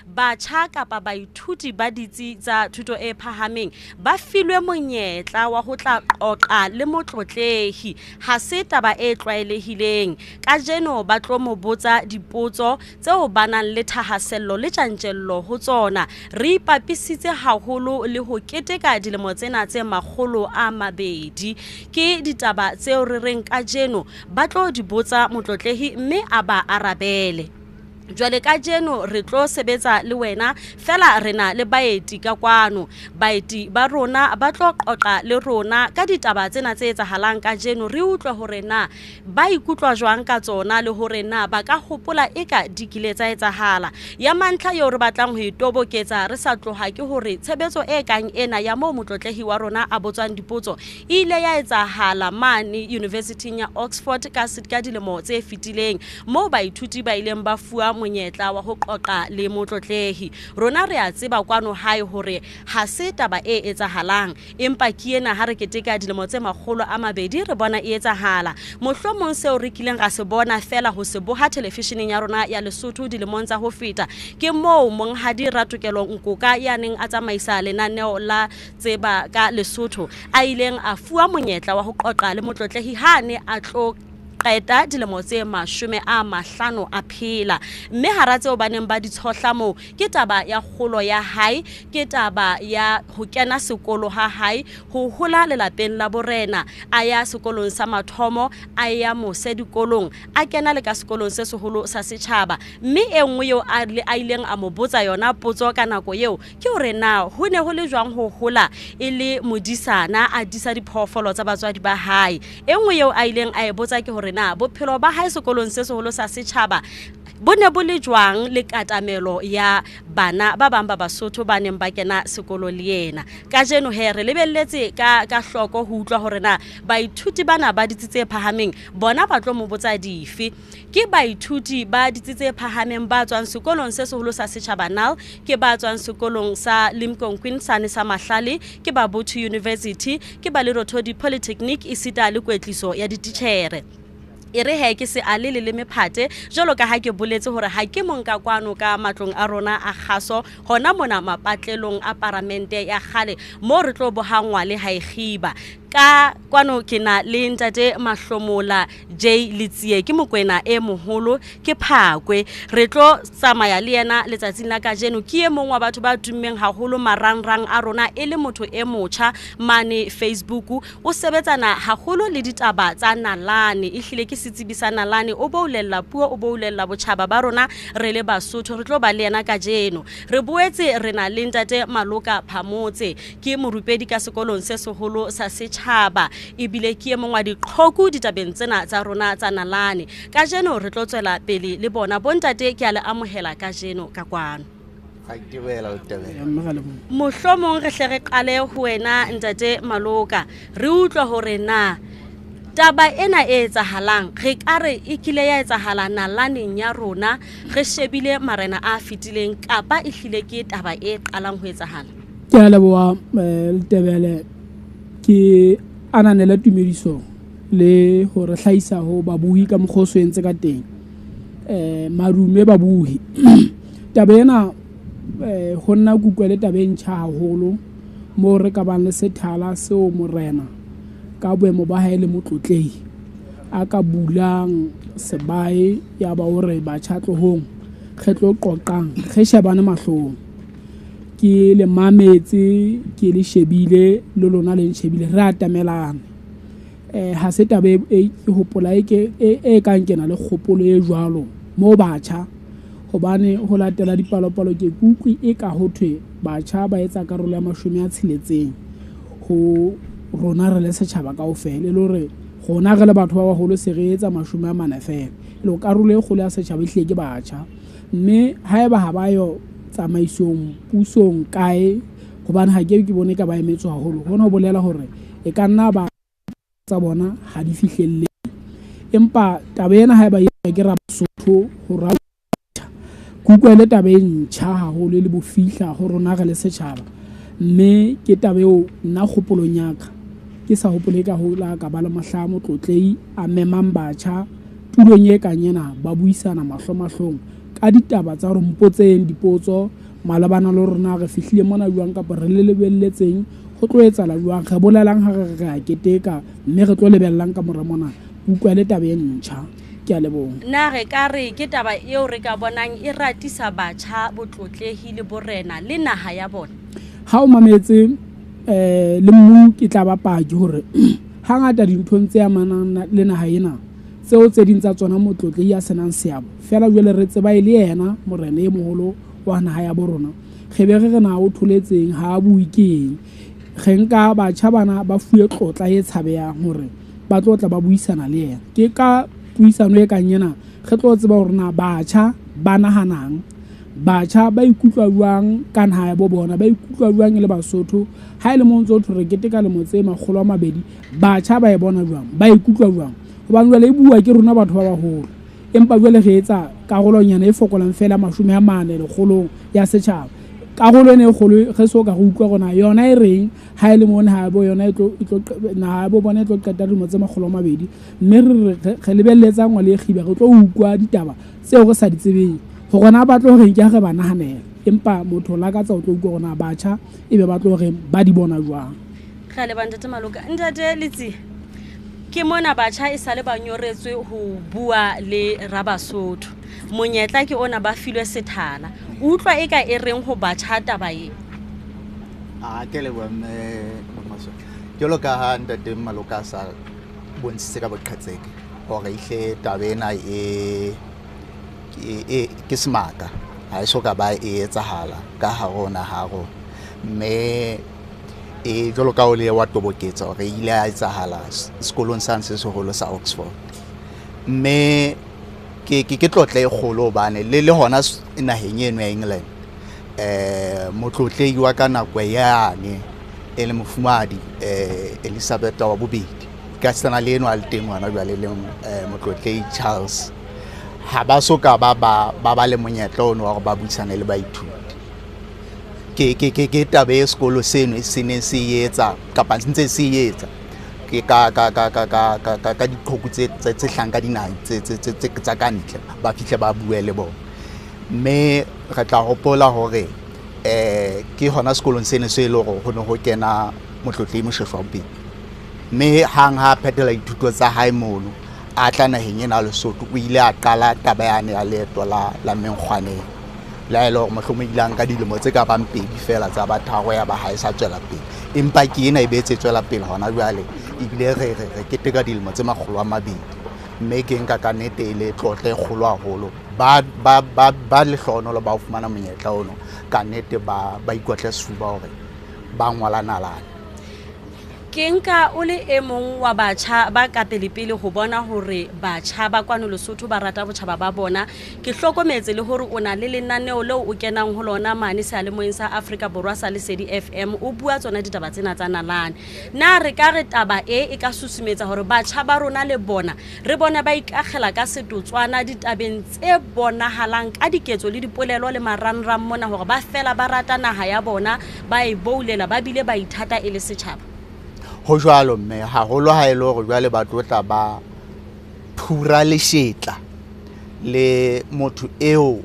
batjha kapa baithuti ba ditsi tsa thuto e phahameng ba filwe monyetla wa ho tla qoqa le motlotlehi ha se taba e tlwaelehileng kajeno ba tlo mo botsa dipotso tseo ba nang le thahasello le tjantjello ho tsona re ipapisitse haholo le ho keteka dilemo tsena tse 200 ke ditaba tseo re reng kajeno ba tlo di botsa motlotlehi mme a ba arabele jwale kajeno re tlo sebetsa le wena fela rena le baeti ka kwano baeti ba rona ba tlo qoqa le rona ka ditaba tsena tse etsahalang kajeno re utlwe hore na ba ikutlwa jwang ka tsona le hore na ba ka hopola eka dikile tsa etsahala ya mantlha yo re batlang ho itoboketsa re sa tloha ke hore tshebetso e kang ena ya mo motlotlehi wa rona a botswang dipotso ile ya etsahala mane University ya Oxford ka dilemo tse fitileng mo baithuti ba ileng ba fuwa monyetla wa ho qoqa le motlotlehi rona re a tseba kwano hae hore ha se taba e etsahalang empa ke ena ha re keteka dilemo tse 200 re bona e etsahala mohlomong seo re kileng ga se bona fela ho se boha televisioneng ya rona ya Lesotho dilemong tsa ho feta ke moo monghadi Ratokelo Nkoka ya neng a tsamaisa lenaneo la tseba ka Lesotho a ileng a fuwa monyetla wa ho qoqa le motlotlehi ha ne a tlo qaeta dilemo tse 50 a phela mme hara tseo baneng ba di tshohla mo ke taba ya kgolo ya hae ke taba ya ho kena sekolo ha hae ho hola lelapeng la borena a ya sekolong sa mathomo a ya mose dikolong a kena le ka sekolong se seholo sa setjhaba mme e nngwe eo a ileng a mo botsa yona potso ka nako eo ke hore na ho ne ho le jwang ho hola e le modisana a disa diphoofolo tsa batswadi ba hae e nngwe eo a ileng a e botsa ke hore na bophelo ba hae sekolong se seholo sa setjhaba bone bo le jwang le katamelo ya bana ba bang ba Basotho ba neng ba kena sekolo le yena kajeno he re lebelletse ka hloko ho utlwa hore na baithuti bana ba ditsi tse phahameng bona ba tlo mo botsa dife ke baithuti ba ditsi tse phahameng ba tswang sekolong se seholo sa setjhaba nal ke ba tswang sekolong sa Limpopo Sane sa Mahlale ke ba Botho University ke ba Lerotodi Polytechnic isita le kwetliso ya dititjhere ere he ke se ale le mephate jalo ka ha ke boletse hore ha ke monka kwano ka matlong a rona a khaso hona mona mapatlelong a paramente ya khale mo re tlo bohangwa le ha ikhiba ka kwano ke na le ntate Mahlomola J Litsie ke mokwena e moholo ke Phakwe re tlo tsamaya le yena letsatsing la kajeno ke e mong wa batho ba tummeng haholo marangrang a rona e le motho e motjha mane Facebook o sebetsana haholo le ditaba tsa nalane e hlile ke setsibisa nalane o boulella puo o boulella botjhaba ba rona re le Basotho re tlo ba le yena kajeno re boetse re na le ntate Maloka Phamotse ke morupedi ka sekolong se seholo sa haba ebile ke e mongwa diqhoku ditabeng tsena tsa rona tsa nalane kajeno re tlo tswela pele le bona bontate ke a le amohela kajeno ka kwano mohlomong re hle re qale ho wena ntate Maloka re utlwa hore na taba ena e etsahalang re kare e kile ya etsahala nalaneng ya rona re shebile marena a fitileng kapa e hlile ke taba e qalang ho etsahala ke a leboha Letebele ke ananela tumediso le hore hlahisa ho babui ka mokgoso entse ka teng marume babui taba ena honna kukwele taba e ntjha haholo mo re ka bang le sethala seo morena ka boemo ba hae le motlotlehi a ka bulang sebae ya ba hore ba tjhatlohong kgetlo qoqang ge shebane mahlong ke le mametse ke le shebile le lona le shebile re atamelana ha se tabe e hopola e ka nkena le kgopolo e jwalo mo batjha hobane ho latela dipalopalo ke kukwi e ka hothwe batjha ba etsa karolo ya 60 ho rona re le setjhaba kaofela le hore gona re le batho ba baholo se re etsa 40 fela le karolo e kgolo ya setjhaba e hle ke batjha mme haeba ha ba yo tsamaisong pusong kae hobane ha ke bone ka ba emetswe haholo hona ho bolela hore e ka nna ba tsa bona ha di fihlelle empa taba ena haeba e ke Basotho ho ra kukwele taba e ntjha haholo le bofihla ho rona re le setjhaba mme ke taba eo nna kgopolong yaka ke sa hopole ka hola ka ba le mahlamo tlotlei a memang batjha tulong e kanyena ba buisana mahlomahlong ka ditaba tsa hore mpotseng dipotso malabana le rona re fihlile mona jwang kapa re le lebelletseng go tlo etsala jwang re bolelang ha re a keteka mme re tlo lebellang ka mora mona utlwa le taba e ntjha ke a leboha na re ka re ke taba eo re ka bonang e ratisa batjha botlotlehi le borena le naha ya bona ha o mametse le mmu ke tla bapaki hore hangata dinthong tse amanang le naha ena tseo tse ding tsa tsona motlotlehi ya senang seabo fela jwale re tseba ile yena morena e moholo wa naha ya borona ge be re na o tholetseng ha bui keng ge nka batjha bana ba fuwe tlotla e tshabeyang hore ba tlotla ba buisana le yena ke ka puisano e kang yena ge tlo tseba hore na batjha ba nahanang batjha ba ikutlwa jwang ka naha ya bona ba ikutlwa jwang le Basotho ha ile mo ntse o thore ke teka le motse magolo a mabedi batjha ba e bona jwang ba ikutlwa jwang hobane jwale e bua ke rona batho ba baholo empa jwale ge etsa karolonyana e fokolang fela 40 lekgolong ya setjhaba karolo ene e kgolo ge so ka go utlwa gona yona e reng ha ile mo naha bo yona e tlo naha bo bona e tlo qeta le motse magolo a mabedi mme re lebelletsa ngwa le khiba re tlo utlwa ditaba tseo re sa di tsebeng go gona ba tlo reng ke ga ba nahanela empa motho la ka tsa o tlo utlwa gona batjha e be ba tlo reng ba di bona jwang ga le bantate Maloka ntate Letsi ke mona batjha e sale ba nyoretswe ho bua le Rabasotho monyetla ke ona ba filwe sethala utlwa eka e reng ho batjha taba e ke le bone maso jolo ka ha ntate Maloka sa bontse ka boqhetseke hore ihle tabena ke smaka ha e soka ba e etsahala ka ha rona ha go mme jolo ka o le wa toboketsa hore ile a etsahala sekolong sa se seholo sa Oxford mme ke tlotle e kgolo bane le hona naheng eno ya England motlotlei wa ka nako yane e le mofumadi Elizabeth wa bobedi ka tsana le eno a le teng ngwana jwale le motlotlei Charles ha ba soka ba le monyetla ono wa go ba buisana le baithuti ke tabe e sekolo seno se ne se etsa kapa ntse se etsa ke ka diqhoku tse hlang ka dinaha tsa kantle ba fihle ba bue le bona mme re tla hopola hore ke hona sekolong sene se ile go no ho kena motlotlei Moshwehlwa bobedi mme hang ha phethela dithuto tsa hae mono a tla naheng ena Lesotho o ile a qala taba yane ya leeto la Menkgwaneng la ile go mohlomong ka dilemo tse ka bang pedi fela tsa batharo ya ba ha e sa tswela pele empa ke ena e betse tswela pele hona jwale ibile re keteka dilemo tse 200 mme ke nka ka nete ile tlotle kgolo haholo ba le hlono le ba o fumana monyetla ono ka nete ba ikotla sefuba hore ba ngwala nalana ke nka o le e mong wa batjha ba ka pelepele go bona hore batjha ba kwano Lesotho ba rata botjhaba ba bona ke hlokometse le hore o na le lenaneo leo o kenang ho lona mane sa le moeng sa Africa Borwa sa Lesedi FM o bua tsona ditaba tsena tsa nalane na re ka re taba e ka susumetsa hore batjha ba rona le bona re bona ba ikagela ka setotswana ditabeng tse bonahalang ka diketso le dipolelo le marangrang mona hore ba fela ba rata naha ya bona ba e boulela ba bile ba ithata e le setjhaba ho jwalo mme haholo ha ile hore jwale ba tlotla ba phura leshetla le motho eo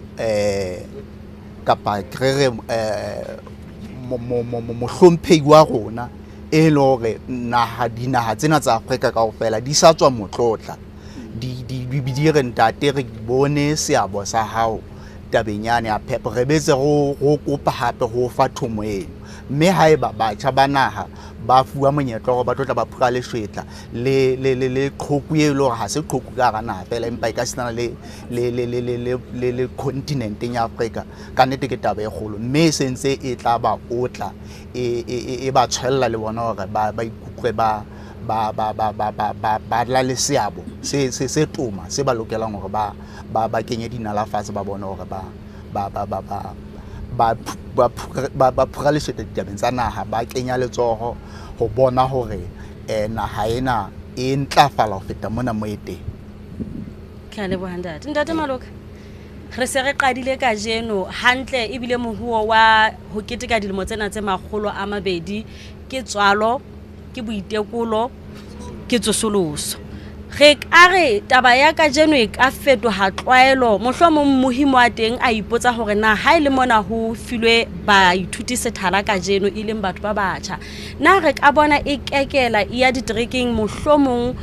kapa re mohlomphehi wa rona e le hore dinaha tsena tsa Afrika kaofela di sa tswa motlotla di re ntate re bone seabo sa hao tabenyane ya phep re betse go kopa hape ho fa thomo eno mme haeba batjha ba naha ba fuwa monyetla go ba tlotla ba phura leshwetla le qhoku e le ha se qhoku ka ga naha fela empa e ka sena le continenteng ya Afrika ka nnete ke taba e kgolo mme sentse e tla ba otla e ba tshwella le bona hore ba ikutlwe ba la le seabo se toma se ba lokelang hore ba kenye dinala fatshe ba bona hore ba phura leshwetla ditabeng tsa naha ba kenya letsoho ho bona hore naha ena e ntlafala ho feta mona mo eteng ka le bohandate ntate Maloka re se re qadile ka jeno hantle ebile mohuo wa ho keteka dilemo tsena tse 200 ke tswalo ke boitekolo ke tsosoloso Re ka re taba ya ka jeno e ka fetoha tlwaelo mohlomong mohimo wa teng a ipotsa hore na ha ile mona ho filwe baithuti sethala ka jeno e leng batho ba batjha na re ka bona e kekela ya diterekeng mohlomong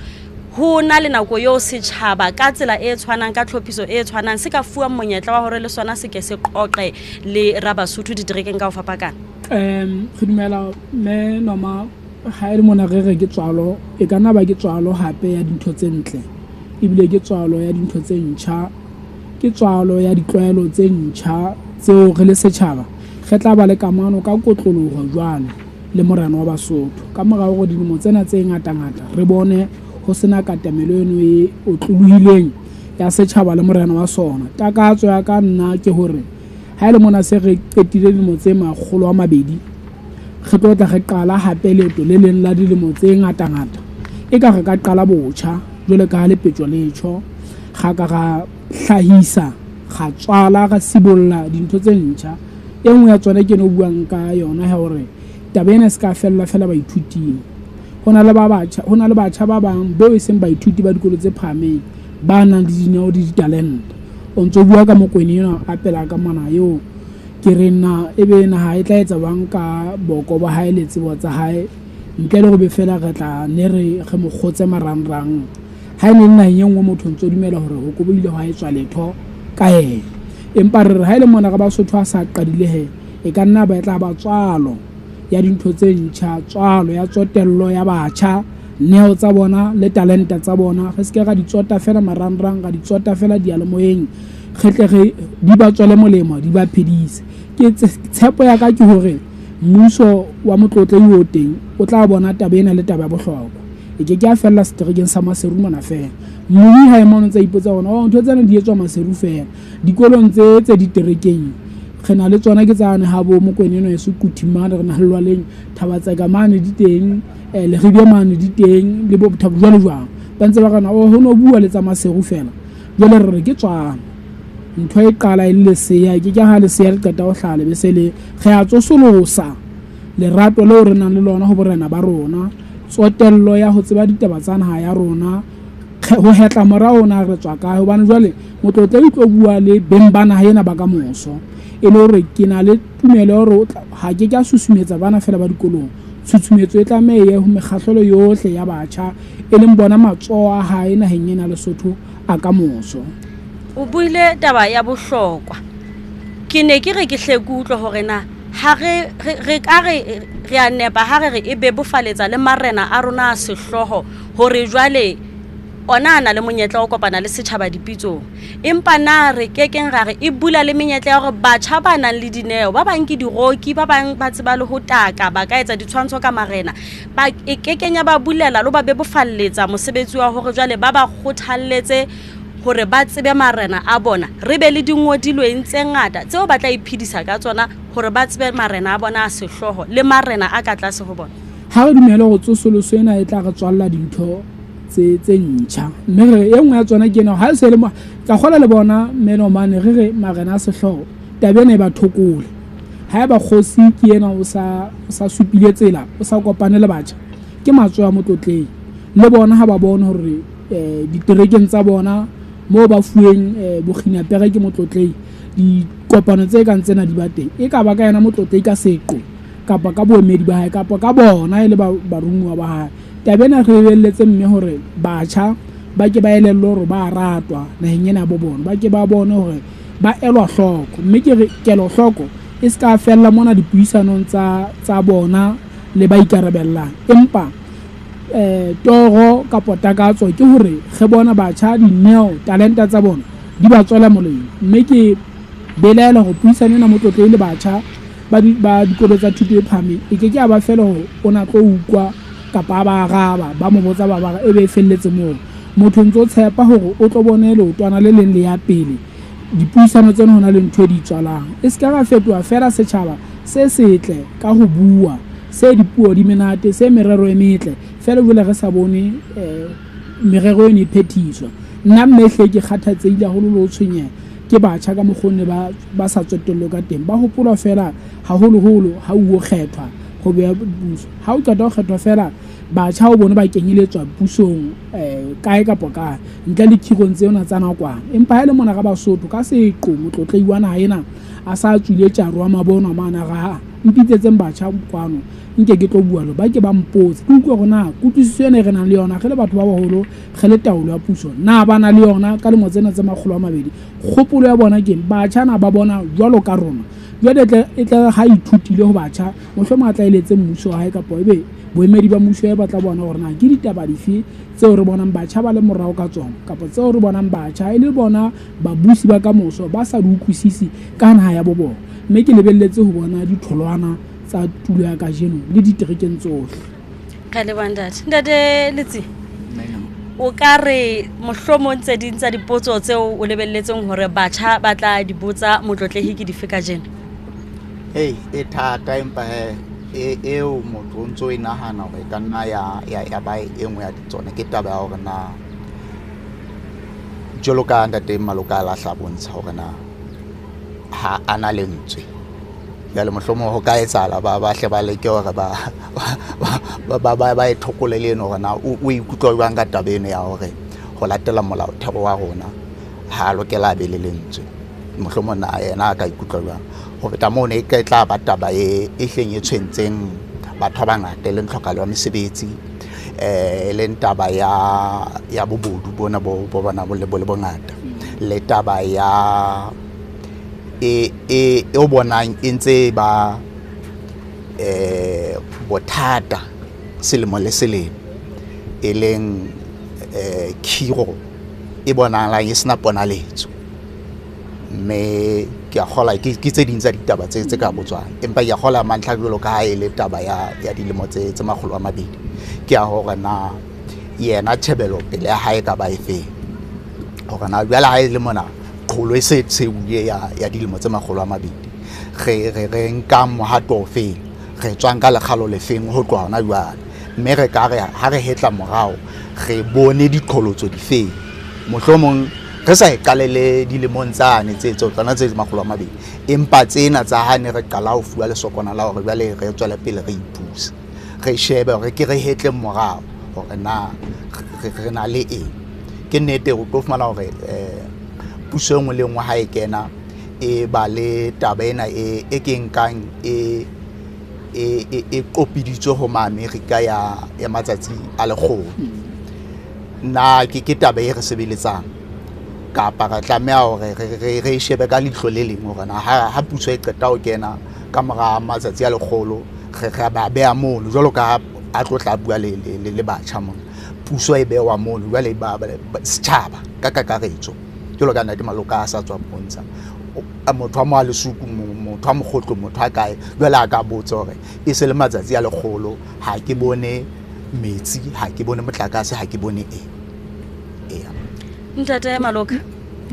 ho na le nako yo setjhaba ka tsela e tshwanang ka tlhophiso e tshwanang se ka fuwa monyetla wa hore le sona se ke se qoqe le Rabasotho diterekeng ka ho fapakana. Re dumela me noma ha ele mona re ke tswalo e kana ba ke tswalo hape ya dintho tse ntle ebile ke tswalo ya dintho tse ntjha ke tswalo ya ditlwaelo tse ntjha tseo re le setjhaba re tla ba le kamano ka kotloloho jwale le morena wa Basotho ka morao go dilemo tsena tse ngata re bone ho sena katamelo eno e otlolohileng ya setjhaba le morena wa sona. Takatso ya ka nna ke hore ha ele mona se re qetile dilemo tse 200 re tlo tla re qala hape leto le leng la dilemo tse ngata e ka re ka qala botjha jole ka le petjwa letho ga ka ga hlahisa ga tswala ga sibolla dintho tse ntjha e nngwe ya tsona ke no buang ka yona ha hore tabene se ka fella ba ithuting hona le batjha ba bang beo e seng baithuti ba dikolo tse phameng ba nang le dineo di talent o ntso bua ka Mokoena yona a pela ka mona yo ke re nna ebe na ha e tla etsa bang ka boko ba hae le tsebo tsa hae ntle le go be fela re tla ne re mo khotse marangrang ha ne nna yengwe motho ntso dumela hore ho kobile ho etswa letho ka empa re ha ile mona ga Basotho a sa qadile he e ka nna ba tla ba tswalo ya dintho tse ntjha tswalo ya tsotello ya batjha neo tsa bona le talenta tsa bona re se ke ga di tsota fela marangrang ga di tsota fela dialemoyeng re di ba tswele molemo di ba phedise ke tshepo ya ka ke hore mmuso wa motlotlei o teng o tla bona tabena le taba ya bohlokwa e ke a fella seterekeng sa Maseru mona fela mmuhi ha imono tsa ipotsa ona ntho tsena di etswa Maseru fela dikolong tse diterekeng re na le tsona ke tsane ha bo Mokoena eno e se kuthimane re na le lwaleng Thabatsa mane di teng le ribia mane di teng le bo Thabo jwalo ba ntse ba kana ho no bua le tsa Maseru fela jole re ke tswana ntho e qala e le seya ke ha le seya le qeta ho hlale be se le re a tsosolosa lerato le re nang le lona ho borena ba rona tsotello ya ho tseba ditaba tsa naha ya rona ho hetla morao na re tswa ka hobane jwale motlotle o tlo bua le beng bana ha ena ba ka moso e le hore ke na le tumelo hore ha ke ka susumetsa bana fela ba dikolong tsutsumetso e tlamehe ho mekgahlelo yohle ya batjha e leng bona matsoa ha ena hengena Lesotho a ka moso. O buile taba ya bohlokwa ke ne ke re ke hlekutlo hore na ha re ka re a nepa ha re e be bofaletsa le marena a rona a sehloho hore jwale ona na le monyetla o kopana le setjhaba dipitsong empa na re kekeng ra re e bula le menyetla ya hore batjha ba nang le dineo ba bang ke diroki ba bang ba tseba le ho taka ba ka etsa ditshwantsho ka marena ba e kekenya ba bulela lo ba be bofaletsa mosebetsi wa hore jwale ba ba kgothalletse hore ba tsebe marena a bona re be le dingodilweng tse ngata tseo ba tla iphidisa ka tsona hore ba tsebe marena a bona a sehloho le marena a ka tlase ho bona ha re dumela go tsosoloso ena e tla re tswalla dintho tse ntjha mme re e nngwe ya tsona ke ena ha se le ka gola le bona meno mane re marena a sehloho tabene ba thokole ha ba khosi ke ena o sa supile tsela o sa kopane le batjha ke matso ya motlotleng le bona ha ba bona hore diterekeng tsa bona mo ba fueng bogina pere ke motlotlei di kopano tse ka ntsena di ba teng e ka ba ka yena motlotlei ka seqo kapa ka boemedi ba hae kapa ka bona ile ba barumuwa ba hae tabena re beletse mme hore batjha ba ke ba elelle hore ba ratwa naheng ena bo bona ba ke ba bone hore ba elwa hloko mme ke re kelo hloko e ska fella mona dipuisanong tsa bona le ba ikarabellang empa toro ka potakatso ke hore ge bona batjha dineo talenta tsa bona di ba tswela molemo mme ke belela go puisana na motlotlei le batjha ba dikolo tsa thuto e phame e ke a ba fela ho ona tlo ukwa kapa ba araba ba mo botsa ba e be felletse mo motho ntso tshepa hore o tlo bonele o twana le leng le ya pele dipuisano tseno hona le ntho di tswalang e se ka ga fetoa fela setjhaba se setle ka ho bua se dipuo di menate se merero e metle fela bole re sa bone merero e ne phethiswa nna mmehle ke kgathatseile ho lo tshwenya ke batjha ka mogone ba sa tsotollo ka teng ba hopola fela haholo ha uo kgethwa go beya puso ha o qeta go kgethwa fela batjha o bone ba kenyeletswa pusong kae kapo kae ntle le khirong tsena tsa nakwana empa ha le mona ga Basotho ka seqo motlotlei wa naha ena a sa tswile tjaro wa mabona mana ga mpitsetseng batjha kwano nke ke tlo bua lo ba ke ba mpotse ke utlwe gona kutlwisiso ene re nang le yona ge le batho ba baholo ge le taolo ya puso na ba na le yona ka le motsena tsa makgolo a mabedi kgopolo ya bona ke batjha na ba bona jwalo ka rona jwale e tla ga ithutile ho batjha mohlomong a tla eletse mmuso wa hae kapo ebe boemedi ba mmuso ya batla bona gore na ke ditaba dife tseo re bonang batjha ba le morao ka tsona kapo tseo re bonang batjha e le bona babusi ba ka moso ba sa di utlwisisi ka naha ya bobona mme ke lebelletse ho bona ditholwana tsa tulo ya kajeno le diterekeng tsohle ka le ntate Letsi o ka re mohlomong tse ding tsa dipotso tseo o lebelletseng hore batjha ba tla di botsa motlotlehi ke dife kajeno e thata empa eo motho o ntso e nahana hore ka nna ya ba e nngwe ya tsona ke taba ya hore na jwalo ka ntate Maloka la hla bontsha hore na ha ana lentswe jalo mohlomong ho ka etsahala ba hle ba leke hore ba e thokolele eno hore na o ikutlwa jwang ka taba eno ya hore ho latela molaotheo wa rona ha lokela be le lentswe mohlomong na yena a ka ikutlwa jwang ho feta moo ne e tla ba taba e hleng e tshwentseng batho ba ngata le ntlhokalo ya mesebetsi le taba ya bobodu bona bo bona bo le bongata le taba ya o bonang e ntse ba bothata selemo le selemo e leng khiro e bonang e sena ponaletso mme ke a gola ke tse ding tsa ditaba tse ka botswang empa ke a gola mantlha jalo ka ha e le taba ya dilemo tse makgolo a mabedi ke a hore na yena tshebelo pele ya hae ka ba efe hore na jwale ha e le mona qholo e se buye ya dilemo tse makgolo a mabedi re nka mohato ofeng re tswang ka lekgalo le feng ho tloha hona jwale mme re ka re ha re hetla morao re bone diqholotso difeng mohlomong re sa iqalele dilemong tsane tse tsona tse makgolo a mabedi empa tsena tsa hane re qala ho fuwa lesokwana la hore jwale re tswela pele re ipusa re shebe hore ke re hetle morao hore na re na le eng ke nnete o tlo fumana hore puso e nngwe le nngwe ha e kena e ba le taba ena e kenkang e qopiditswe ho Amerika ya matsatsi a lekgolo na ke taba e re sebeletsang kapa ra tlameha hore re shebe ka leihlo le leng hore na ha puso e qeta ho kena ka mora matsatsi a lekgolo re ba beha mono jwalo ka a tlo tla bua le batjha mona puso e bewa mono jwale ba setjhaba ka kakaretso jwalo ka ntate Maloka a sa tswa bontsha motho a mo a lesuku motho a mogotlo motho a kae jwale a ka botsa hore e se le matsatsi a lekgolo ha ke bone metsi ha ke bone motlakase ha ke bone ntate Maloka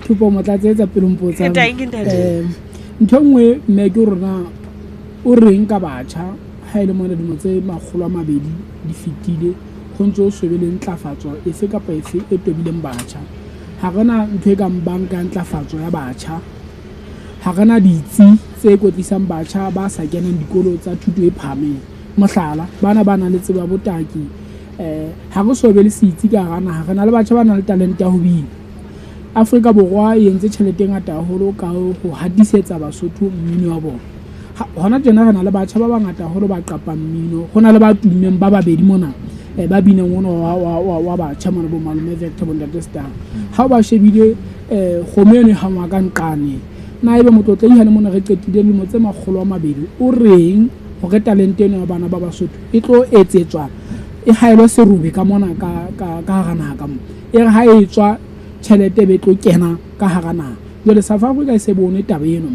ke po motlatsetsa pele mpotsa ntho nngwe mme ke rona o reng ka batjha ha ile mona dimo tse makgolo a mabedi di fitile go ntse o shebele ntlafatso efe kapa efe e tobileng batjha ha gana ntho e ka banka ntlafatso ya batjha ha gana ditsi tse kwetlisang batjha ba sa kenang dikolo tsa thuto e phahameng mohlala bana le tseba botaki ha go so be le sitsi ka gana ha gana le batjha ba na le talent ya ho bina Afrika Borwa e entse tjhelete ngata haholo ka ho hatisetsa Basotho mmino wa bona hona tjena gana le batjha ba bangata haholo ba qapa mmino hona le ba tummeng ba babedi mona ba bineng ona wa batjha mona bo Malume Vector Majesty'S ha ba shebile khomene ha ngwa ka nqane na ebe motlotlei ha le mona re qetile le motse makgolo a mabedi o reng ho re talent eno ya bana ba Basotho e tlo etsetswa e haeba serubi ka mona ka gana ka mo e re ha e tswa tjhelete be tlo kena ka harana jole South Africa e se bone taba eno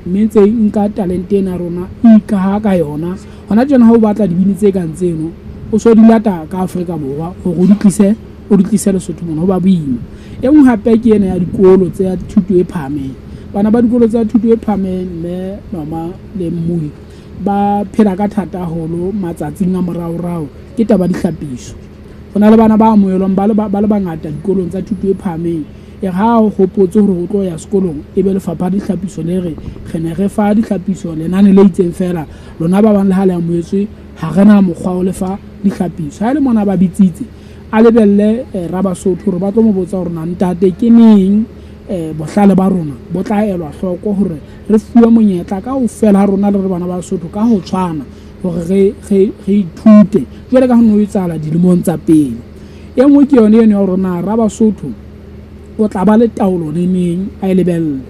mme ntse nka talent ena rona ka ka yona hona jona ha o batla dibini tse kang tseno o so di lata ka Afrika Borwa go di tlise Lesotho mona ho ba boima e nngwe hape ke ena ya dikolo tse ya thuto e phahameng bana ba dikolo tsa thuto e phahameng le mama le mmui ba phela ka thata holo matsatsing a morao ke taba dihlapiso hona le bana ba amoelwang ba le bangata dikolong tsa thuto e phahameng ha o hopotse hore o tlo ya sekolong e be lefapha ditlhapiso le re ne re fa ditlhapiso lenane le itseng fela lona ba bang le ha le amoetswe ha rena mokgwa o lefa ditlhapiso ha le mona ba bitsitse a lebelle Rabasotho hore ba tlo mo botsa hore na ntate ke neng bohlale ba rona bo tla elwa hloko hore re fuwe monyetla ka ho fela rona le re bana ba Sotho ka ho tshwana hore re ithute jwale ka ho no etsala dilemong tsa pele e nngwe ke yone ya rona Rabasotho o tla ba le taolo neng a e lebelle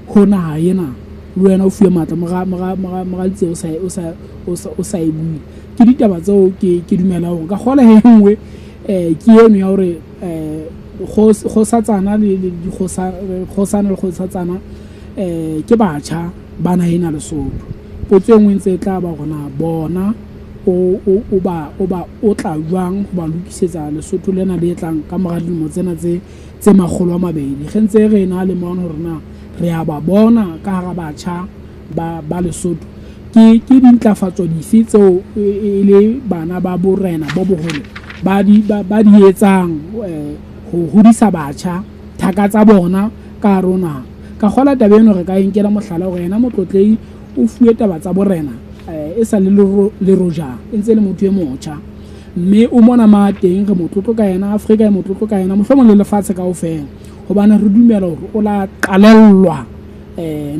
ho naha ena le wena o fuwe matla moga tse o sa e bue ke ditaba tseo ke dumela hore ka kgola he nngwe ke eno ya hore go satsana le kgosatsana ke batjha ba nahena Lesotho potso engwe ntse tla ba gona bona o tla jwang ho ba lokisetsa Lesotho lena le tlang ka mora dilemo tsena tse 200 ge ntse re na le mona hore na re a ba bona ka hara batjha ba Lesotho ke dintlafatso dife tseo e le bana ba borena bo boholo ba di etsang ho hodisa batjha thaka tsa bona ka rona ka gola tabeno re ka enkela mohlala hore yena motlotlehi o fuwe taba tsa borena e sa le roja ntse le motho e motjha mme o mona ma teng re motlotlo ka yena Afrika e motlotlo ka yena mohlomong le lefatshe ka ofela hobane re dumela hore o la qalellwa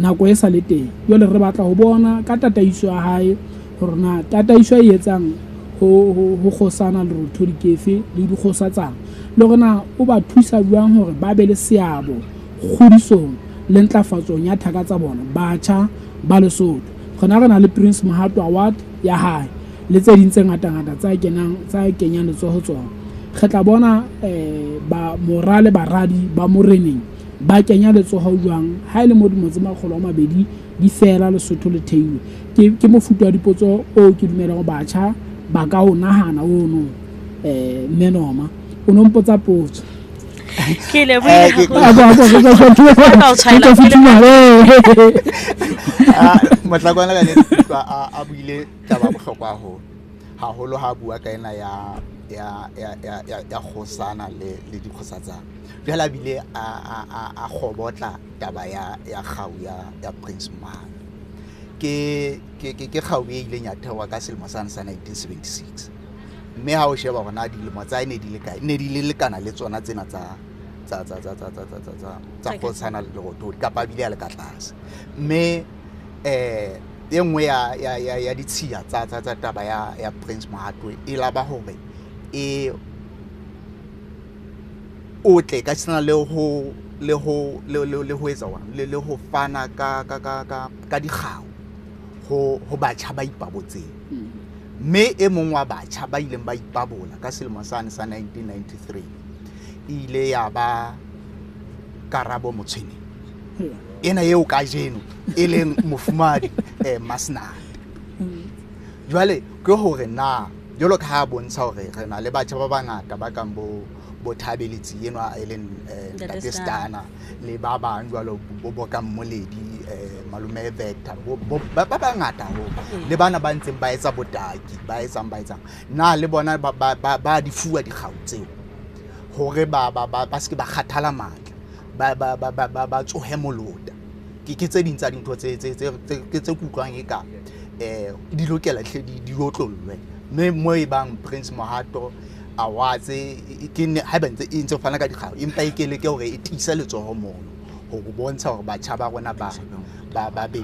nako e sa le teng jole re batla ho bona ka tataiso ya hae hore na tataiso e etsang ho khosana le rotho dikefe le dikgosatsana le rona o ba thusa jwang hore ba be le seabo kgodisong le ntlafatsong ya thaka tsa bona batjha ba Lesotho gona re na le Prince Mohato Award ya hae le tse ding tse ngata tsa kenyang letsoho tsona re tla bona ba morale baradi ba moreneng ba kenya letsoho jwang ha ile mo dimotse makgolo a mabedi di fela Lesotho le theilwe ke mofuta wa dipotso o ke dumela go batjha ba ka o nahana ono menoma o no mpotsa potso ke le buile Matlakwana ka ne a buile taba bohlokwa haholo ha bua ka ena ya khosana le dikgosatsana jala bile a khobotla taba ya kgau ya Prince Mohato ke kgau e ile nya thewa ka selemo sa 1976 mme ha o sheba bona dilemo tsa ne di le lekana le tsona tsena tsa khosana le rotho ka pa bile ya le ka tlase mme engwe ya ditshia tsa taba ya Prince Mohato e la ba hore o tle ka tsena le ho etsa wa le ho fana ka dikgau ho batjha ba ipabotseng mme e mong wa batjha ba ileng ba ipabola ka selemo sa 1993 ile ya ba Karabo Motshweni ena eo ka jeno e leng mofumadi Masnad jwale ke hore na jolo ka ha bontsha hore re na le batjha ba bangata ba kang bo Thabeletsi enwa e leng Tatestana le ba bang jwalo bo ka Mmoledi Malume Vector ba bangata ho le bana ba ntseng ba etsa botaki ba etsang na le bona ba di fuwa dikgau tseo hore ba se ke ba kgathala matla ba tsohe molota ke tse ding tsa dintho tse kutlwang e ka di lokela hle di otlollwe mme mo e bang Prince Mohato Awards ke ha ba ntse fana ka dikgau empa e kele ke hore e tisa letsoho mono ho bontsha hore batjha ba rona ba be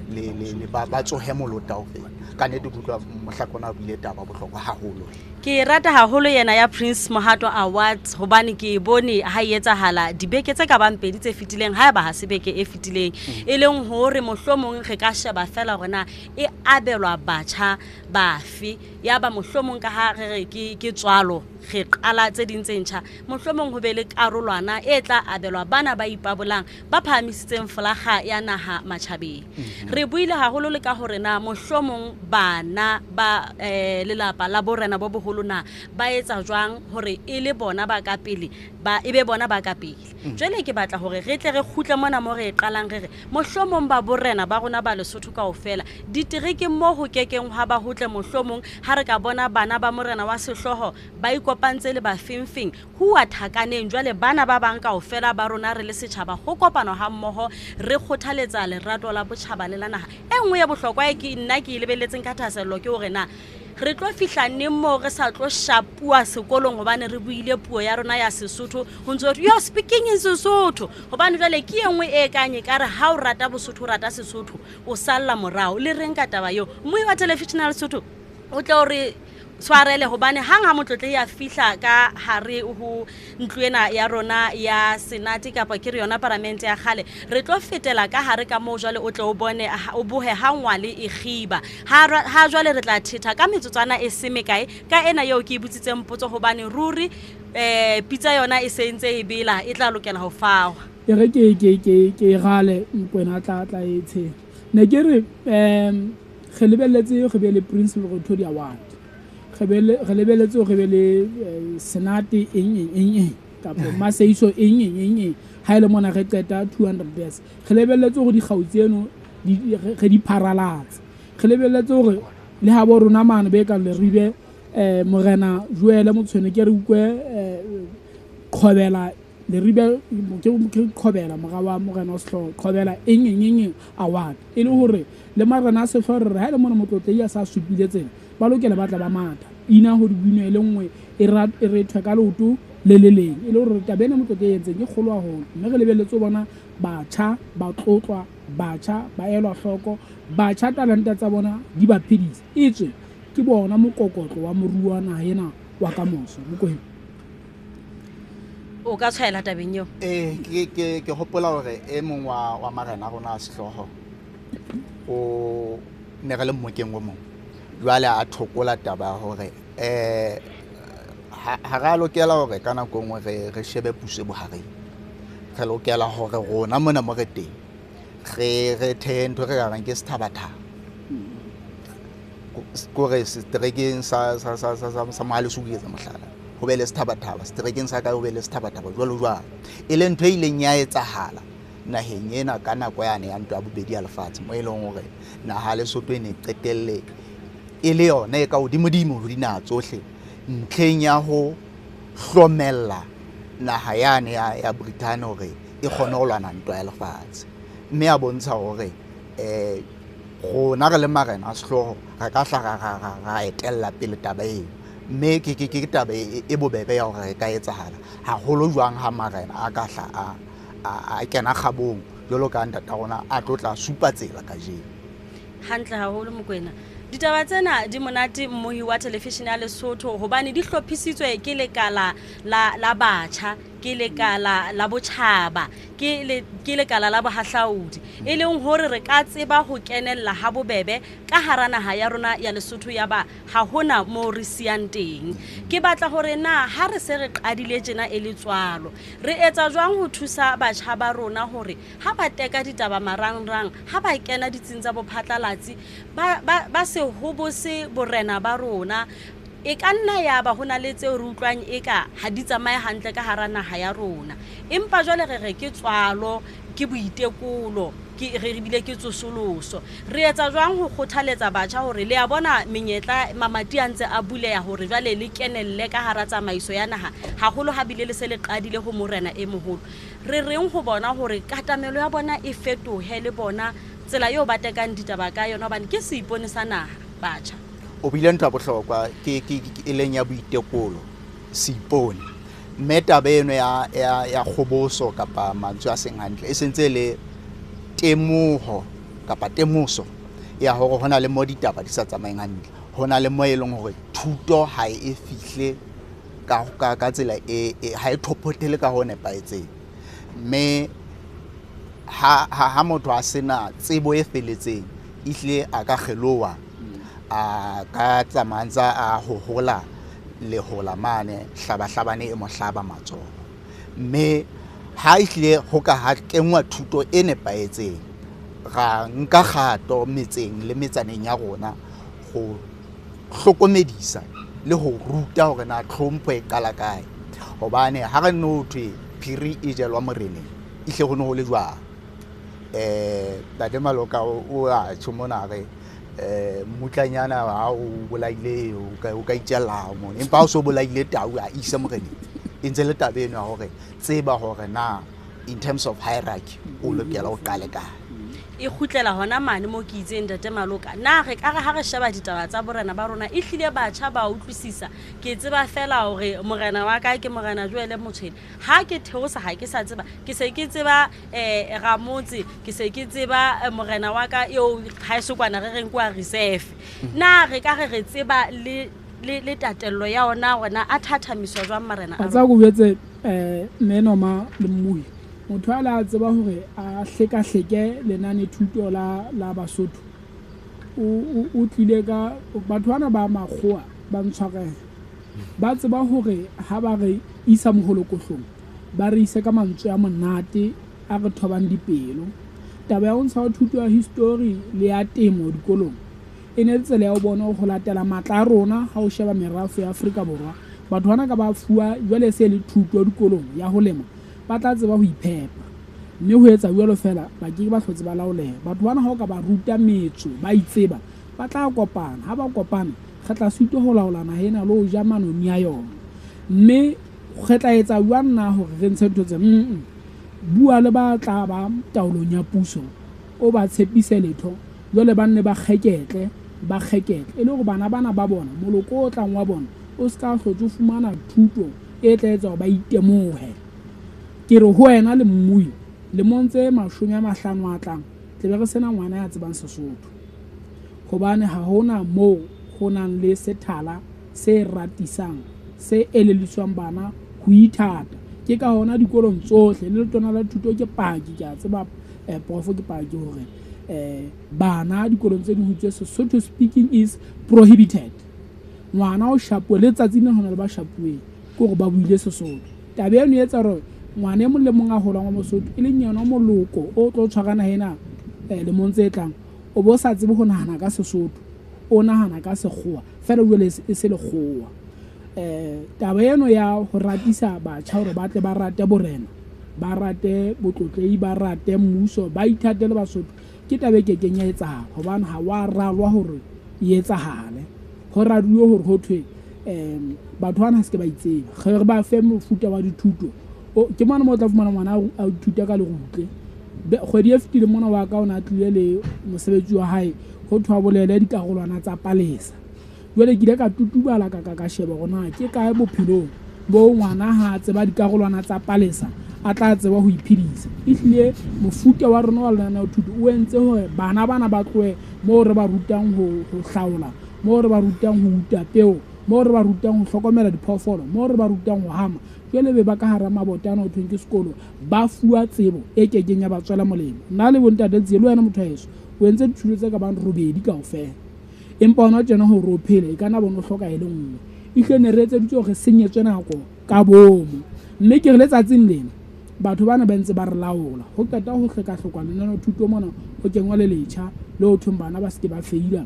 le ba tsohe molota ho fela ka ne di kutlwa mohlakona bile taba bohlokwa haholo ke rata haholo yena ya Prince Mohato Awards hobane ke bone ha etsahala dibeke tse ka bang pedi tse fitileng ha ba ha sebeke e fitileng e leng hore mohlomong re ka sheba fela rona e abelwa batjha bafi ya ba mohlomong ka ha re ke tswalo re qala tse ding tse ntjha mohlomong ho be le karolwana e tla abelwa bana ba ipabolang ba phamisitseng flaga ya naha matjhabeng re buile haholo le ka hore na mohlomong bana ba lelapa la borena bo boholo na ba etsa jwang hore e le bona ba ka pele ba ebe bona ba ka pele jwale ke batla hore re tle re khutle mona mo re qalang re mohlomong ba borena ba rona ba Lesotho kaofela ditereke mo ho kekeng ha ba hotle mohlomong ha re ka bona bana ba morena wa sehloho ba ikopantse le ba fimfing ho wa thakaneng jwale bana ba bang kaofela ba rona re le setjhaba ho kopana ha mmoho re kgothaletsa lerato la botjhaba le la naha engwe ya bohlokwa ke nna ke lebelletseng ka thasello ke hore na re tlo fihla neng mo re sa tlo shapua sekolong hobane re buile puo ya rona ya Sesotho ho ntse you are speaking in Sesotho hobane jwale ke engwe e kanye ka re ha o rata Bosotho o rata Sesotho o salla morao le reng ka taba yo mmuyi wa television ya Lesotho o tle hore tshwarele hobane hang ha motlotle ya fihla ka hare ho ntluena ya rona ya senate kapa ke re yona parliament ya khale re tlo fetela ka hare ka mo jwale o tle o bone o bohe ha ngwale e khiba ha jwale re tla thetha ka metsotswana e seme kae ka ena eo ke ibutsitseng potso hobane ruri pizza yona e sentse e bela e tla lokela ho fawa e re ke gale mpona tla etse ne ke re ge lebelletse ge be le principal go thodi award re lebelletse go be le senate eng kapa maseiso eng ha ile mona re qeta 200 days re lebelletse go di gautseno ge di paralatse re lebelletse gore le ha bo rona mane be ka le ribe morena Joele Motshwane ke re ukwe khobela le ribe ke khobela mogawa morena o sehlo khobela eng award e le hore le marena se fore ha ile mona motlotle ya sa supile tsena ba lokela ba tla ba mata ina ho dibino e le nngwe e re thwa ka loto le leng e le hore tabene motlotle yentse ke kgolo haholo mme re lebelletse bona batjha ba tlotlwa batjha ba elwa hloko batjha talenta tsa bona di ba phedisa itswe ke bona mokokotlo wa moruo na hena wa kamoso mokoeng o ka tshwaela tabeng yo ke hopola hore e mong wa marena rona a sehloho o ne re le mmokeng o mong jwale a thokola taba hore ha ra lokela hore ka nako nngwe re shebe puso bohareng re lokela hore rona mona mo re teng re thento re rang ke sethabathaba kore setrekeng sa mahalo sugetsa mohlala ho be le sethabathaba setrekeng sa ka ho be le sethabathaba jwalo e le ntho e ileng ya etsahala naheng ena ka nako yane ya ntwa bobedi ya lefatshe mo e leng hore naha Lesotho e ne qetelle e le yona e ka hodimodimo ho dinaha tsohle ntlheng ya ho hlomella naha yane ya Britain hore e kgone ho lwana ntwa ya lefatshe mme a bontsha hore rona re le marena a sehloho re ka hla ra etella pele taba eo mme ke taba e bobebe ya hore re ka etsahala haholo jwang ha marena a ka hla a kena kgabong jwalo ka ntata rona a tlotla supa tsela ka jeno hantle haholo mokwena ditaba tsena di monate mmohi wa television ya Lesotho hobane di hlophisitswe ke lekala la batjha ke lekala la botjhaba ke lekala la bohahlaudi e leng hore re ka tseba ho kenella ha bobebe ka hara naha ya rona ya Lesotho ya ba ha hona mo re siang teng ke batla hore na ha re se re qadile tjena e le tswalo re etsa jwang ho thusa batjha ba rona hore ha ba teka ditaba marangrang ha ba kena ditsing tsa bophatlalatsi ba se hobose borena ba rona e ka nna ya ba hona le tseo re utlwang eka ha di tsamaye hantle ka hara naha ya rona empa jwale re ke tswalo ke boitekolo re bile ke tsosoloso re etsa jwang ho kgothaletsa batjha hore le ya bona menyetla mamati a ntse a buleya hore jwale le kenelle ka hara tsamaiso ya naha haholo ha bile le se le qadile ho morena e moholo re reng ho bona hore katamelo ya bona e fetohe le bona tsela eo ba tekang ditaba ka yona hobane ke seipone sa naha batjha o bile ntwa bohlokwa ke e leng ya boitekolo seipone mme taba eno ya kgoboso kapa mantswe a seng hantle e sentse le temoho kapa temoso ya hore hona le mo ditaba di sa tsamayeng hantle hona le mo e leng hore thuto ha e fihle ka tsela ha e thopotele ka ho nepaetseng mme ha motho a sena tsebo e feletseng ihle a ka kgelowa a ka tsamanza a hohola le hola mane hlabahlabane e mo hlaba matsoho mme ha ihle ho ka ha kenngwa thuto e nepaetseng ra nka kgato metseng le metsaneng ya rona go hlokomedisa le ho ruta hore na tlhompho e qala kae hobane ha re no thwe phiri e jelwa moreneng ihle go no go le jwang tate Maloka o a tshomona re mutlanyana ha o bolaile o ka itjela mo empa o so bolaile tau a isa moreneng intse le tabeno ya hore tseba hore na in terms of hierarchy o lokela o qale kae e khutlela hona mane mo ke itseng tate Maloka na re ka re ha re sheba ditaba tsa borena ba rona e hlile batjha ba utlwisisa ke tseba fela hore morena wa ka ke morena Joele Motshweni ha ke theosa ha ke sa tseba ke se ke tseba Ramotse ke se ke tseba morena wa ka eo ha e sokwana re reng kwa reserve na re ka re tseba le tatello ya ona rona a thathamiswa jwa marena a tsa go betse menoma le mmui motho a la tseba hore a hleka-hleke lenane thuto la Basotho o tlile ka batho bana ba makgowa ba ntshwarega ba tseba hore ha ba re isa moholokohlong ba re ise ka mantswe a monate a re thobang dipelo taba ya ntsha thuto ya history le ya temo dikolong e ne tsela ya o bona go latela matla a rona ha o sheba merafo ya Afrika Borwa batho bana ka ba fuwa jwale se le thuto dikolong ya ho lema ba tla tseba ho iphepa mme ho etsa jwalo fela ba ke ba hlotse ba laoleha batho bana ha o ka ba ruta metso ba itseba ba tla kopana ha ba kopana ga tla sitwe ho laolana hena lo ja manoni ya yona mme go tla etsa jwana hore re ntshe ntho tse bua le ba tla ba taolong ya puso o ba tshepise letho jwale ba nne ba kgeketle e le go bana ba bona moloko o tlang wa bona o ska hlotse o fumana thuto e tla etsa ba itemohe ke re ho wena le mmui le montse 50 a tlang tle be re sena ngwana ya tsebang Sesotho hobane ha hona mo ho nang le sethala se ratisang se eleliswang bana ho ithata ke ka hona dikolong tsohle le tona la thuto ke paki ke a tseba profo ke paki hore bana dikolong tse di hutswe Sesotho speaking is prohibited ngwana o shapwe le tsatsing le hona le ba shapwe ke go ba buile Sesotho tabe eno etsa re ngwane mo le monga hola wa Mosotho e le nyana moloko o tlo tshwarana hena le montse tlang o bo sa tsebe ho nahana ka Sesotho o nahana ka sekgowa fela jwale e se le kgowa taba eno ya ho ratisa batjha hore ba tle ba rate borena ba rate botlotlei ba rate mmuso ba ithatele Basotho ke tabe ke kenya etsa hobane ha wa ralwa hore e etsahale ho raduwe hore ho thwe batho bana se ke ba itseba re ba fe mofuta wa dithuto ke mana mo tla fumana ngwana a ithuta ka le rutle kgwedi e fetile mona wa ka o na tlile le mosebetsi wa hae ho thwa bolele dikarolwana tsa palesa jwale ke ile ka tutubala ka sheba gona ke kae bophelong bo ngwana ha tseba dikarolwana tsa palesa a tla tseba ho iphedisa ihlile mofuta wa rona wa lena thuto o entse hore bana ba tloe mo re ba rutang ho hlaola mo re ba rutang ho uta peo mo re ba rutang ho hlokomela diphoofolo mo re ba rutang ho hama jwale be ba ka hara mabotana o thweng ke sekolo ba fuwa tsebo e kekenya ba tswela molemo nna le bontate tse le wena motho heso o entse dithuto tse ka bang robedi kaofela empa ona tjena ho ro phele e kana bono hloka e le nngwe ihlene re etse ditso re senyetswe nako ka bomo mme ke re letsatsing lena batho bana ba ntse ba re laola ho qeta ho hleka lenana thuto mona ho kengwa le letjha le ho thong bana ba se ke ba feila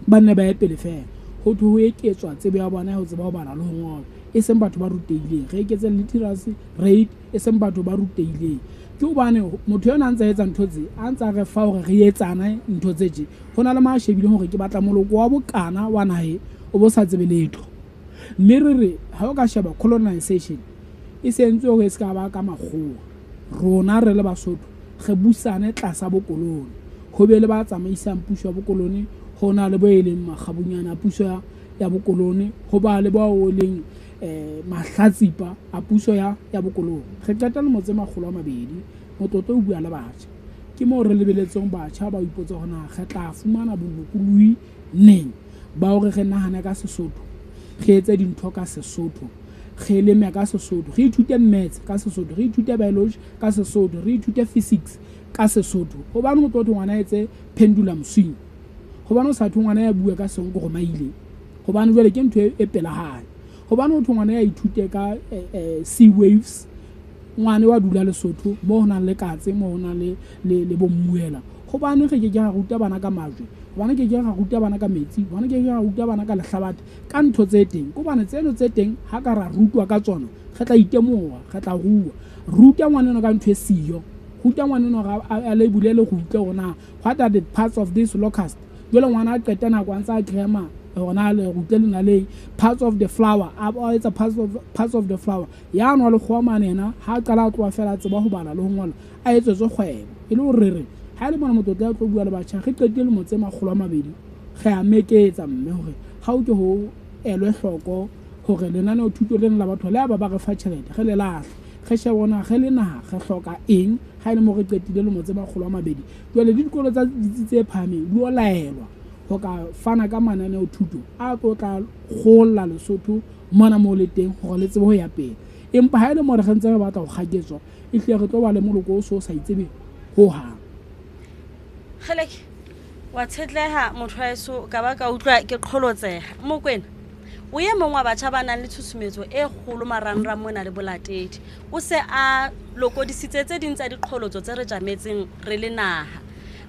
ba nne ba epele fela ho thwe ho eketswa tsebe ya bona ho tseba ho bala le ho ngola e seng batho ba ruteileng re eketse literacy rate e seng batho ba ruteileng ke hobane motho yona a ntse a etsa ntho tse a ntse a re fa hore re etsana ntho tse tje ho na le ma shebile hore ke batla moloko wa bokana wa nahe o bo sa tsebe letho mme re ha o ka sheba colonization e sentse hore se ka ba ka makgowa rona re le Basotho re busane tlasa bokoloni ho be le ba tsamaisang puso ya bokoloni ho na le bo eleng magabunyana puso ya bokoloni ho ba le ba o leng mahlatsipa a puso ya bokoloni re qeta le motse magolo a mabedi mototlo o bua le batjha ke mo re lebeletsong batjha ba ipotsa hona ga tla fumana bolokolui neng ba hore re nahana ka Sesotho re etse dintho ka Sesotho re leme ka Sesotho re ithute maths ka Sesotho re ithute biology ka Sesotho re ithute physics ka Sesotho hobane motho ngwana etse pendulum swing hobane o sa thongwana ya bua ka sengo go maile hobane jwale ke ntho e pela hae hobane o thongwana ya ithute ka sea waves ngwane wa dula Lesotho mo hona le katse mo hona le bommuela hobane re ke ga ruta bana ka majwe hobane ke ga ruta bana ka metsi hobane ke ga ruta bana ka lehlabathe ka ntho tse teng hobane tseno tse teng ha ka ra rutwa ka tsona re tla itemoa re tla rua ruta ngwaneno ka ntho e siyo ruta ngwaneno a le bulele go utlwe gona what are the parts of this locust jole ngwana a qeta nako a ntse a grema gona le rutle le na le parts of the flower it's a parts of the flower ya no le khomane ena ha qala tloa fela tseba ho bala le ho ngola a etsetse kgwebo e le hore ha le bona motho tla tlo bua le batjha re qetile mo tse magolo a mabedi ge a meketsa mme hore ha o ke ho elwe hloko hore lenane o thuto le nna batho le ba re fa tšhelete ge le lahle ge she bona ge le naha ge hloka eng ha ile mo re qetile le mo tse magolo a mabedi jole dikolo tsa ditsi tse phameng di o laelwa ho ka fana ka mananeo thuto a tlo tla golla Lesotho mona mo le teng hore le tsebe ho ya pele empa ha ile mo re gentse ba batla go gaketswa e hle re tlo ba le moloko o so sa itsebe ho ha Kgeleke wa tshetleha motho wa eso ka ba ka utlwa ke qholotseha mo kwena o ye mongwe wa batjha ba nang le tshusumetso e kgolo marangrang mona le bolatedi o se a lokodisitse tse ding tsa diqholotso tse re jametseng re le naha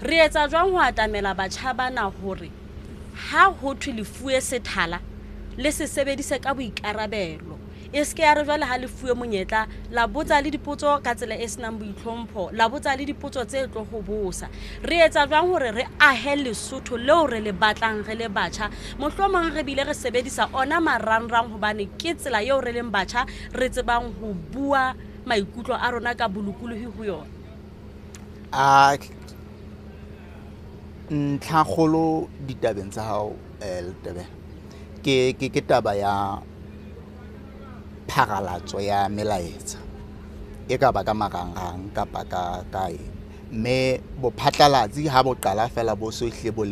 re etsa jwang ho atamela batjha bana hore ha ho thwe lefuwe sethala le se sebedise ka boikarabelo e se ke ya re jwale ha lefuwe monyetla la botsa le dipotso ka tsela e senang boitlhompho la botsa le dipotso tse tlo go bosa re etsa jwang hore re ahe Lesotho leo re le batlang re le batjha mohlomong re bile re sebedisa ona marangrang hobane ke tsela eo re leng batjha re tsebang ho bua maikutlo a rona ka bolokolohi ho yona ntlhakgolo ditabeng tsa hao Letebe ke taba ya pharalatso ya melaetsa e ka ba ka marangrang kapa ka kae mme bophatlalatsi ha bo qala fela bo sohle bo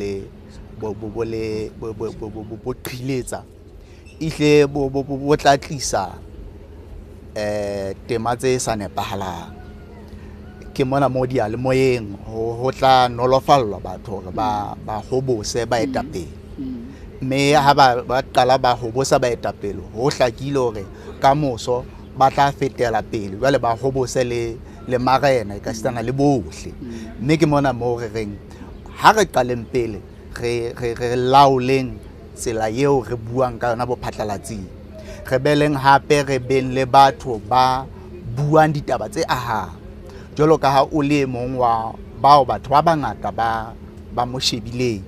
qhiletsa ihle bo tla tlisa tema tse sa nepahalang ke mona mo dia le moyeng ho tla nolofallwa batho hore ba hobose ba etapele mme ha ba qala ba hobosa ba etapele ho hlakile hore ka moso ba tla fetela pele jwale ba hobose le marena ka stana le bohle mme ke mona mo re reng ha re qaleng pele re laoleng tsela eo re buang ka yona bophatlalatsing re beleng hape re beng le batho ba buang ditaba tse ahang jolo ka ha o le mong wa bao batho ba bangata ba mo shebileng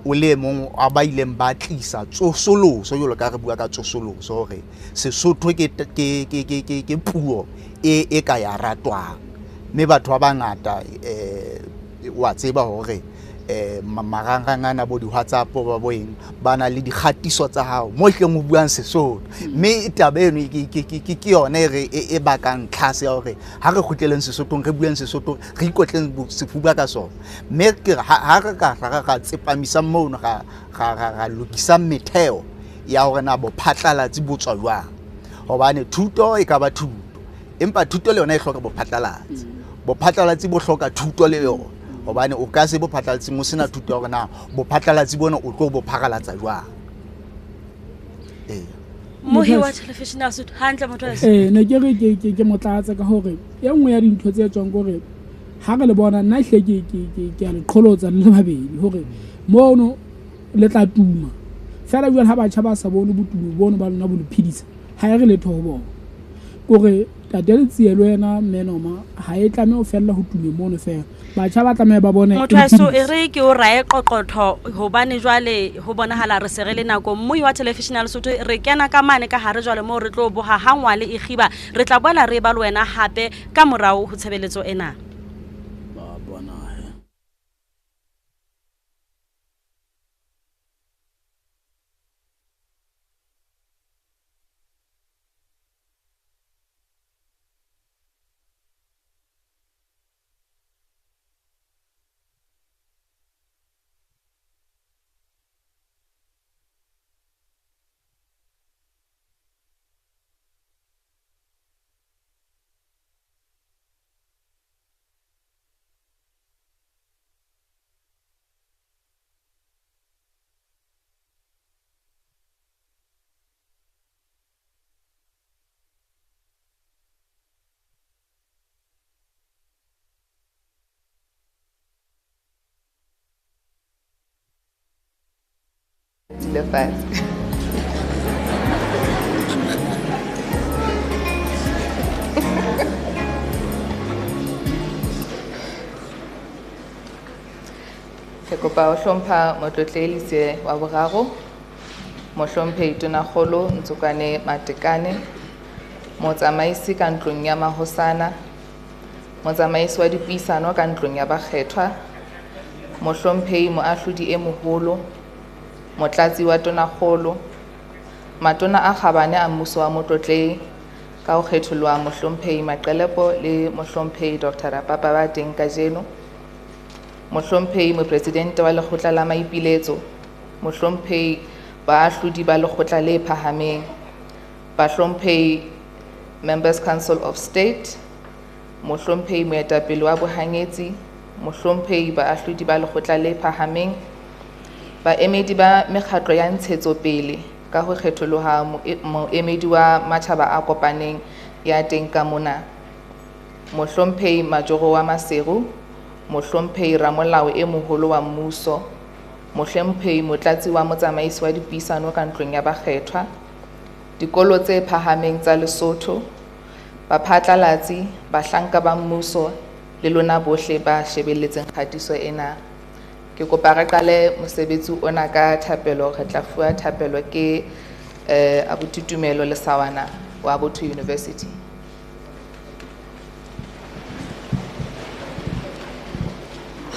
o le mong a ba ileng ba tlisa tsosoloso jolo ka re bua ka tsosoloso hore Sesotho ke puo e ka ya ratwang mme batho ba bangata wa tseba hore marangrang ana bo di WhatsApp ba boeng ba na le dikgatiso tsa hao mo hle mo buang Sesotho mme taba eno ke yone e bakang tlhase ya hore ha re khutleleng Sesotho re buang Sesotho re ikotleng sefuba ka sona mme ke ha re ka tsepamisa mono ga lokisa metheo ya hore na bo phatlalatsi bo tswa jwang hobane thuto e ka ba thuto empa thuto le yona e hloka bo phatlalatsi bo hloka thuto le yona hobane o ka se bo phatlalatsi mo sena thuto hore na bo phatlalatsi bona o tlo bo pharalatsa jwang mohi wa television a Sotho hantle motho wa ne ke re ke motlatsa ka hore e nngwe ya dintho tse tswang gore ha re le bona nna hle ke a le qholotsa le babedi hore mono le tla tuma fela jwale ha batjha ba sa bone botumo bono ba lona bo le phedisa ha e re letho ho bona gore tatele tsielo yena menoma ha e tlame o fella ho tume mono fela batjha ba tlameha ba bone motho a so e re ke o rae qoqotho hobane jwale ho bonahala re se re le nako mmui wa television a Lesotho re kena ka mane ka hare jwale mo re tlo boha hangwale e khiba re tla boela re ba le wena hape ka morao ho tshebeletso ena. The fact. Ke kopa ho hlompha motlotlelisi wa boraro, mohlomphehi Tonakgolo Ntsokwane Matekane, motsamaisi ka ntlong ya Mahosana, motsamaisi wa dipuisano ka ntlong ya Bakgethwa, mohlomphehi moahlodi e moholo, motlatsi wa Tonakgolo, matona a kgabane a mmuso wa Motlotlehi ka ho kgethollwa mohlomphehi Maqelepo le mohlomphehi Dr. Rapapa ba teng kajeno, mohlomphehi mopresidente wa Lekgotla la Maipiletso, mohlomphehi baahlodi ba Lekgotla le Phahameng, bahlomphehi Members Council of State, mohlomphehi moetapele wa bohanyetsi, mohlomphehi baahlodi ba Lekgotla le Phahameng, baemedi ba mekgatlo ya ntshetsopele ka ho kgetholloha moemedi wa matjhaba a kopaneng ya teng ka mona, mohlomphehi Majoro wa Maseru, mohlomphehi ramolao e moholo wa mmuso, mohlomphehi motlatsi wa motsamaisi wa dipuisano ka ntlong ya Bakgethwa, dikolo tse phahameng tsa Lesotho, baphatlalatsi, bahlanka ba mmuso le lona bohle ba shebelletseng kgatiso ena. Ke kopa re qale mosebetsi ona ka thapelo, re tla fuwa thapelo ke abuti Tumelo Lesawana wa Botho University.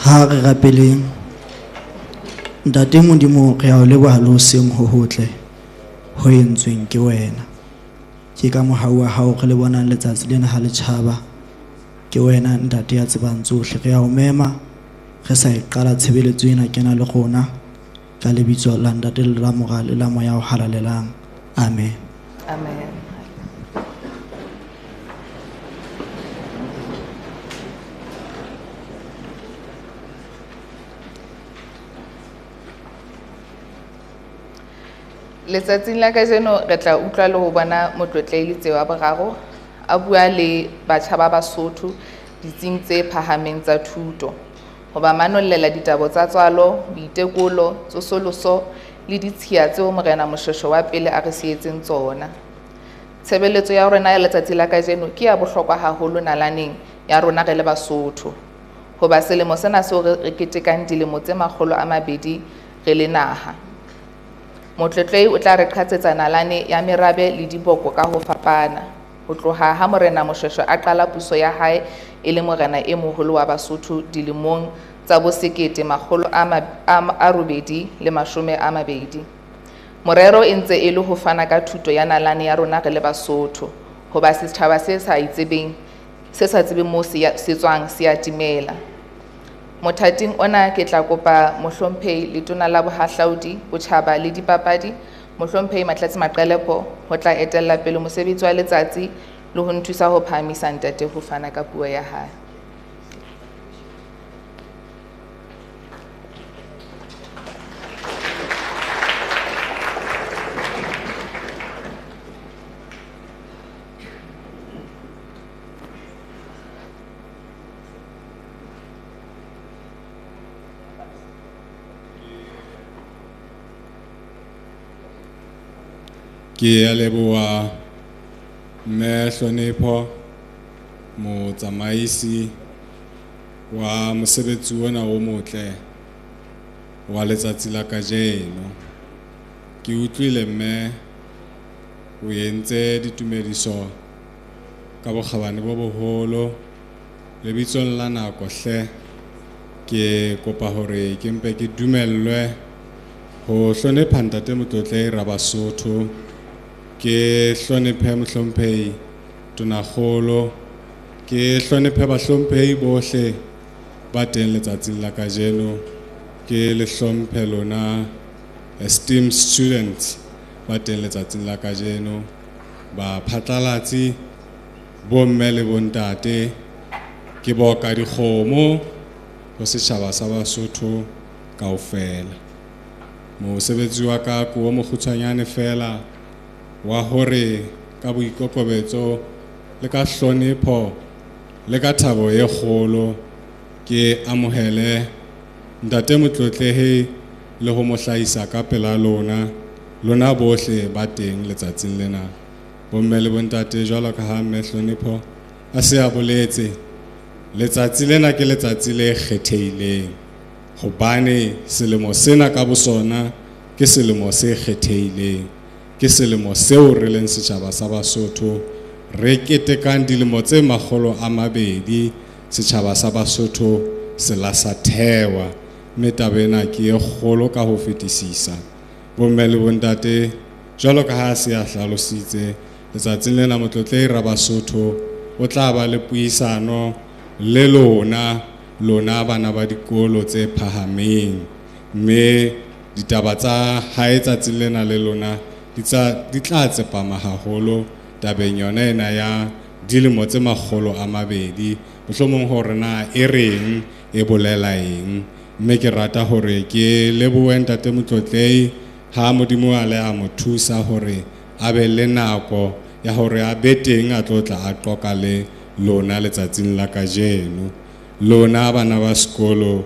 Ha re rapeleng ntate Modimo re a o leboha le ho seng ho hotle ho entsweng ke wena, ke ka mohau wa hao re le bonang letsatsi lena ha le tjhaba, ke wena ntate ya tsebang tsohle. Re a o mema re sa iqala tshebeletso ena kena le rona ka lebitso la ntate le la mora le la moya o halalelang. Amen. Amen. Letsatsing la kajeno re tla utlwa le ho bona motlotlelisi wa boraro a bua le batjha ba Basotho ditsing tse phahameng tsa thuto, ho ba manollela ditabo tsa tswalo, boitekolo, tsosoloso le ditshiya tseo Morena Moshweshwe wa pele a re sietseng tsona. Tshebeletso ya rona ya letsatsi la kajeno ke ya bohlokwa haholo nalaneng ya rona re le Basotho, ho ba selemo sena seo re ketekang dilemo tse 200 re le naha. Motlotlehi o tla re qhatsetsa nalane ya merabe le diboko ka ho fapana, ho tloha ha Morena Moshweshwe a qala puso ya hae e le morena e moholo wa Basotho dilemong tsa bo 1820. Morero e ntse e le ho fana ka thuto ya nalane ya rona re le Basotho, ho ba setjhaba se sa tsebeng moo se tswang se a timela. Mothating ona ke tla kopa mohlomphehi letona la bohahlaudi, botjhaba le dipapadi, mohlomphehi Mahlatsi Maqelepo ho tla etella pele mosebetsi wa letsatsi le ho nthusa ho phahamisa ntate ho fana ka puo ya hae. Ke a leboha mme Hlonepho motsamaisi wa mosebetsi ona o motle wa letsatsi la kajeno. Ke utlwile mme o entse ditumediso ka bokgabane bo boholo lebitsong la nako hle. Ke kopa hore ke mpe ke dumellwe ho hlonepha ntate Motlotlehi ra Basotho, ke hlonephe mohlomphehi Tonakgolo, ke hlonephe bahlomphehi bohle ba teng letsatsing la kajeno, ke le hlomphe lona esteemed students ba teng letsatsing la kajeno, ba phatlalatsi bomme le bontate, ke boka dikgomo ho setjhaba sa Basotho kaofela. Mosebetsi wa ka ke o mokgutshwanyane fela wa hore ka boikokobetso le ka hlonepho le ka thabo e kgolo ke amohele ntate Motlotlehi le ho mo hlahisa ka pela lona bohle ba teng letsatsing lena. Bomme le bontate jwalo ka ha mme Hlonipho a se a boletse, letsatsi lena ke letsatsi le kgethehileng hobane selemo sena ka bosona ke selemo se kgethehileng, ke selemo seo re leng setjhaba sa Basotho re ketekang dilemo tse 200 setjhaba sa Basotho se la sa thewa, mme taba ena ke e kgolo ka ho fetisisa. Bomme le bontate jwalo ka ha se a hlalositse, letsatsing lena motlotlehi ra Basotho o tla ba le puisano le lona bana ba dikolo tse phahameng, mme ditaba tsa hae tsatsing lena le lona di tla tsepama haholo tabeng yona ena ya dilemo tse 200, mohlomong hore na e reng e bolela eng. Mme ke rata hore ke lebohe ntate motlotlehi ha Modimo a le a mo thusa hore a be le nako ya hore a be teng a tlotla a qoqa le lona letsatsing la kajeno. Lona bana ba sekolo,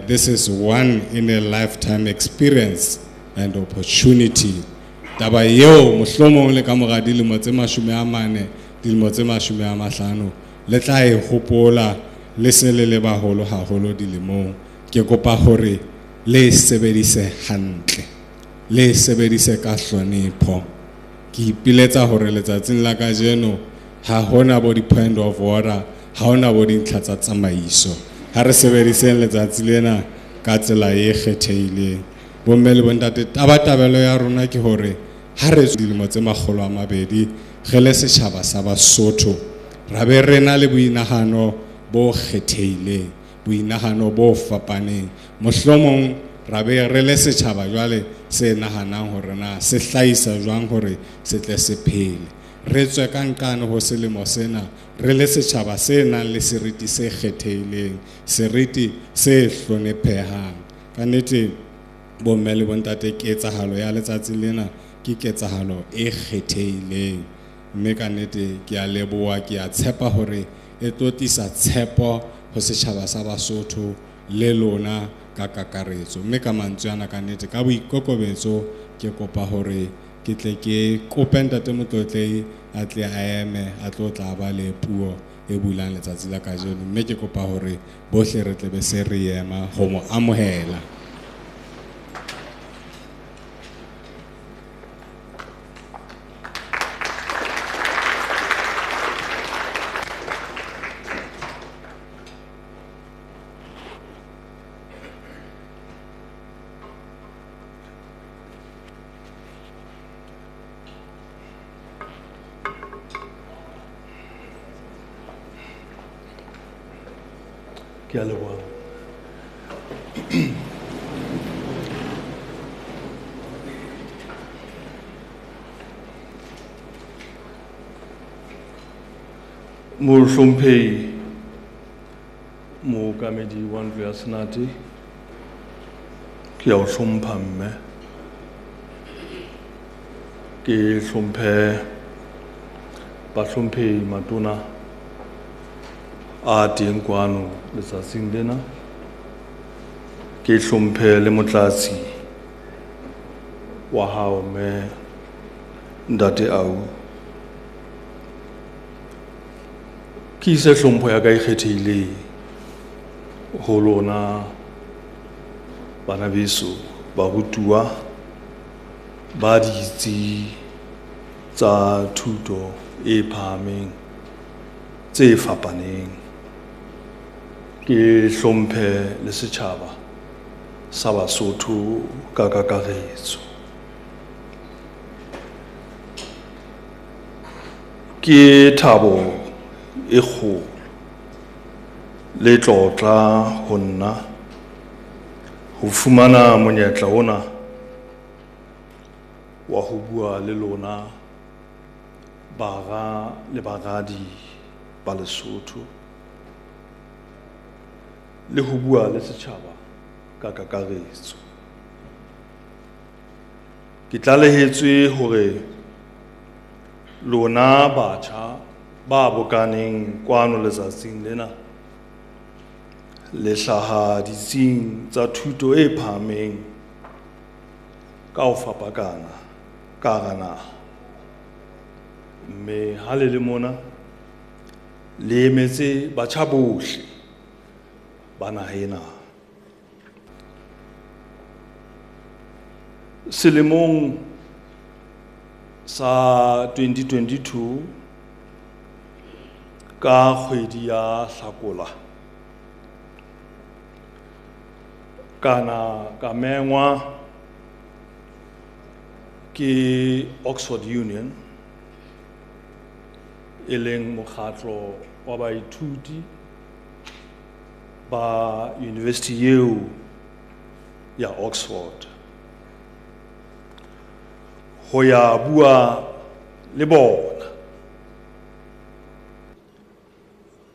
this is one in a lifetime experience and opportunity. Taba yeo mohlomong le ka mora dilemo tse 40, dilemo tse 50 le tla e hopola le se le baholo haholo dilemong. Ke kopa hore le sebedise hantle, le sebedise ka hlonipho. Ke ipiletsa hore letsatsing la kajeno ha hona bo di-point of order, ha hona bo dintlha tsa tsamaiso. Ha re sebediseng letsatsi lena ka tsela e kgethehileng. Bomme le bontate, tabatabelo ya rona ke hore ha re dilemo tse 200 re le setjhaba sa Basotho ra be re na le boinahano bo kgethehileng, boinahano bo fapaneng. Mohlomong ra be re le setjhaba jwale se nahanang hore na se hlahisa jwang hore se tle se phele. Re tswe ka nqane ho selemo sena re le setjhaba se nang le seriti se kgethehileng, seriti se hlonephehang. Ka nnete bomme le bontate, ketsahalo ya letsatsi lena ke ketsahalo e kgethehileng, mme ka nnete ke a leboha, ke a tshepa hore e tlotisa tshepo ho setjhaba sa Basotho le lona ka kakaretso. Mme ka mantswe ana ka nnete ka boikokobetso ke kopa hore ke tle ke kope ntate motlotlehi a tle a eme a tlotla ba le puo e bulang letsatsi la kajeno, mme ke kopa hore bohle re tle be se re ema ho mo amohela. Ke a leboha. Mohlomphehi mookamedi wa ntlo ya senate, ke a o hlompha mme, ke hlomphe bahlomphehi matona a teng kwano letsatsing lena, ke hlomphe le motlatsi wa hao mme ntate Au. Ke ise hlompho ya ka e kgethehileng ho lona bana beso, barutuwa ba ditsi tsa thuto e phahameng tse fapaneng. Ke hlomphe le setjhaba sa Basotho ka kakaretso. Ke thabo e kgolo le tlotla ho nna ho fumana monyetla ona wa ho bua le lona bara le baradi ba Lesotho, le ho bua le setjhaba ka kakaretso. Ke tlalehetswe hore lona batjha ba bokaneng kwano letsatsing lena le hlaha ditsing tsa thuto e phahameng ka o fapakana ka hara naha. Mme ha le le mona le emetse batjha bohle ba naha ena. Selemong sa 2022 ka kgwedi ya Hlakola kana ka mengwa ke Oxford Union e leng mokgatlo wa baithuti ba university eo ya Oxford ho ya bua le bona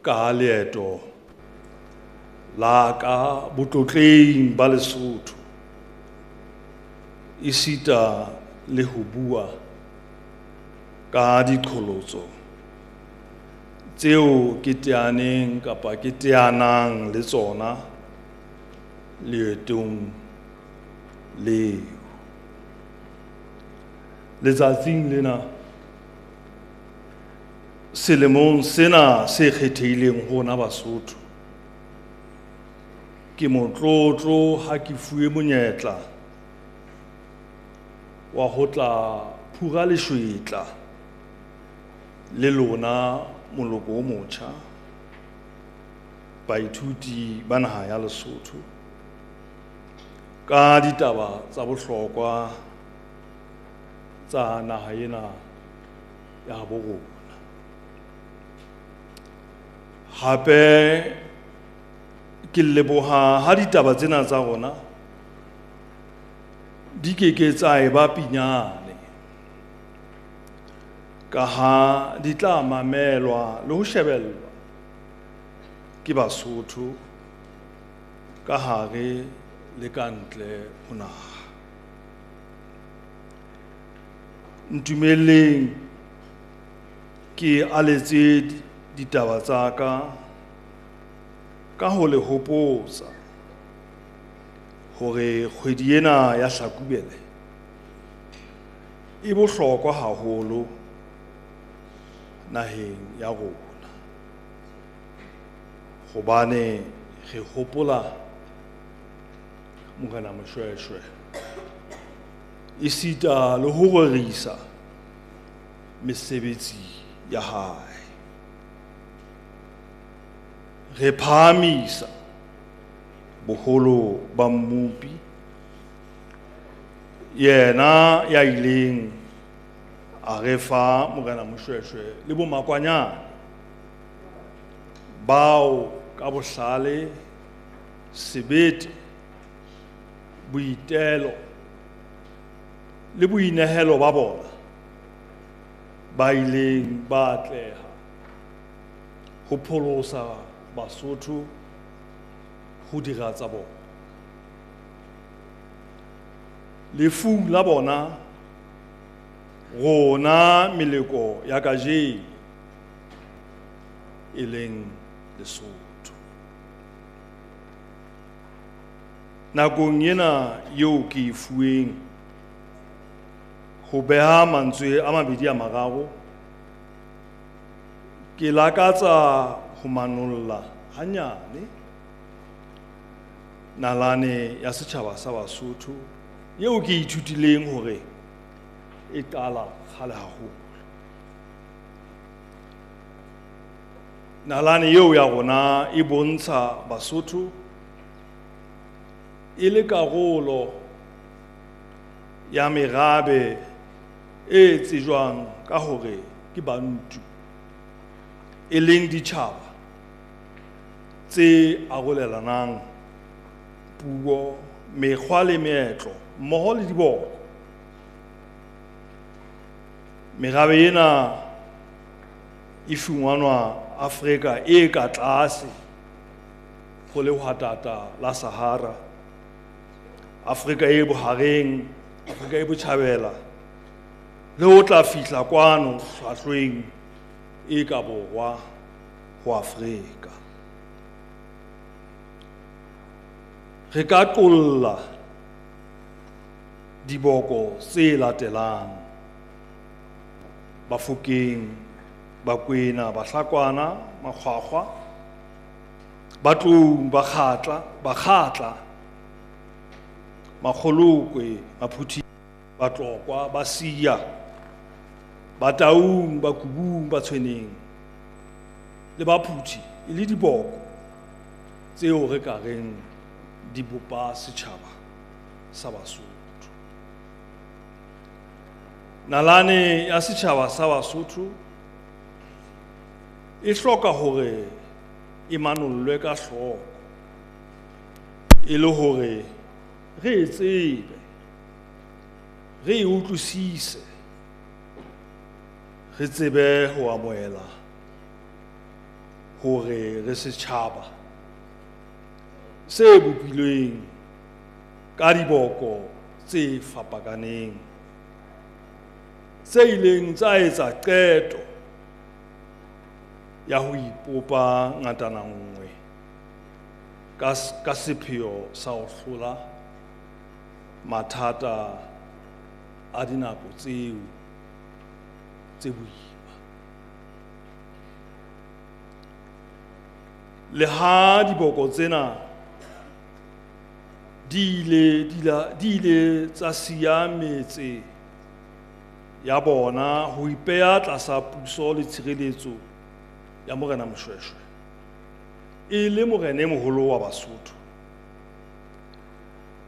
ka leeto la ka botlotleng ba Lesotho isita le ho bua ka diqholotso tseo ke teaneng kapa ke teanang le tsona leetong leo. Letsatsing lena selemong sena se kgethehileng hona Basotho ke motlotlo ha ke fuwe monyetla wa ho tla phura leshwetla le lona moloko o motjha baithuti ba naha ya Lesotho ka ditaba tsa bohlokwa tsa naha ena ya habo rona. Hape ke leboha ha ditaba tsena tsa rona di keke tsa eba pinyane ka ha di tla mamelwa le ho shebellwa ke Basotho ka hare le ka ntle ho naha. Ntumeleng ke aletse ditaba tsa ka ho le hopotsa hore kgwedi ena ya Hlakubele e bohlokwa haholo naheng ya rona hobane re hopola Morena Moshweshwe isita le ho rerisa mesebetsi ya hae. Re phahamisa boholo ba mmupi yena ya ileng a re fa Morena Moshweshwe le bomakwanyana bao ka bohlale sebete boitelo le boinehelo ba bona ba ileng ba atleha ho pholosa Basotho ho dira tsa bona. Lefung la bona rona meleko ya kajeno e leng Lesotho. Nakong ena eo ke e fuweng ho beha mantswe a mabedi a mararo ke lakatsa ho manolla hanyane nalane ya setjhaba sa Basotho eo ke ithutileng hore e qala kgale haholo. Nalane eo ya rona e bontsha Basotho e le karolo ya merabe e tsejwang ka hore ke Bantu e leng ditjhaba tse arolelanang puo, mekgwa le meetlo mmoho le diboko. Merabe ena e fungwanwa Afrika e ka tlase ho lehwatata la Sahara, Afrika e bohareng, Afrika e botjhabela le ho tla fihla kwano hlwahlweng e ka borwa ho Afrika. Re ka qolla diboko tse latelang: Bafokeng, Bakwena, Bahlakwana, Makgwakgwa, Batlong, Bakgatla, Makgolokwe, Maphuthi, Batlokwa, Basia, Bataung, Bakubung, Batshweneng, le Baphuthi, e le diboko tseo re ka reng di bopa setjhaba sa Basotho. Nalane ya setjhaba sa Basotho e hloka hore e manollwe ka hloko, e le hore re e tsebe, re e utlwisise, re tsebe ho amohela hore re setjhaba se bopilweng ka diboko tse fapakaneng, tse ileng tsa etsa qeto ya ho ipopa ngatana nngwe ka sepheo sa ho hlola mathata a dinako tseo tse boima. Le ha diboko tsena di ile tsa siya metse ya bona ho ipeha tlasa puso le tshireletso ya Morena Moshweshwe, e le morena e moholo wa Basotho,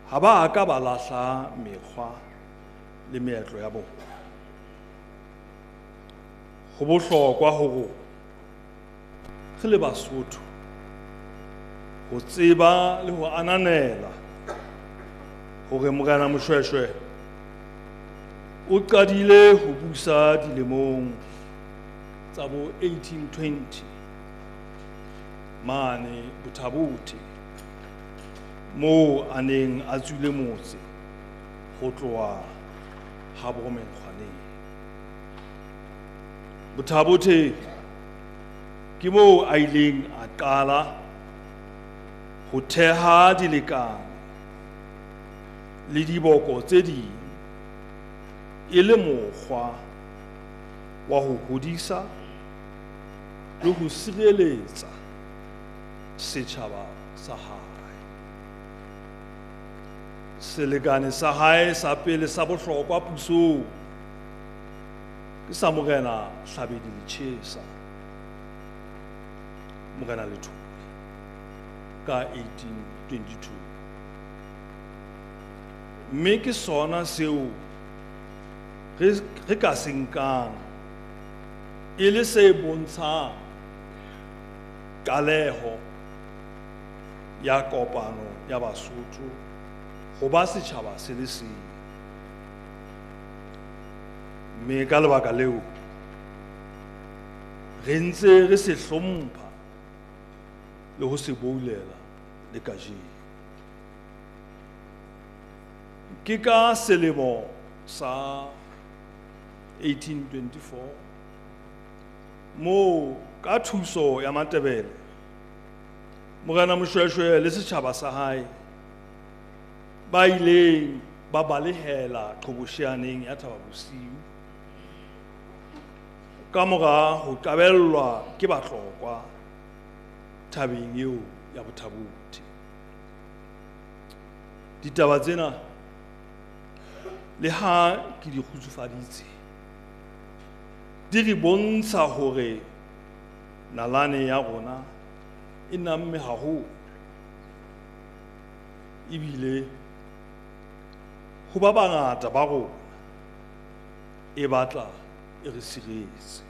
ha ba ka ba lahla mekgwa le meetlo ya bona. Ho bohlokwa hore re le Basotho ho tseba le ho ananela hore Morena Moshweshwe o qadile ho busa dilemong tsa bo 1820 mane Bothaboti, moo a neng a tswile motse ho tloha ha Bomenkgwaneng. Bothaboti ke moo a ileng a qala ho theha dilekane le diboko tse ding, e le mokgwa wa ho hodisa le ho sireletsa setjhaba sa hae. Selekane sa hae sa pele sa bohlokwa pusong ke sa Morena Hlabedi Letjhesa, Morena Lethole, ka 1822. Mme ke sona seo re ka se nkang e le se bontshang qaleho ya kopano ya Basotho ho ba setjhaba se le seng. Mme ka lebaka leo re ntse re se hlompha le ho se boulela le kajeno. Ke ka selemo sa 1824 moo ka thuso ya Matebele, Morena Moshweshwe le setjhaba sa hae ba ileng ba balehela Qhobosheaneng ya Thaba Bosiu ka mora ho qabellwa ke Batlokwa thabeng eo ya Bothaboti. Ditaba tsena le ha ke di kgutsufaditse, di re bontsha hore nalane ya rona e namme haholo, ebile ho ba bangata ba rona e batla e re siretse.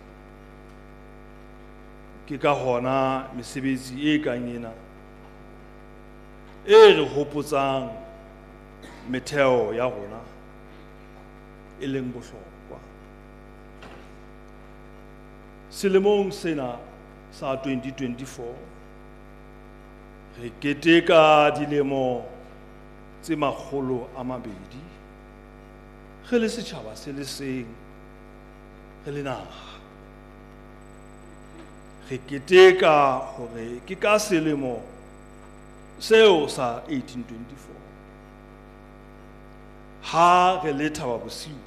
Ke ka hona mesebetsi e kang ena e re hopotsang metheo ya rona e leng bohlokwa. Selemong sena sa 2024 re keteka dilemo tse 200 re le setjhaba se le seng, re le naha. Re keteka hore ke ka selemo seo sa 1824 ha re le Thaba Bosiu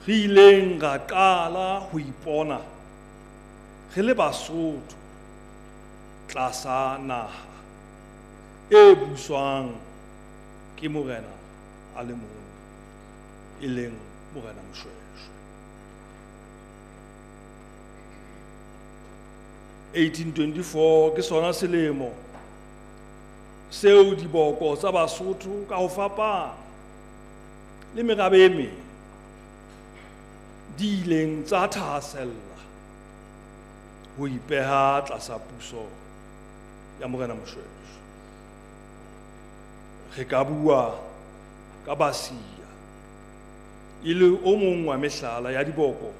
re ileng ra qala ho ipona re le Basotho tlasa naha e buswang ke morena a le mong e leng morena Moshweshwe. 1824 ke sona selemo seo diboko tsa Basotho ka ho fapana le merabe e meng di ileng tsa thahasella ho ipeha tlasa puso ya morena Moshweshwe. Re ka bua ka Basia e le o mong wa mehlala ya diboko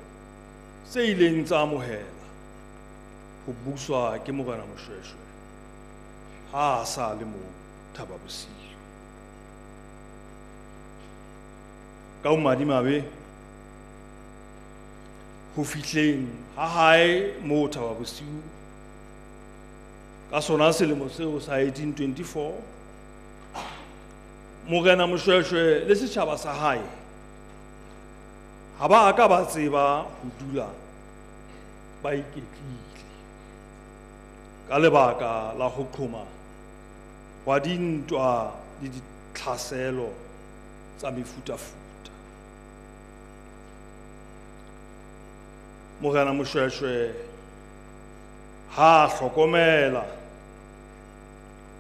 tse ileng tsa amohela ho buswa ke morena Moshweshwe ha a sa le moo Thaba Bosiu. Ka bomadimabe ho fihleng ha hae moo Thaba Bosiu ka sona selemo seo sa 1824 morena Moshweshwe le setjhaba sa hae ha ba ka ba tseba ho dula ba iketlile ka lebaka la ho qhoma wa dintwa le ditlhaselo tsa mefutafuta. Morena Moshweshwe ha hlokomela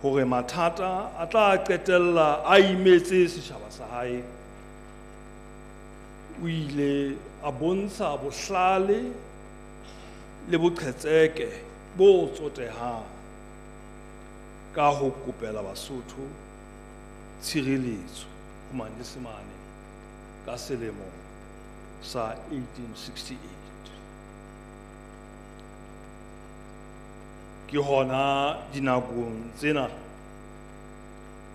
hore mathata a tla qetella a imetse setjhaba sa hae, o ile a bontsha bohlale le boqhetseke bo tsotehang ka ho kopela Basotho tshireletso ho Manyesemane ka selemo sa 1868. Ke hona dinakong tsena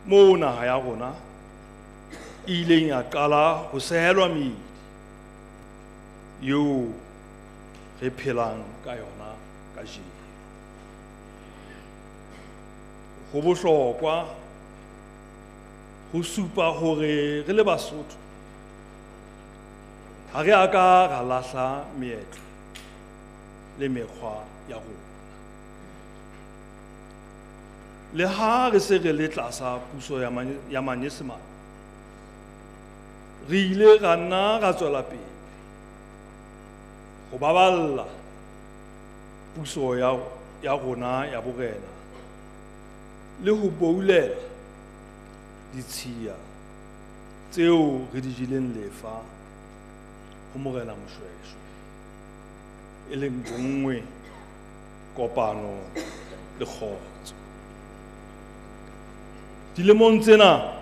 moo naha ya rona e ileng ya qala ho sehelwa meedi eo re phelang ka yona kajeno. Ho bohlokwa ho supa hore re le Basotho ha re a ka ra lahla meetlo le mekgwa ya rona. Le ha re se re le tlasa puso ya Manyesemane, re ile ra nna ra tswela pele ho baballa puso ya rona ya borena le ho boulela ditshiya tseo re di jeleng lefa ho morena Moshweshwe, e leng bonngwe, kopano le kgotso. Dilemong tsena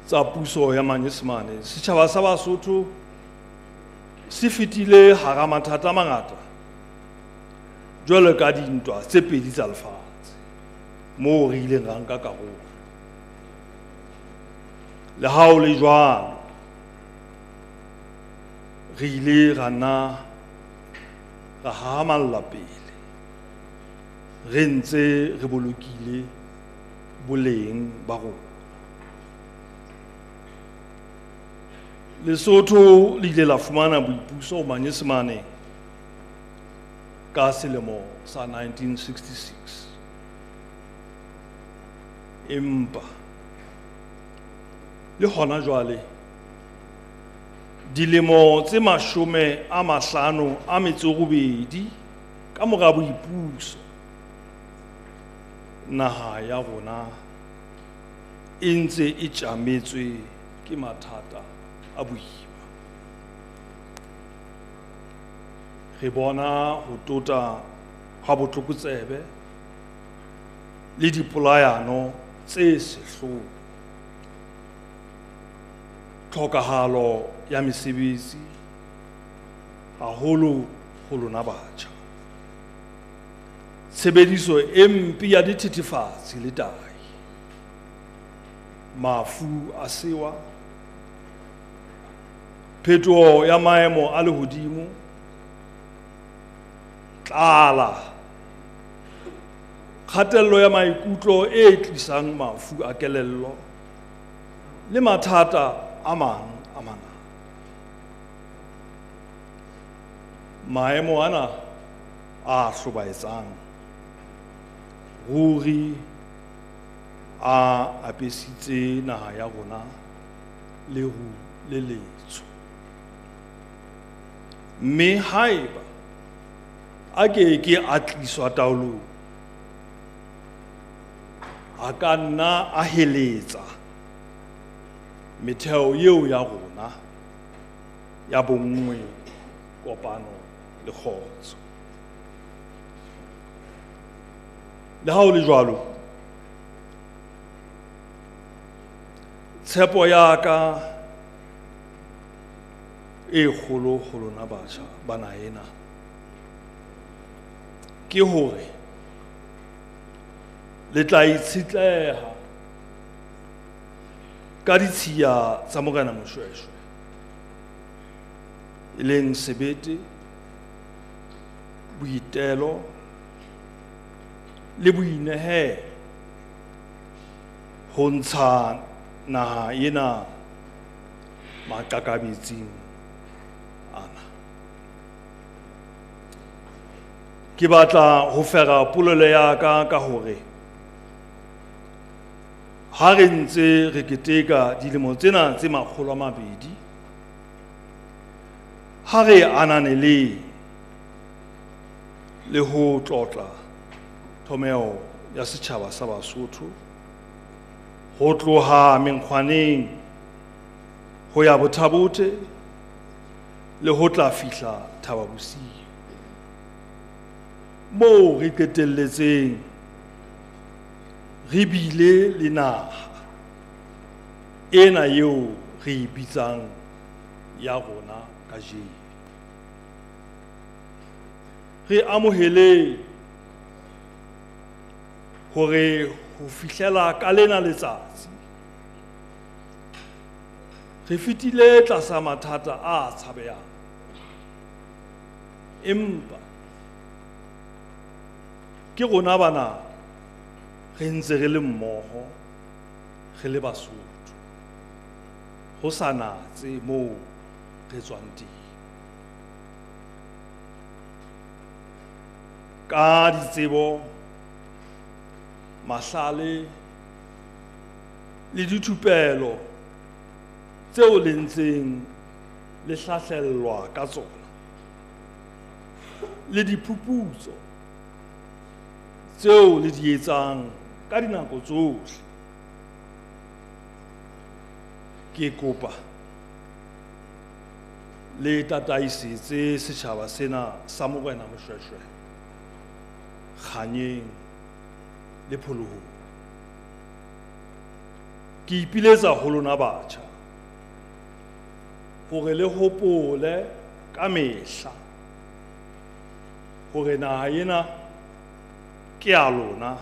tsa puso ya Manyesemane, setjhaba sa Basotho se fetile hara mathata a mangata jwalo ka dintwa tse pedi tsa lefatshe moo re ileng ra nka karolo. Le ha ho le jwalo, re ile ra nna ra hahamalla pele re ntse re bolokile boleng ba rona. Lesotho le ile la fumana boipuso ho Manyesemane ka selemo sa 1966. Empa le hona jwale dilemo tse 58 ka mora boipuso, naha ya rona e ntse e tjametswe ke mathata a boima. Re bona ho tota ha botlokotsebe le dipolayano tse sehloho, tlhokahalo ya mesebetsi haholo ho lona batjha, tshebediso e mpe ya dithethefatsi le tahi, mafu a sewa, phetoho ya maemo a lehodimo, tlala, kgatello ya maikutlo e tlisang mafu a kelello le mathata a mang a mangata. Maemo ana a hlobaetsang ruri a apesitse naha ya rona leru le letsho. Mme haeba a ke a tliswa taolong, a ka nna a heletsa metheo eo ya rona ya bonngwe, kopano le kgotso. Le ha o le jwalo, tshepo ya ka e kgolo ho lona batjha ba naha ena ke hore le tla itshitleha ka ditshiya tsa Morena Moshweshwe, e leng sebete, boitelo le boinehelo ho ntsha naha ena maqakabetsing ana. Ke batla ho fera polelo ya ka hore ha re ntse re keteka dilemo tsena tse 200, ha re ananele le ho tlotla thomeo ya setjhaba sa Basotho ho tloha menkgwaneng ho ya bothabothe le ho tla fihla Thababosiu, moo re qetelletseng re bile le naha ena eo re e bitsang ya rona kajeno. Re amohele hore ho fihlela ka lena letsatsi re fetile tlasa mathata a tshabehang, empa ke rona bana re ntse re le mmoho, re le Basotho, ho sa natse moo re tswang teng. Ka ditsebo, mahlale le dithupelo tseo le ntseng le hlahlellwa ka tsona, le diphuputso tseo le di etsang ka dinako tsohle, ke kopa le tataisetse setjhaba sena sa Morena Moshweshwe kganyeng le pholohong. Ke ipiletsa ho lona batjha hore le hopole ka mehla hore naha ena ke ya lona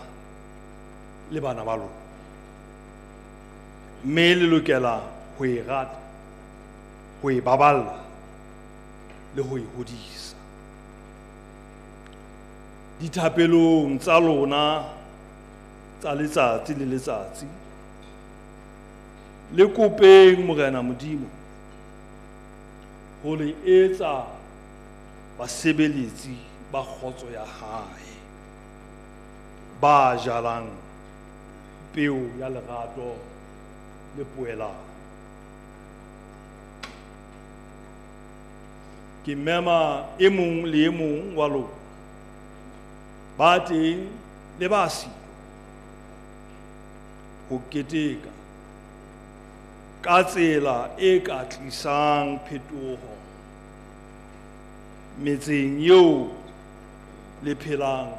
le bana ba lona, mme le lokela ho e rata, ho e baballa le ho e hodisa. Dithapelong tsa lona tsa letsatsi le letsatsi, le kopeng Morena Modimo ho le etsa basebeletsi ba kgotso ya hae, ba jalang peo ya lerato le poelano. Ke mema e mong le e mong wa lona, ba teng le ba siko, ho keteka ka tsela e ka tlisang phetoho metseng eo le phelang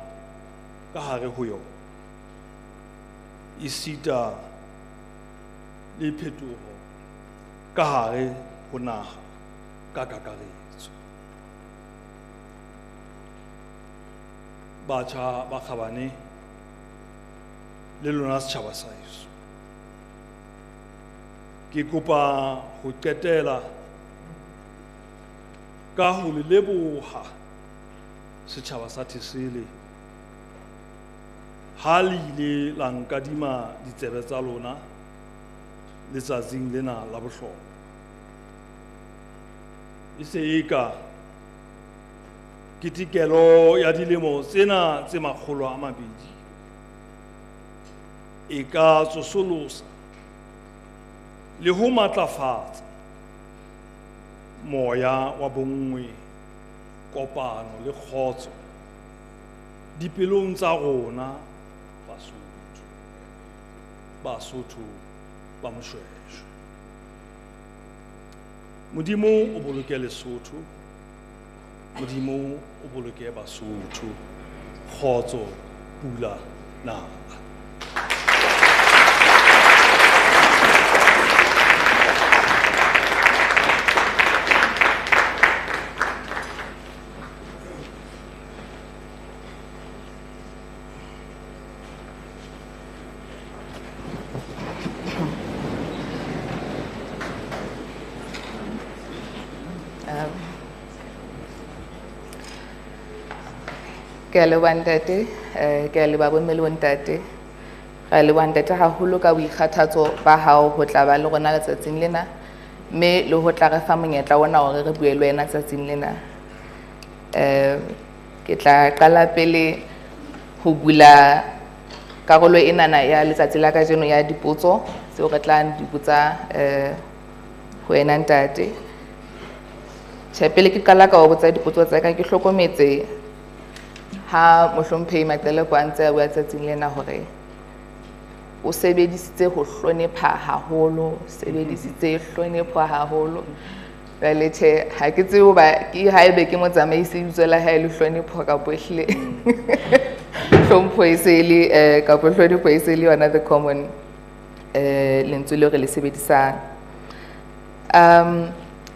ka hare ho yona, esita le phetoho ka hare ho naha ka kakaretso. Batjha ba kgabane le lona setjhaba sa heso, ke kopa ho qetela ka ho le leboha setjhaba sa Thesele ha le ile la nkadima ditsebe tsa lona letsatsing lena la bohlokwa. E se e ka ketikelo ya dilemo tsena tse 200 e ka tsosolosa le ho matlafatsa moya wa bonngwe, kopano le kgotso dipelong tsa rona Basotho ba Moshweshwe. Modimo o boloke Lesotho, Modimo o boloke Basotho, kgotso, pula, naha. Ke a leboha ntate, ke a leboha bomme le bontate. Re a leboha ntate haholo ka boikgathatso ba hao ho tla ba le rona letsatsing lena, mme le ho tla re fa monyetla ona hore re bue le wena letsatsing lena. Ke tla qala pele ho bula karolo enana ya letsatsi la kajeno ya dipotso tseo re tla di botsa ho wena ntate. Pele ke qala ka ho botsa dipotso tsa ka, ke hlokometse ha mohlomphehi Maqeleku a ntse a bua tsatsing lena hore o sebedisitse ho hlonepha haholo, jwale tjhe ha ke tsebe hoba ke haebe ke motsamaisi bitso la hae le hlonepho kapo ehlile hlompho e se le kapo hlonepho e se le yona the common lentswe leo re le sebedisang.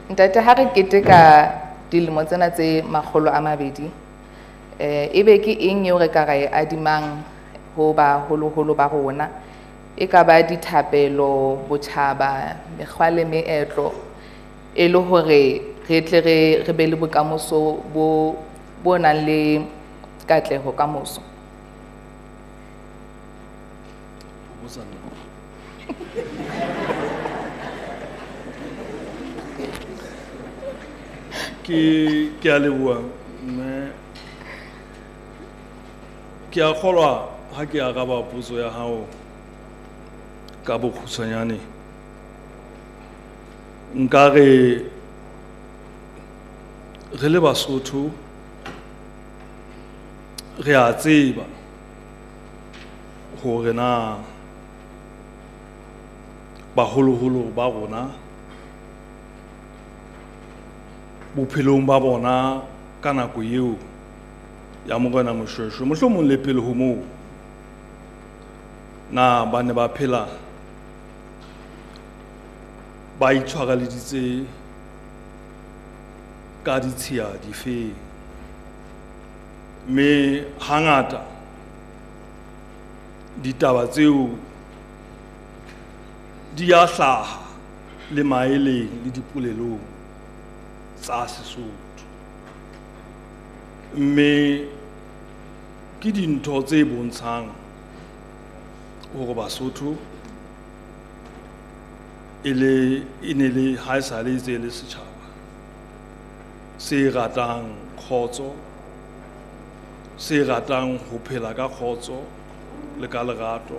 Ntate, ha re keteka dilemo tsena tse 200, ebe ke eng eo re ka re adimang ho baholoholo ba rona, e ka ba dithapelo, botjhaba, mekgwa le meetlo, e le hore re tle re be le bokamoso bo nang le katleho kamoso. Ke a leboha, mme ke a kgolwa ha ke araba potso ya hao ka bokgutshwanyane. Nka re le Basotho re a tseba hore na baholoholo ba rona bophelong ba bona ka nako eo ya Morena Moshweshwe, mohlomong le pele ho moo, na ba ne ba phela ba itshwaraleditse ka ditshiya dife, mme hangata ditaba tseo di a hlaha le maeleng le dipolelong tsa Sesotho, mme ke dintho tse bontshang hore Basotho e ne le ha esale tse le setjhaba se ratang kgotso, se ratang ho phela ka kgotso le ka lerato,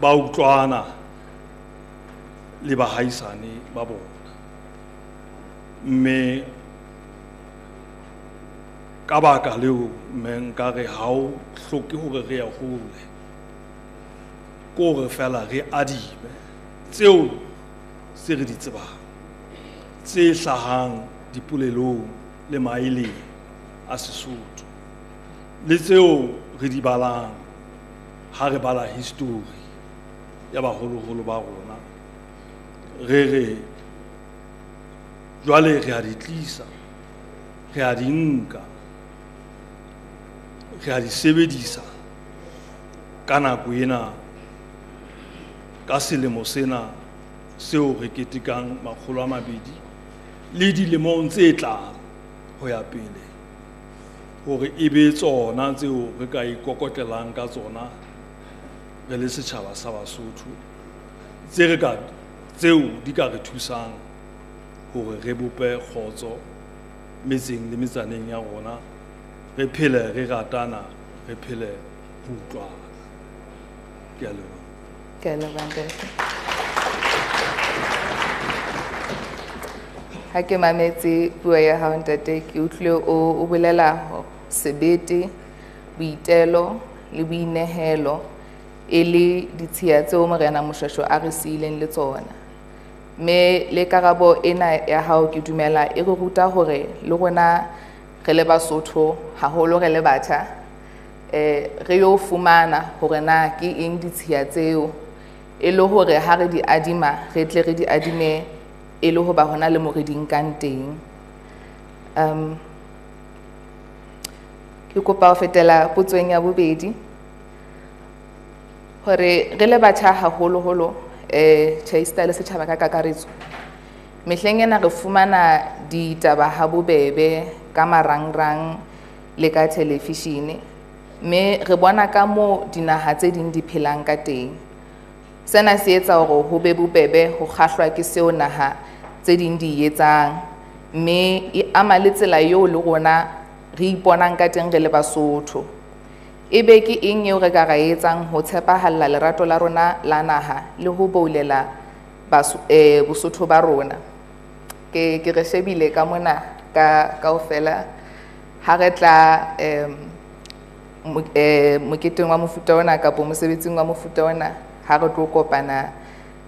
ba utlwana le bahaisane ba bona. Mme ka baka leo mme nka re ha o hloke hore re ya hole, ko re fela re adime tseo se re di tsebang, tse hlahang dipolelong le maeleng a Sesotho, le tseo re di balang ha re bala history ya baholoholo ba rona. Re jwale re a di tlisa, re a di nka, re a di sebedisa ka nako ena, ka selemo sena seo re ketekang 200 le dilemong tse tlang ho ya pele, hore e be tsona tseo re ka ikokotlelang ka tsona re le setjhaba sa Basotho, tseo di ka re thusang hore re bope kgotso metseng le metsaneng ya rona, re phele re ratana, re phele ho utlwana. Ke a leboha. Ke a leboha ntate. Ha ke mametse puo ya hao ntate, ke utlwile o bolela sebete, boitelo le boinehelo e le ditshiya tseo Morena Moshweshwe a re siileng le tsona. Me le karabo ena ya hao ke dumela e re ruta hore le rona re le Basotho haholo re le batjha re yo fumana hore na ke eng ditshiya tseo e le hore ha re di adima re tle re di adime e le ho ba hona le mo re di nkang teng. Ke kopa ho fetela potsong ya bobedi hore re le batjha haholoholo Majesty'S le setjhaba ka kakaretso mehleng ena re fumana ditaba ha bobebe ka marangrang le ka televishene, me re bona ka mo dinaha tse ding di phelang ka teng. Sena se etsa hore ho be bobebe ho kgahlwa ke seo naha tse ding di etsang, mme e ama le tsela eo le rona re iponang ka teng re le Basotho. Ebe ke eng eo re ka ra etsang ho tshepahalla lerato la rona la naha le ho boulela Bosotho ba rona. Ke re shebile ka mona kaofela ha re tla moketeng wa mofuta ona kapa mosebetsing wa mofuta ona, ha re tlo kopana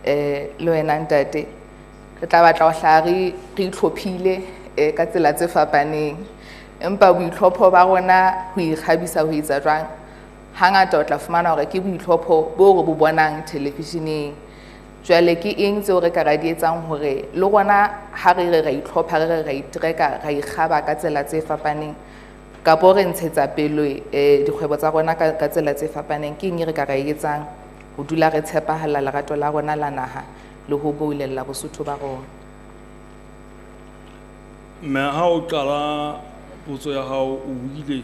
le wena ntate, re tla batla ho hlaha re itlhophile ka tsela tse fapaneng, empa boitlhopho ba rona ho ikgabisa ho etsa jwang hangata o tla fumana hore ke boitlhopho bo re bo bonang televisheneng. Jwale ke eng tseo re ka ra di etsang hore le rona ha re re ra itlhopha, re re ra itreka, ra ikgaba ka tsela tse fapaneng, kapo re ntshetsa pele dikgwebo tsa rona ka tsela tse fapaneng. Ke eng re ka ra etsang ho dula re tshepahalla lerato la rona la naha le ho boulella Bosotho ba rona. Mme ha o qala potso ya hao o buile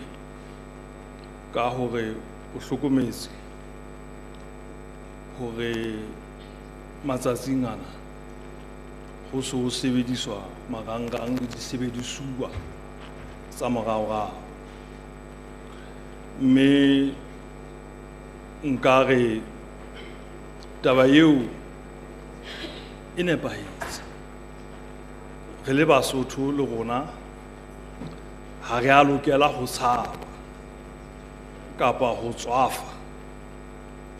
ka hore o hlokometse hore matsatsing ana ho so ho sebediswa marangrang le disebedisuwa tsa moraorao, mme nka re taba eo e nepahetse. Re le Basotho le rona ha re a lokela ho tshaba kapa ho tswafa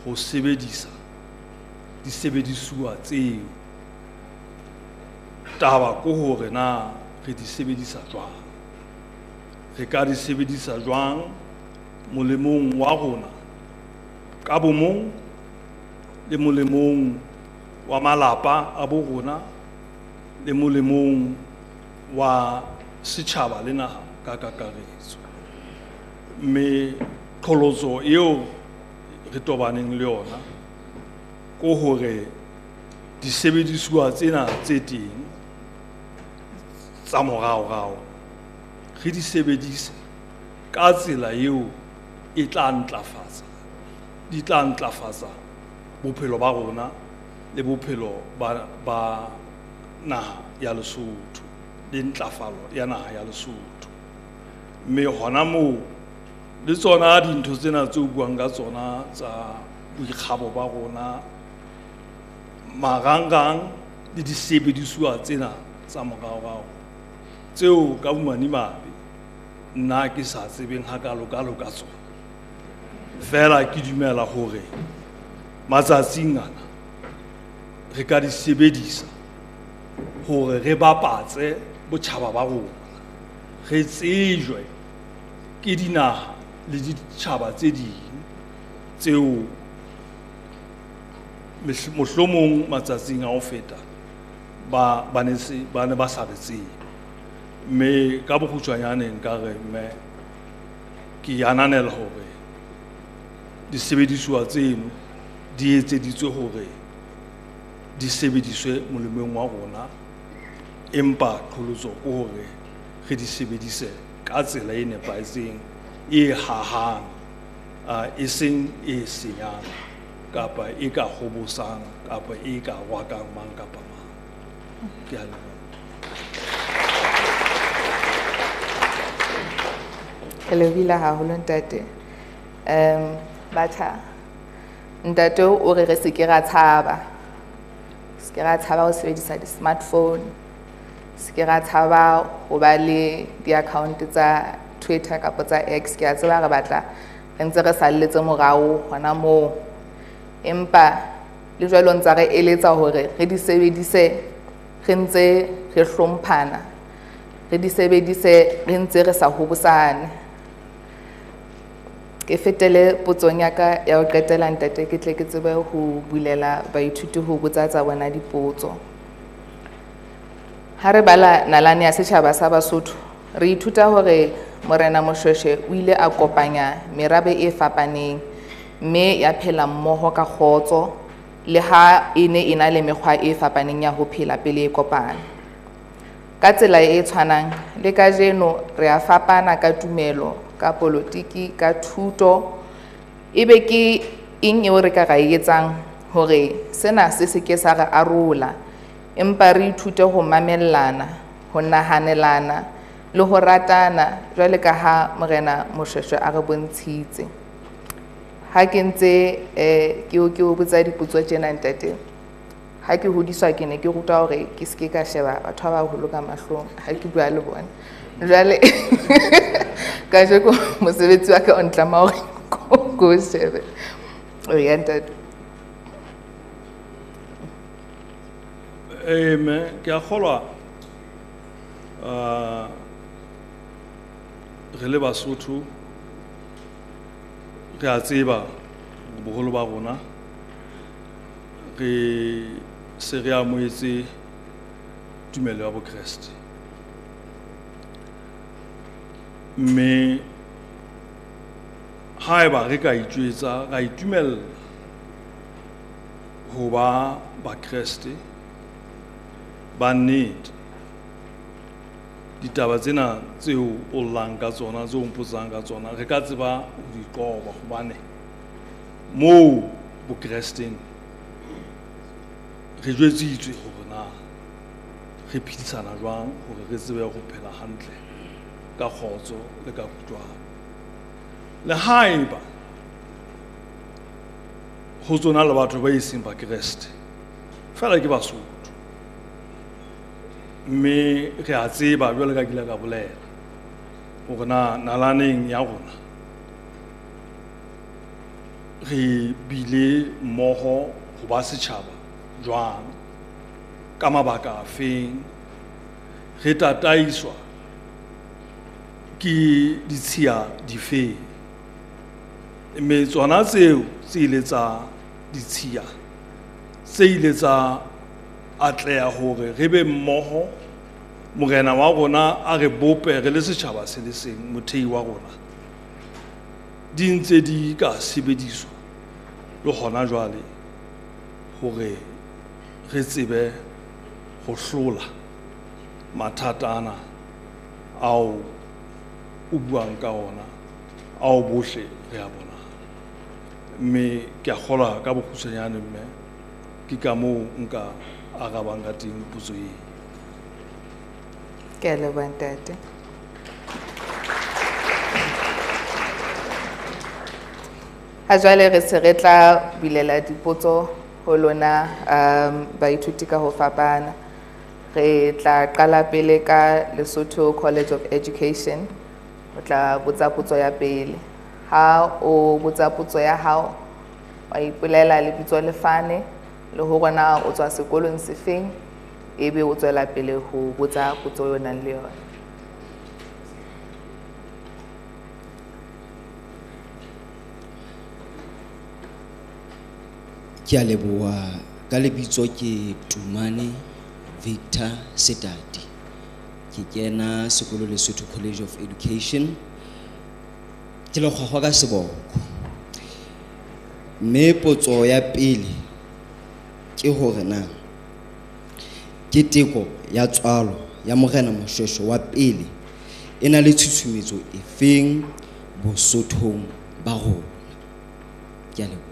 ho sebedisa disebedisuwa tseo. Taba ko hore na re di sebedisa jwang, re ka di sebedisa jwang molemong wa rona ka bomong le molemong wa malapa a bo rona le molemong wa setjhaba le naha ka kakaretso. Mme qholotso eo re tobaneng le yona ko hore disebedisuwa tsena tse teng tsa moraorao re di sebedise ka tsela eo e tla ntlafatsa bophelo ba rona le bophelo ba naha ya Lesotho le ntlafalo ya naha ya Lesotho. Mme hona moo le tsona dintho tsena tse o buang ka tsona tsa boikgabo ba rona, marangrang le disebedisuwa tsena tsa moraorao tseo ka bomadimabe nna ke sa tsebeng hakalo ka tsona, fela ke dumela hore matsatsing ana re ka di sebedisa hore re bapatse botjhaba ba rona, re tsejwe ke dinaha le ditjhaba tse ding tseo mohlomong matsatsing a ho feta ba ne ba sa re tsebe. Mme ka bokgutshwanyane nka re mme ke ananela hore disebedisuwa tseno di etseditswe hore di sebediswe molemong wa rona, empa qholotso ke hore re di sebedise ka tsela e nepahetseng, e hahang, e seng e senyang. kapa e ka hobosang kapa e ka wakang mang kapa mang. Ke a leboha. Ke lebile haholo ntate. Batjha, ntate o re se ke ra tshaba. Se ke ra tshaba ho sebedisa di-smartphone. Se ke ra tshaba ho ba le di-account tsa Twitter kapa tsa X. Ke a tseba re batla re ntse re salletse morao hona moo. Empa le jwalo ntse re eletsa hore re di sebedise re ntse re hlomphana. Re di sebedise re ntse re sa hobosane. Ke fetele potsong ya ka ya ho qetela ntate ke tle ke tsebe ho bulela baithuti ho botsa tsa bona dipotso. Ha re bala nalane ya setjhaba sa Basotho, re ithuta hore Morena Moshweshwe o ile a kopanya merabe e fapaneng mme ya phela mmoho ka kgotso le ha e ne ena le mekgwa e fapaneng ya ho phela pele e kopana. Ka tsela e tshwanang le kajeno re a fapana ka tumelo, ka politiki, ka thuto. Ebe ke eng eo re ka ra etsang hore sena se ke sa re arola, empa re ithute ho mamellana, ho nahanelana le ho ratana jwale ka ha Morena Moshweshwe a re bontshitse. Ha ke ntse ke o botsa dipotso tjena ntate, ha ke hodiswa ke ne ke ruta hore ke se ke ka sheba batho ba baholo ka mahlong ha ke bua le bona. Jwale ka jeko mosebetsi wa ka o ntlama hore ko shebe. O ya ntate. Amen. Ke a kgolwa re le Basotho re a tseba boholo ba rona re se re amoetse tumelo ya boKreste. Mme haeba re ka itjwetsa ra itumella ho ba baKreste ba nnete. Ditaba tsena tseo o llang ka tsona, tseo mpotsang ka tsona, re ka tseba ho di qoba hobane moo boKresteng re jwetsitswe hore na re phedisana jwang hore re tsebe ho phela hantle ka kgotso le ka kutlwano. Le haeba ho tsona le batho ba eseng baKreste fela ke Basotho, mme re a tseba jwale ka kile ka bolela hore na nalaneng ya rona re bile mmoho ho ba setjhaba jwang, ka mabaka a feng, re tataiswa ke ditshiya difeng. Mme tsona tseo tse ile tsa ditshiya tse ile tsa atleha hore re be mmoho, Morena wa rona a re bope re le setjhaba se le seng, mothehi wa rona, di ntse di ka sebediswa le hona jwale hore re tsebe ho hlola mathata ana ao o buang ka ona, ao bohle re a bona. Mme ke a kgolwa ka bokgutshwanyane mme ke ka moo nka arabang ka teng potso eo. Ke a leboha ntate. Ha jwale re se re tla bulela dipotso ho lona baithuti ka ho fapana. Re tla qala pele ka Lesotho College of Education. O tla botsa potso ya pele. Ha o botsa potso ya hao, wa ipolela lebitso le fane le ho rona o tswa sekolong se feng, ebe o tswela pele ho botsa potso yo nang le yona. Ke a leboha, ka lebitso ke Tumane Victor Setati. Ke kena sekolo Lesotho College of Education. Ke le kgwakgwa ka seboko. Mme potso ya pele ke hore na ke teko ya tswalo ya Morena Moshweshwe wa pele e na le tshusumetso efeng Bosothong ba rona? Ke a leboha.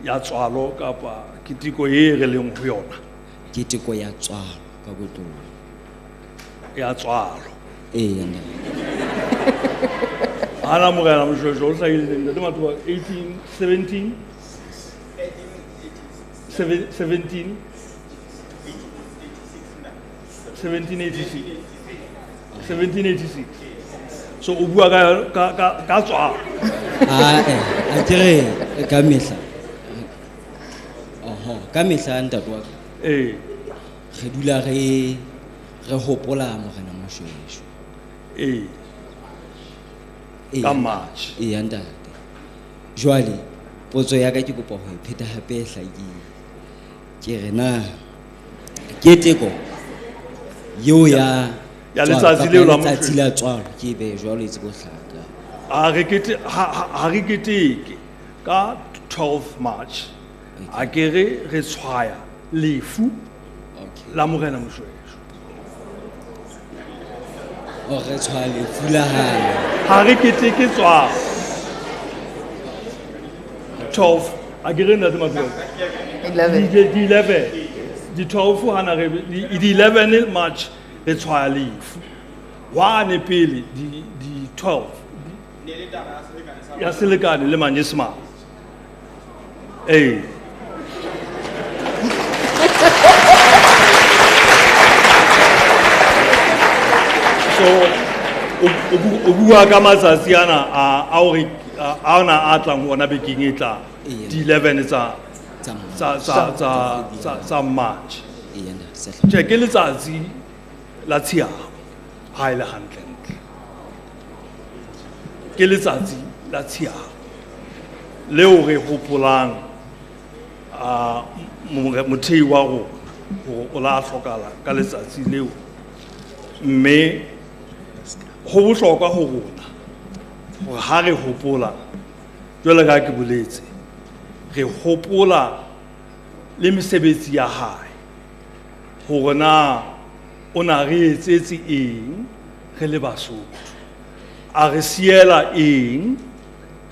ya tswalo kapa keteko e re leng ho yona keteko ya tswalo ka botlolo ya tswalo nna ana morena Moshweshwe o hlahile ntate Matuba 1817 1786 so o bua ka tswalo a kere ka mehla ka mehla ntate wa re dula re hopola morena Moshweshwe ka March ntate jwale potso ya ka ke kopa ho ipheta hape hlakile ke re na keteko yo ya letsatsi leo la letsatsi la tswalo ke be jwalo e tsebo hlaka ha re keteke ka 12 March a ke re tshwaya lefu la morena Moshweshwe o re tshwaya lefu la hae ha re keteke tswalo 12 a ke re ntate Matuba 11 di 12 hana re di 11 March re tshwaya lefu wane pele di 12 ya selekane le Majesty'S so o bua ka matsatsi ana a ona a tlang hona bekeng e tlang di 11 tsa March ke letsatsi la tshiamo ha ile hantle ke letsatsi la tshiamo leo re hopolang mothei wa go o la hlokala ka letsatsi leo mme ho bohlokwa ho rona hore ha re hopola jwale ka ke boletse re hopola le mesebetsi ya hae hore na o na re etsetse eng re le Basotho a re siela eng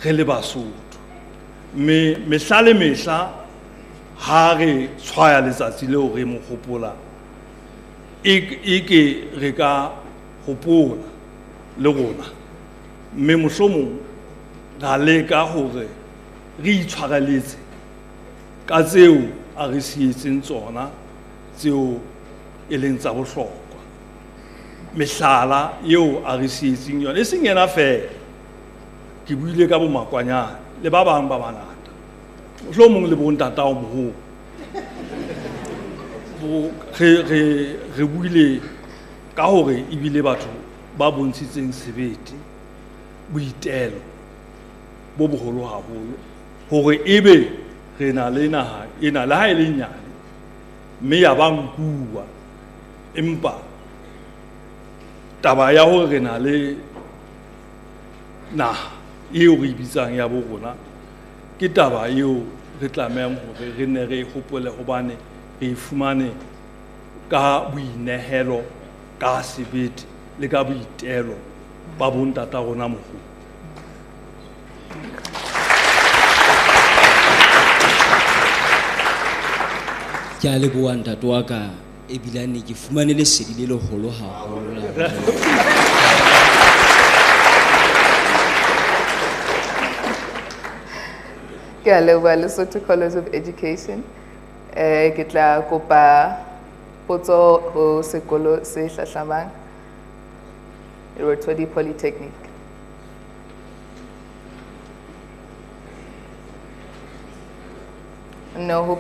re le Basotho mme mehla le mehla ha re tshwaya letsatsi leo re mo hopola e ke re ka hopola le rona mme mohlomong ra leka hore re itshwareletse ka tseo a re sietseng tsona tseo e leng tsa bohlokwa mehlala eo a re sietseng yona e seng yena fela ke buile ka bomakwanyana le ba bang ba bangata mohlomong le bontatao moholo re buile ka hore ebile batho ba bontshitseng sebete boitelo bo boholo haholo hore ebe re na le naha ena le ha e le nyane mme ya ba nkuwa empa taba ya hore re na le naha eo re bitsang ya bo rona ke taba eo re tlamehang hore re ne re hopole hobane re fumane ka boinehelo ka sebete le ka boitelo ba bontata rona moholo ke a leboha ntate wa ka ebilane ke fumane lesedi le leholo haholo ke a leboha Lesotho College of Education ke tla kopa potso ho sekolo se hlahlamang Rotodi Polytechnic. No, ho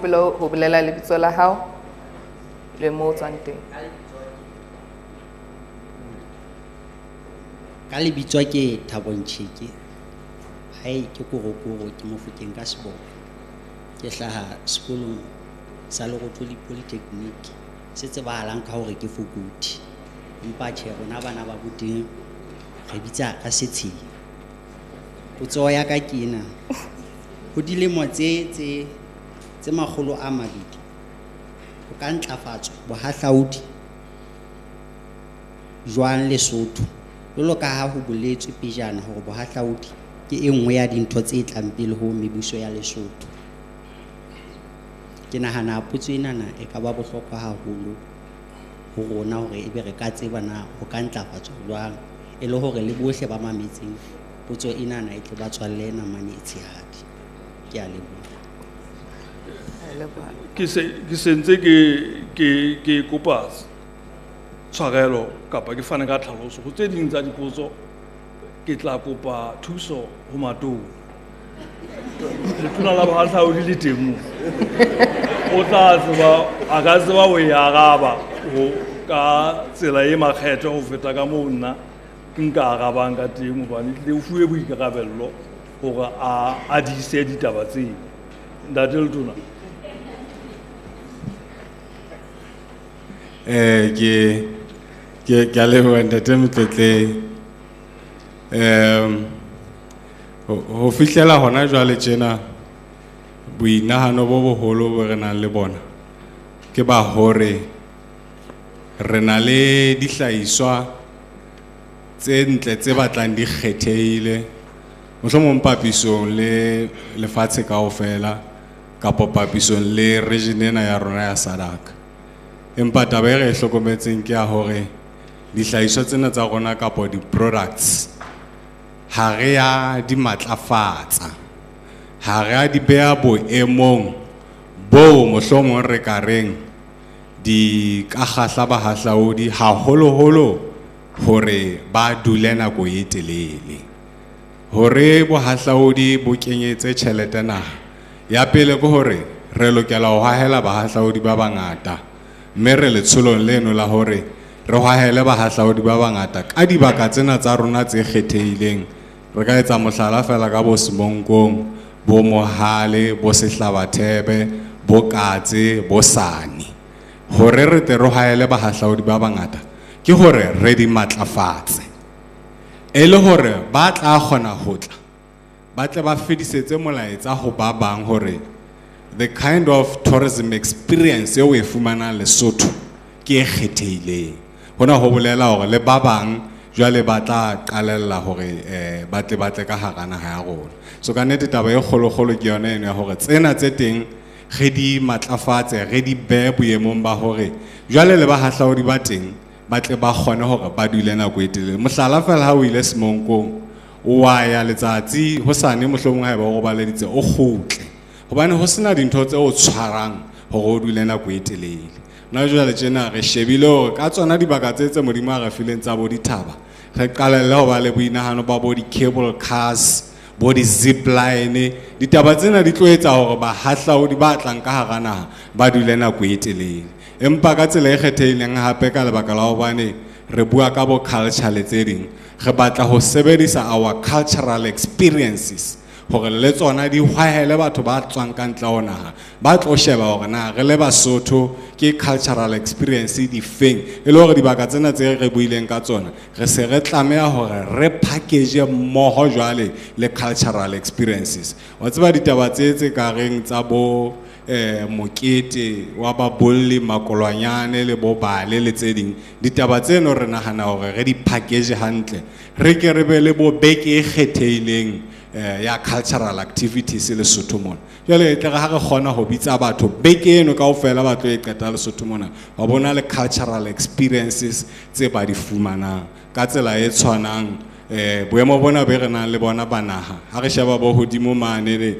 bolela lebitso la hao le moo o tswang teng. Ka lebitso ke Thabontjheke. Hai ke korokoro ke Mofokeng ka Seboko. Ke hlaha sekolong sa Rotodi Polytechnic. Se tsebahalang ka hore ke Fokudi. Empa tjhe rona bana ba boteng re bitsa ka Setsheng. Potso ya ka ke ena. Ho dilemo tse makgolo a mabedi ho ka ntlafatswa bohahlaudi jwang Lesotho jwalo ka ha ho boletswe pejana hore bohahlaudi ke e nngwe ya dintho tse tlang pele ho mebuso ya Lesotho. ke nahana potso enana e ka ba bohlokwa haholo ho rona hore ebe re ka tseba na ho ka ntlafatswa jwang e le hore le bohle ba mametseng potso enana e tle ba tswalle namane e tshehadi. Ke a leboha. Ke sentse ke kopa tshwarelo kapa ke fane ka tlhaloso go tse ding tsa dipotso ke tla kopa thuso ho matona. Letona la Bohahlaudi le teng moo. O tla tseba a ka tseba ho e araba ho ka tsela e makgetho ho feta ka moo nna ke nka arabang ka teng hobane le fuwe boikarabello hore a di ise ditaba tseo. Ntate Letona. Ke a leboha ntate Motletlehi. Ho fihlela hona jwale tjena boinahano bo boholo bo re nang le bona ke ba hore re na le dihlahiswa tse ntle tse batlang di kgethehile mohlomong papisong le lefatshe kaofela kapa papisong le region ena ya rona ya SADC. Empa taba e re hlokometseng ke ya hore dihlahiswa tsena tsa rona kapa di-products ha re ya di matlafatsa, ha re ya di beha boemong bo mohlomong re ka reng di ka kgahla bahahlaodi haholoholo hore ba dule nako e telele. Hore bohahlaodi bo kenyetse tjhelete naha, ya pele ke hore re lokela ho hahela bahahlaodi ba bangata, mme re letsholong leno la hore re hahele bahahlaodi ba bangata ka dibaka tsena tsa rona tse kgethehileng. Re ka etsa mohlala fela ka bo Semonkong, bo Mohale, bo Sehlabathebe, bo Katse, bo Sane. Hore re te re hahele bahahlaodi ba bangata ke hore re di matlafatse, e le hore ba tla kgona ho tla ba tle ba fedisetse molaetsa ho ba bang hore the kind of tourism experience eo e fumanang Lesotho ke e kgethehileng. Hona ho bolela hore le ba bang jwale ba tla qalella hore ba tle ka hara naha ya rona. So ka nnete taba e kgolo ke yona eno ya hore tsena tse teng re di matlafatse, re di behe boemong ba hore jwale le bahahlaodi ba teng ba tle ba kgone hore ba dule nako e telele. Mohlala fela ha o ile Semonkong wa ya letsatsi hosane mohlomong ha eba o robaleditse o kgutle, hobane ho sena dintho tse o tshwarang hore o dule nako e telele. Na jwale tjena re shebile hore ka tsona dibaka tse modimo a re fileng tsa bo dithaba, re qalelle ho ba le boinahano ba bo di-cable cars, bo di-zip line. Ditaba tsena di tlo etsa hore bahahlaodi ba tlang ka hara naha ba dule nako e telele. Empa ka tsela e kgethehileng hape ka lebaka la hobane re bua ka bo culture le tse ding, re batla ho sebedisa our cultural experiences hore le tsona di hwahele batho ba tswang ka ntle ho naha ba tlo sheba hore na re le Basotho ke cultural experience di feng, e le hore dibaka tsena tse re buileng ka tsona re se re tlameha hore re package mmoho jwale le cultural experiences. Wa tseba ditaba tse ka reng tsa bo mokete wa babolli makolwanyane le bo bale le tse ding, ditaba tseno re nahana hore re di package hantle, re ke re be le bo beke e kgethehileng ya cultural activities Lesotho mona. Jwale e tle ha re kgona ho bitsa batho beke eno kaofela ba tlo e qeta Lesotho mona, wa bona le cultural experiences tse ba di fumanang ka tsela e tshwanang. Boemo bona be re nang le bona ba naha, ha re sheba bo hodimo mane le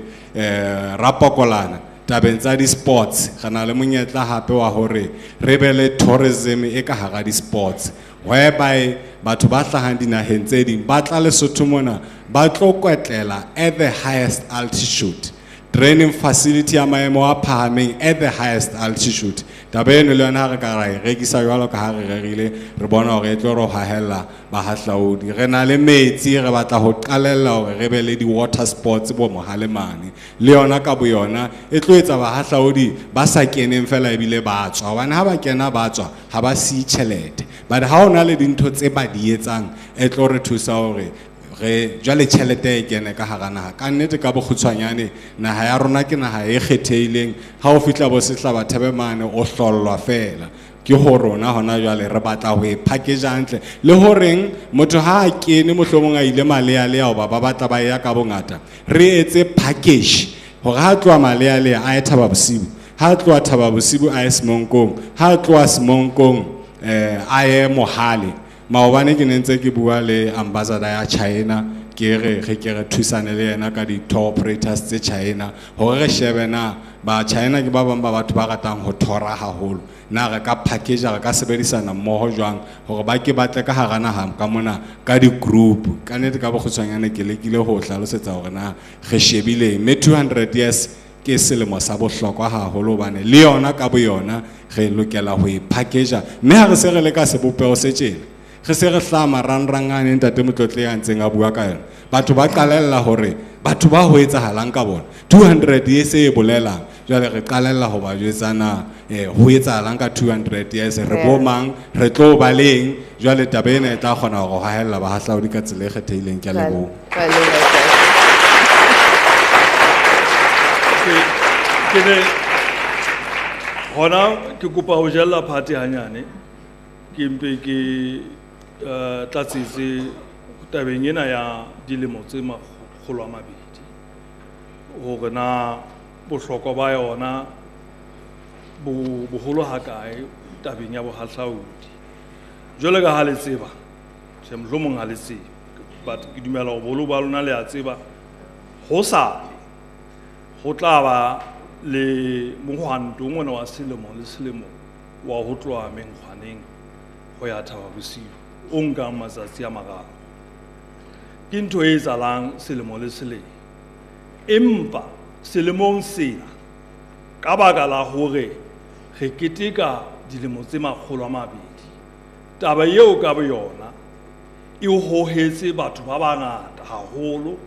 rapokolana tabeng tsa di-sports, re na le monyetla hape wa hore re be le tourism e ka hara di-sports, whereby batho ba hlahang dinaheng tse ding ba tla Lesotho mona ba tlo kwetlela at the highest altitude, training facility ya maemo a phahameng at the highest altitude. Taba eno le yona ha re ka ra e rekisa jwalo ka ha re rerile, re bona hore e tlo re hahella bahahlaodi. Re na le metsi, re batla ho qalella hore re be le di-water sports bo Mohale mane, le yona ka bo yona e tlo etsa bahahlaodi ba sa keneng fela ebile ba tswa, hobane ha ba kena ba tswa ha ba siye tjhelete. But ha ona le dintho tse ba di etsang e tlo re thusa hore re jwale tjhelete e kene ka hara naha. Ka nnete ka bokgutshwanyane naha ya rona ke naha e kgethehileng, ha o fihla bo Sehlabathebe mane o hlollwa fela ke ho rona hona jwale re batla ho e package hantle, le horeng motho ha a kene mohlomong a ile malealea hoba ba batla ba ya ka bongata, re etse package hore ha tloa malealea a Thaba Bosiu ha tloa Thaba Bosibu a ye Semonkong, ha tloa Semonkong a ye Mohale. Maobane ke nentse ke bua le ambassador ya China ke re thusane le yena ka di tour operators tse China hore re shebe na ba China ke ba bang ba batho ba ratang ho thora haholo na re ka package re ka sebedisana mmoho jwang hore ba ke batle ka hara naha ka mona ka di group ka nete ka bokgutshwanyane ke lekile ho hlalosetsa hore na re shebile me 200 years ke selemo sa bohlokwa haholo bane le yona ka bo yona re lokela ho e package mme ha re se re le ka sebopego se tjena re se re hlama ranrangane ntate Motlotle ya ntseng a bua ka yona batho ba qalella hore batho ba ho etsahalang ka bona 200 years e bolela jwale re qalella ho ba jwetsana ho etsahalang ka 200 years re bomang re tlo baleng jwale tabena e tla kgona ho haella ba hahlaudi ka tsela e kgethehileng ke lebo ke hona ke kopa ho jella phate hanyane ke mpe ke tlatsitse tabeng ena ya dilemo tse 200 hore na bohlokwa ba yona boholo ha kae tabeng ya bohahlaudi jwale ka ha le tseba se mohlomong ha le tsebe but ke dumela ho bolo ba lona le a tseba ho sa ho tla ba le mohwanto mona wa selemo le selemo wa ho tloha Menkgwaneng ho ya Thaba Bosiu o nkang matsatsi a mararo ke ntho e etsahalang selemo le selemo empa selemong sena ka baka la hore re keteka dilemo tse 200 taba eo ka boyona e hohetse batho ba bangata haholo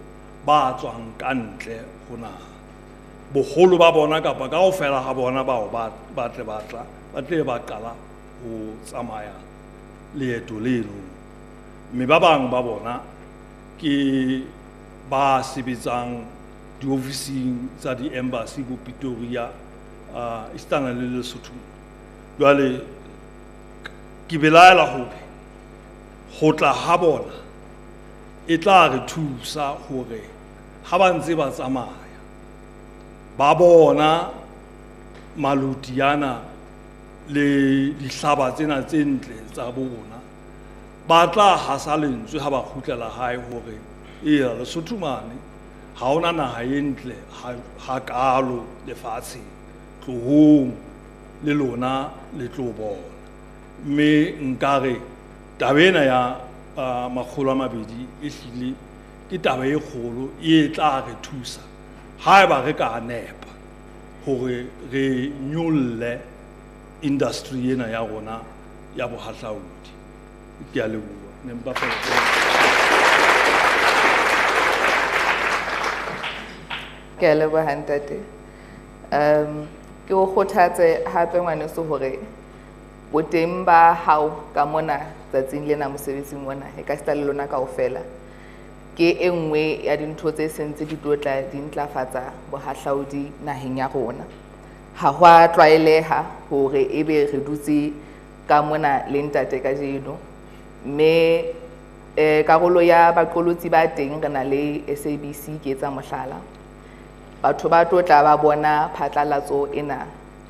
ba tswang kantle ho naha boholo ba bona kapa kaofela ha bona bao ba tle ba qala ho tsamaya leeto leno mme ba bang ba bona ke ba sebetsang diofising tsa di-embassy bo Pretoria Eastern le Lesotho jwale ke belaela ho tla ha bona e tla re thusa hore ha ba ntse ba tsamaya ba bona malutiana le dihlaba tsena tse ntle tsa bona ba tla hasa lentswe ha ba kgutlela hae hore Lesotho mane ha ona naha e ntle ha kalo lefatshe tlohong le lona le tlo bona mme nkare tabena ya 200 e hlile ke taba e kgolo e tla re thusa haeba re ka nepa hore re nyolle industry ena ya rona ya bohahlaudi ke a leboha ne mpa ke a leboha ntate ke o kgothatse hape ngwaneso hore boteng ba hao ka mona tsatsing lena mosebetsing mona e ka sta le lona kaofela ke e nngwe ya dintho tse sentse di tlotla di ntlafatsa bohahlaudi naheng ya rona ha hwa tlwaeleha hore ebe re dutse ka mona le ntate ka jeno mme karolo ya baqolotsi ba teng re na le SABC ke etsa mohlala batho ba tlotla ba bona phatlalatso ena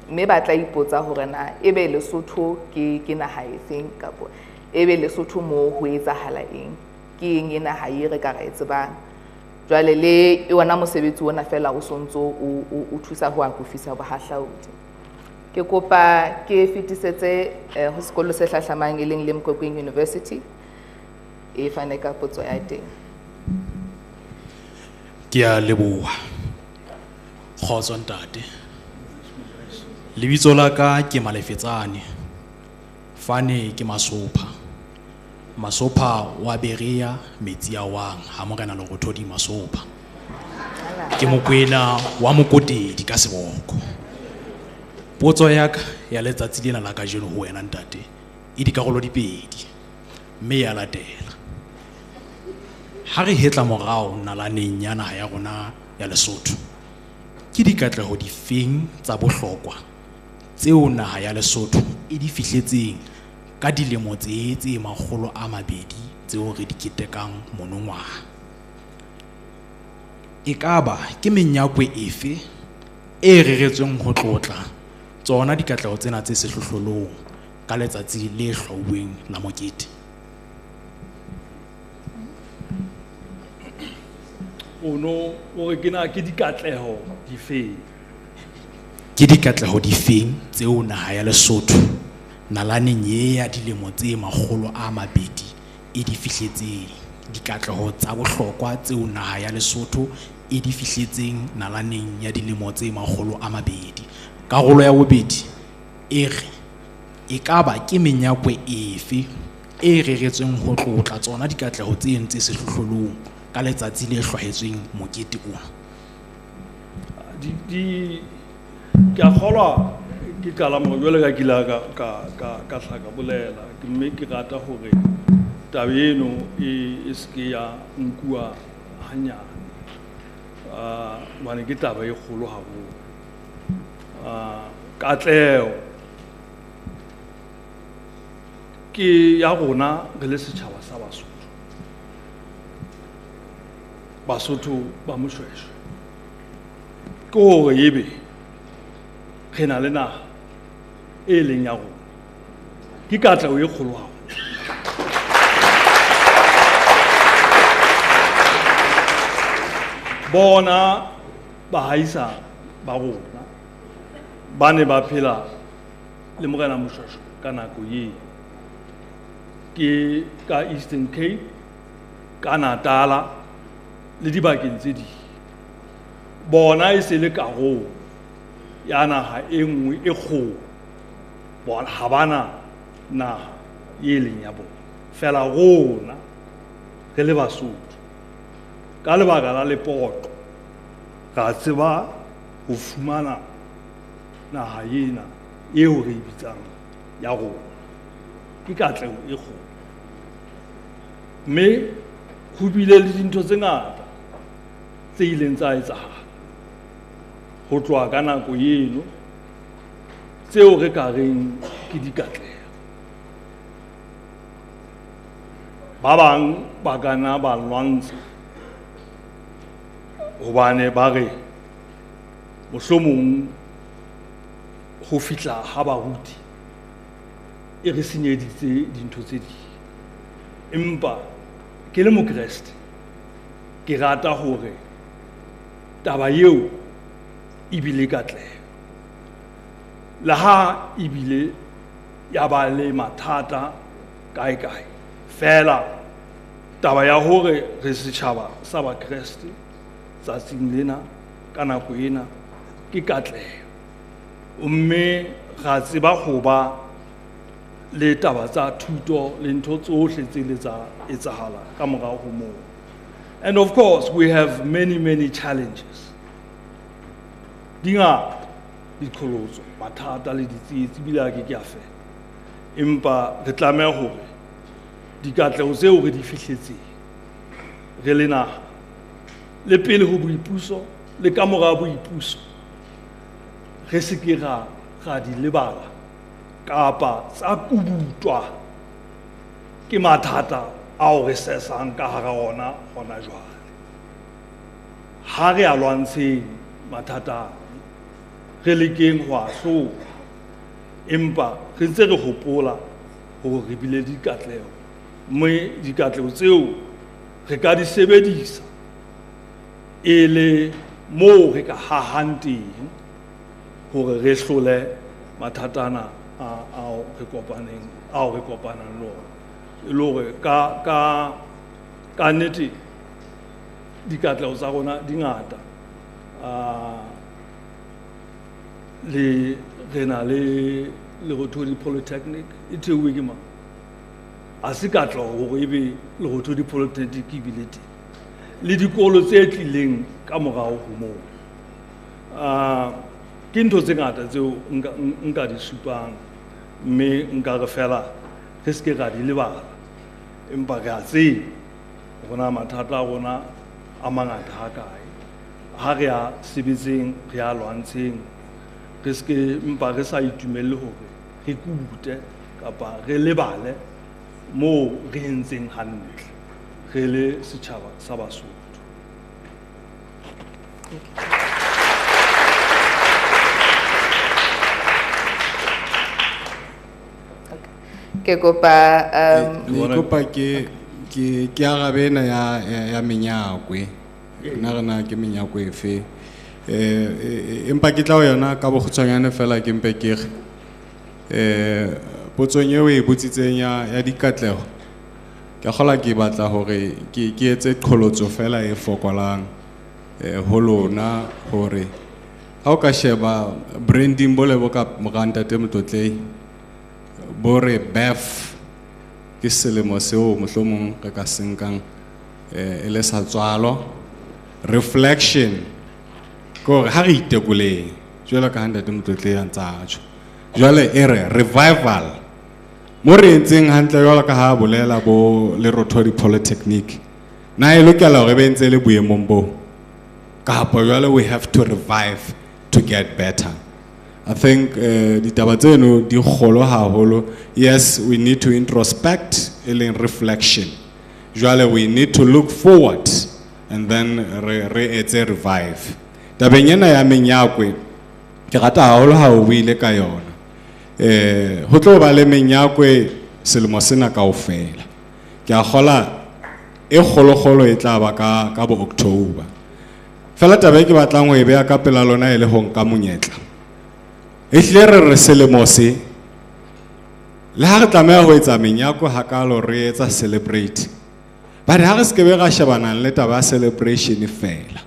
mme ba tla ipotsa hore na ebe Lesotho ke naha efeng kapo ebe Lesotho mo ho etsahala eng ke eng ena ha e re ka ra etsebang jwale le yona mosebetsi ona fela o sontso o thusa ho akofisa bohahlaudi ke kopa ke fetisetse ho sekolo se hlahlamang e leng Limpopo University e fane ka potso ya teng ke a leboha khotso ntate lebitso la ka ke Malefetsane fane ke Masopha wa Berea metsi a wang ha morena le go thodi Masopha ke mokwena wa Mokotedi ka seboko potso ya ka ya letsatsi lena la ka jeno ho wena ntate e dikarolo dipedi mme ya latela ha re hetla morao nalaneng ya naha ya rona ya Lesotho ke dikatleho di feng tsa bohlokwa tseo naha ya Lesotho e di fihletseng ka dilemo tse 200 tseo re di ketekang monongwaha e kaba ke menyakwe efe e reretsweng ho tlotla tsona dikatleho tsena tse sehlohlolong ka letsatsi le hlauweng la mokete. Ono o re kena ke dikatleho di feng? Ke dikatleho di feng tseo naha ya Lesotho nalaneng ye ya dilemo tse 200 e di fihletseng? Dikatleho tsa bohlokwa tseo naha ya Lesotho e di fihletseng nalaneng ya dilemo tse 200. Karolo ya bobedi e re e ka ba ke menyakwe efe e reretsweng ho tlotla tsona dikatleho tse ntse sehlohlolong ka letsatsi le hlwahetsweng mokete ona. Ke a kgolwa ke kala mo jwale ka kila ka hlakabolela mme ke rata hore taba eno e ske ya nkua hanyane bane ke taba e kgolo haholo. Katleho ke ya rona re le setjhaba sa Basotho ba Moshweshwe ke hore ebe re na le naha e leng ya rona. Ke katleho e kgolo haholo. Bona bahaisa ba rona ba ne ba phela le Morena Moshweshwe ka nako ye ke ka Eastern Cape, ka Natala le dibakeng tse ding. Bona e se le karolo ya naha e nngwe e kgolo. Bona ha bana naha e leng ya bona, fela rona re le Basotho ka lebaka la lepoto ra tseba ho fumana naha ena eo re bitsang ya rona. Ke katleho e kgolo, mme ho bile le dintho tse ngata tse ileng tsa etsahala ho tloha ka nako eno tseo re ka reng ke dikatleho. Ba bang ba kana ba lwantsha hobane ba re mohlomong ho fihla ha baruti e re senyeditse dintho tse ding. Empa ke le Mokreste ke rata hore taba eo e bile katleho, le ha e bile ya ba le mathata kae fela taba ya hore re setjhaba sa Bakreste tsatsing lena ka nako ena ke katleho, mme ra tseba ho ba le taba tsa thuto le ntho tsohle tse le tsa etsahala ka morao ho moo. And of course we have many challenges. Dingata diqholotso, mathata le ditsietsi bile a ke a fela, empa re tlameha hore dikatleho tseo re di fihletseng re le naha, le pele ho boipuso le ka mora boipuso, re se ke ra di lebala kapa tsa kubutwa ke mathata ao re sesang ka hara ona hona jwale. Ha re a lwantsheng mathata re lekeng ho a hlola, empa re ntse re hopola hore re bile dikatleho, mme dikatleho tseo re ka di sebedisa e le moo re ka hahang teng hore re hlole mathatana ao re kopanang le ona. E le hore ka nnete dikatleho tsa rona di ngata. Re na le Lerotho Polytechnic e theuwe ke mang? Ha se katleho hore ebe Lerotho Polytechnic e bile teng, le dikolo tse tlileng ka morao ho moo. Ke ntho tse ngata tseo nka di supang, mme nka re fela re se ke ra di lebala, empa re a tseba rona mathata a rona a mangata ha kae. Ha re a sebetseng, re a lwantsheng, re se ke mpa re sa itumelle hore re kute kapa re lebale moo re entseng hantle re le setjhaba sa Basotho. ke kopa Ke kopa ke arabe ena ya menyakwe. Nna rena ke menyakwe efe. Empa ke tla ho yona ka bokgutshwanyane fela ke mpe ke re. Potsong eo e botsitseng ya dikatleho. Ke kgola ke batla hore ke etse qholotso fela e fokolang ho lona hore ha o ka sheba branding bo le bo ka moranta te motlotlei bore bef ke selemo seo mohlomong re ka senkang e le sa tswalo reflection ko ha re itekoleng jwalo ka handa te motlotlei a ntsa atsho jwale ere revival mo re entseng hantle jwalo ka ha bolela bo le Rothodi Polytechnic na e lokela hore be ntse le boemong bo kapo jwale we have to revive to get better. I think ditaba tseno di kgolo haholo. Yes, we need to introspect in reflection. Jwale we need to look forward and then revive. Tabeng ena ya menyakwe ke rata haholo ha o buile ka yona. Ho tlo ba le menyakwe selemo sena kaofela. Ke a kgola e kgolo e tla ba ka bo October. Fela taba ke batlang ho e beha ka pela lona e le ho nka monyetla. E hle re selemo se le ha re tlameha ho etsa menyako hakalo re etsa celebrate. But ha re se ke be ga shebana le taba celebration fela.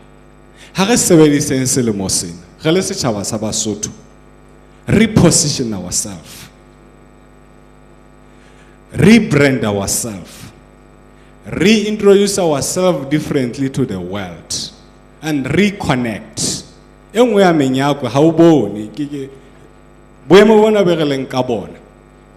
Ha re sebediseng selemo sena re le setjhaba sa Basotho. Reposition ourselves. Rebrand ourselves. Reintroduce ourselves differently to the world. And reconnect. Engwe ya menyako ha o bone ke boemo bona be re leng ka bona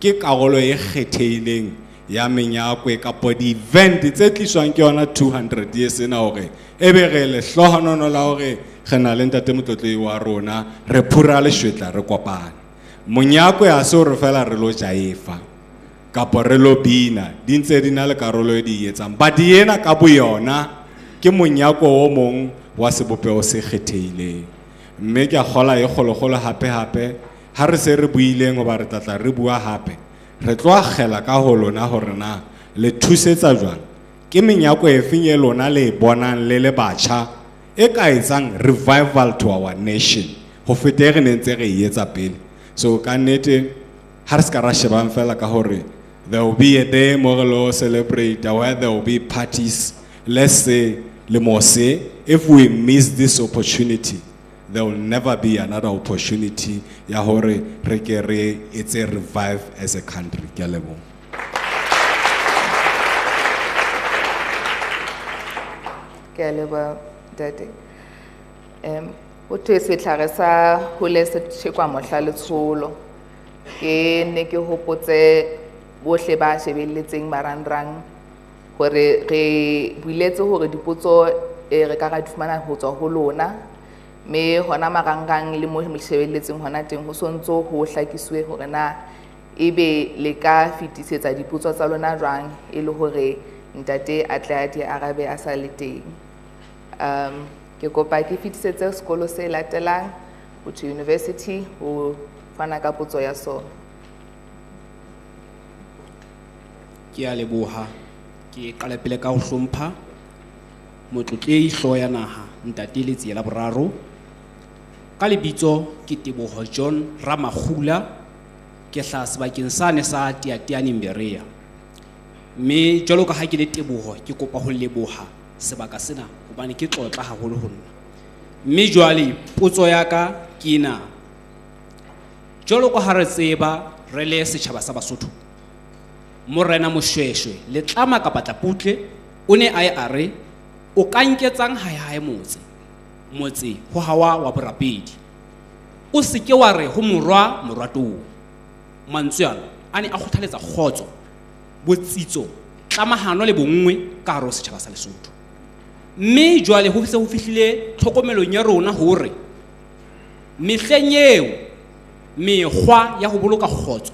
ke karolo e kgethehileng ya menyako ka po di event tse tliswang ke yona 200 years ena hore ebe re le hlohonono la hore re na le ntate motlotlei wa rona re phura le shwetla re kopana monyako ya se re fela re lo jaifa kapo re lo bina di ntse di na le karolo e di etsang ba di ena ka bo yona ke monyako o mong wa sebopeo se kgethehileng mme ke a kgola e kgologolo hape ha re se re buileng go ba re tlatla re bua hape re tlo agela ka ho lona hore na le thusetsa jwang ke menyako e fenye lona le bonang le batjha e ka etsang revival to our nation ho fete re nentse re etsa pele so ka nnete ha re ska ra shebang fela ka hore there will be a day more lo celebrate where there will be parties let's say le mose if we miss this opportunity there will never be another opportunity ya hore re ke re it's a revive as a country ke lebo ke lebo dade o thwe tlhare sa hole se tshekwa mohla le tsholo ke ne ke hopotse bohle ba shebelletseng marangrang hore re builetse hore dipotso re ka ga fumana ho tswa ho lona me hona marangrang le mo shebelletseng hona teng ho sontso ho hlakiswe hore na ebe le ka fitisetsa dipotso tsa lona jwang e le hore ntate a tla di arabe a sa le teng ke kopa ke fitisetse sekolo se latelang ho to university ho fana ka potso ya sona ke a leboha ke qala pele ka ho hlompha motlotlei hlo ya naha ntate letsi la boraro ka lebitso ke Teboho John Ramakgula ke hla sebakeng sane sa Tiatiani Mberea mme jwalo ka ha ke le Teboho ke kopa ho leboha sebaka sena hobane ke tlotla haholo ho nna mme jwale potso ya ka ke ena jwalo ka ha re tseba re le setjhaba sa Basotho Morena Moshweshwe le tlama ka patlaputle o ne a re o ka nketsang hae motse ho hawa wa borapedi o se ke wa re ho morwa moratong mantswe ana a ne a kgothaletsa kgotso botsitso tlamahano le bongwe ka hare ho setjhaba sa Lesotho mme jwale ho se ho fihlile tlhokomelong ya rona hore mehleng eo mekgwa ya ho boloka kgotso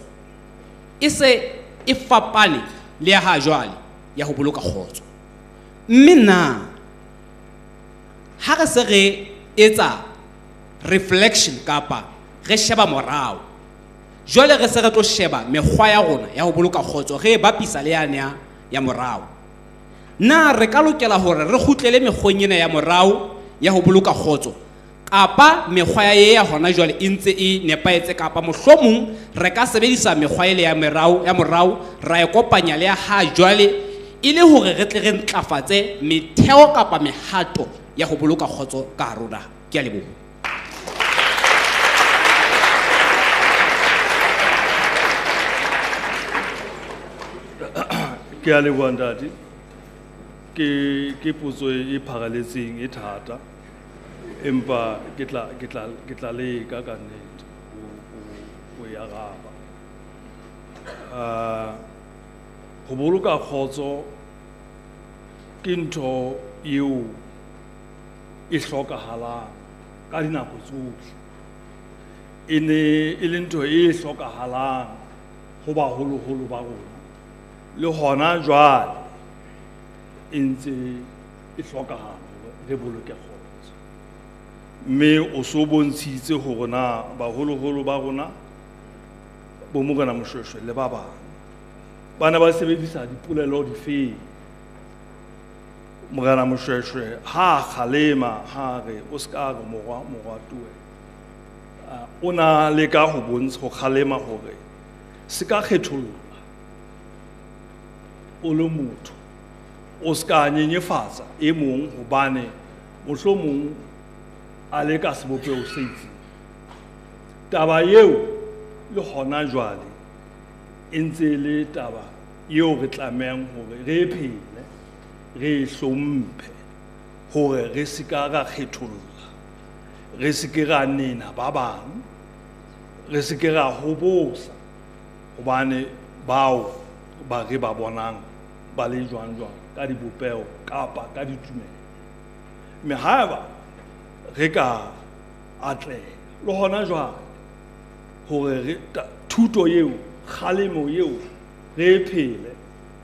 e se e fapane le ya ha jwale ya ho boloka kgotso mme na ha re se re etsa reflection kapa re sheba morao jwale re se re tlo sheba mekgwa ya rona ya ho boloka kgotso re bapisa le yane ya morao. Na re ka lokela hore re kgutlele mekgweng ena ya morao ya ho boloka kgotso kapa mekgwa ya hona jwale e ntse e nepaetse, kapa mohlomong re ka sebedisa mekgwa ile ya morao ra e kopanya le ya ha jwale e le hore re tle re ntlafatse metheo kapa mehato ya ho boloka kgotso ka harona. Ke a leboha. Ke a leboha ntate. Ke potso e pharaletseng e thata, empa ke tla leka ka nnete ho e araba. Ho boloka kgotso ke ntho eo e hlokahalang ka dinako tsohle. E ne e le ntho e hlokahalang ho baholoholo ba rona, le hona jwale e ntse e hlokahala re boloke kgotso. Mme o so bontshitse hore na baholoholo ba rona bo Morena Moshweshwe le ba bang ba ne ba sebedisa dipolelo difeng. Morena Moshweshwe ha kgalema ha re o ska re moratuwe, o na le ka ho bontsha ho kgalema hore se ka kgetholla o le motho, o ska nyenyefatsa e mong hobane mohlomong a le ka sebopeo se itseng. Taba eo le hona jwale e ntse le taba eo re tlamehang hore re phele, re hlomphe, hore re se ka ra kgetholla, re se ke ra nena ba bang, re se ke ra hobosa hobane bao ba re ba bonang ba le jwang ka dibopeo kapa ka ditumelo. Mme haeba re ka atleha le hona jwale hore thuto eo, kgalemo eo re phele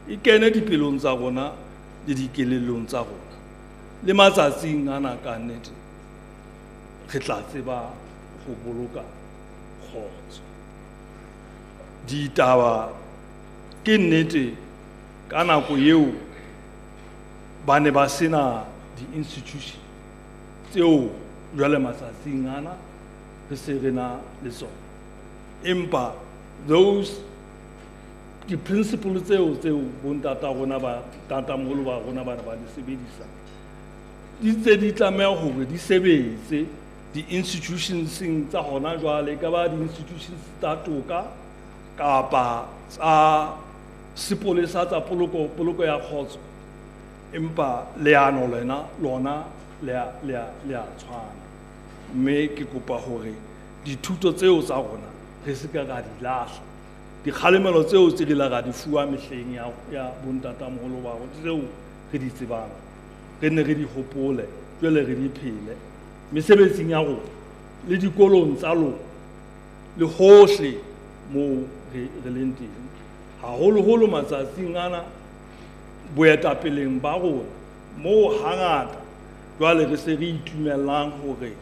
e kene dipelong tsa rona le dikelellong tsa rona, le matsatsing ana ka nnete re tla tseba ho boloka kgotso. Ditaba ke nnete ka nako eo ba ne ba sena di-institution tseo jwale matsatsing ana re se re na le tsona, empa those di-principle tseo bontata rona ba ntatamogolo ba rona ba ne ba di sebedisa di tse di tlameha hore di sebetse di-institutionseng tsa hona jwale, ka ba di-institutions tsa toka kapa tsa sepolesa tsa poloko ya kgotso, empa leano lona le a tshwana. Mme ke kopa hore dithuto tseo tsa rona re se ka ra di lahla, dikgalemelo tseo tse di la ra di fuwa mehleng ya bontatamogolo ba rona tseo re di tsebang, re ne re di hopole, jwale re di phele mesebetsing ya rona le dikolong tsa lona le hohle moo re leng teng, haholoholo matsatsing ana boetapeleng ba rona moo hangata jwale re se re itumellang hore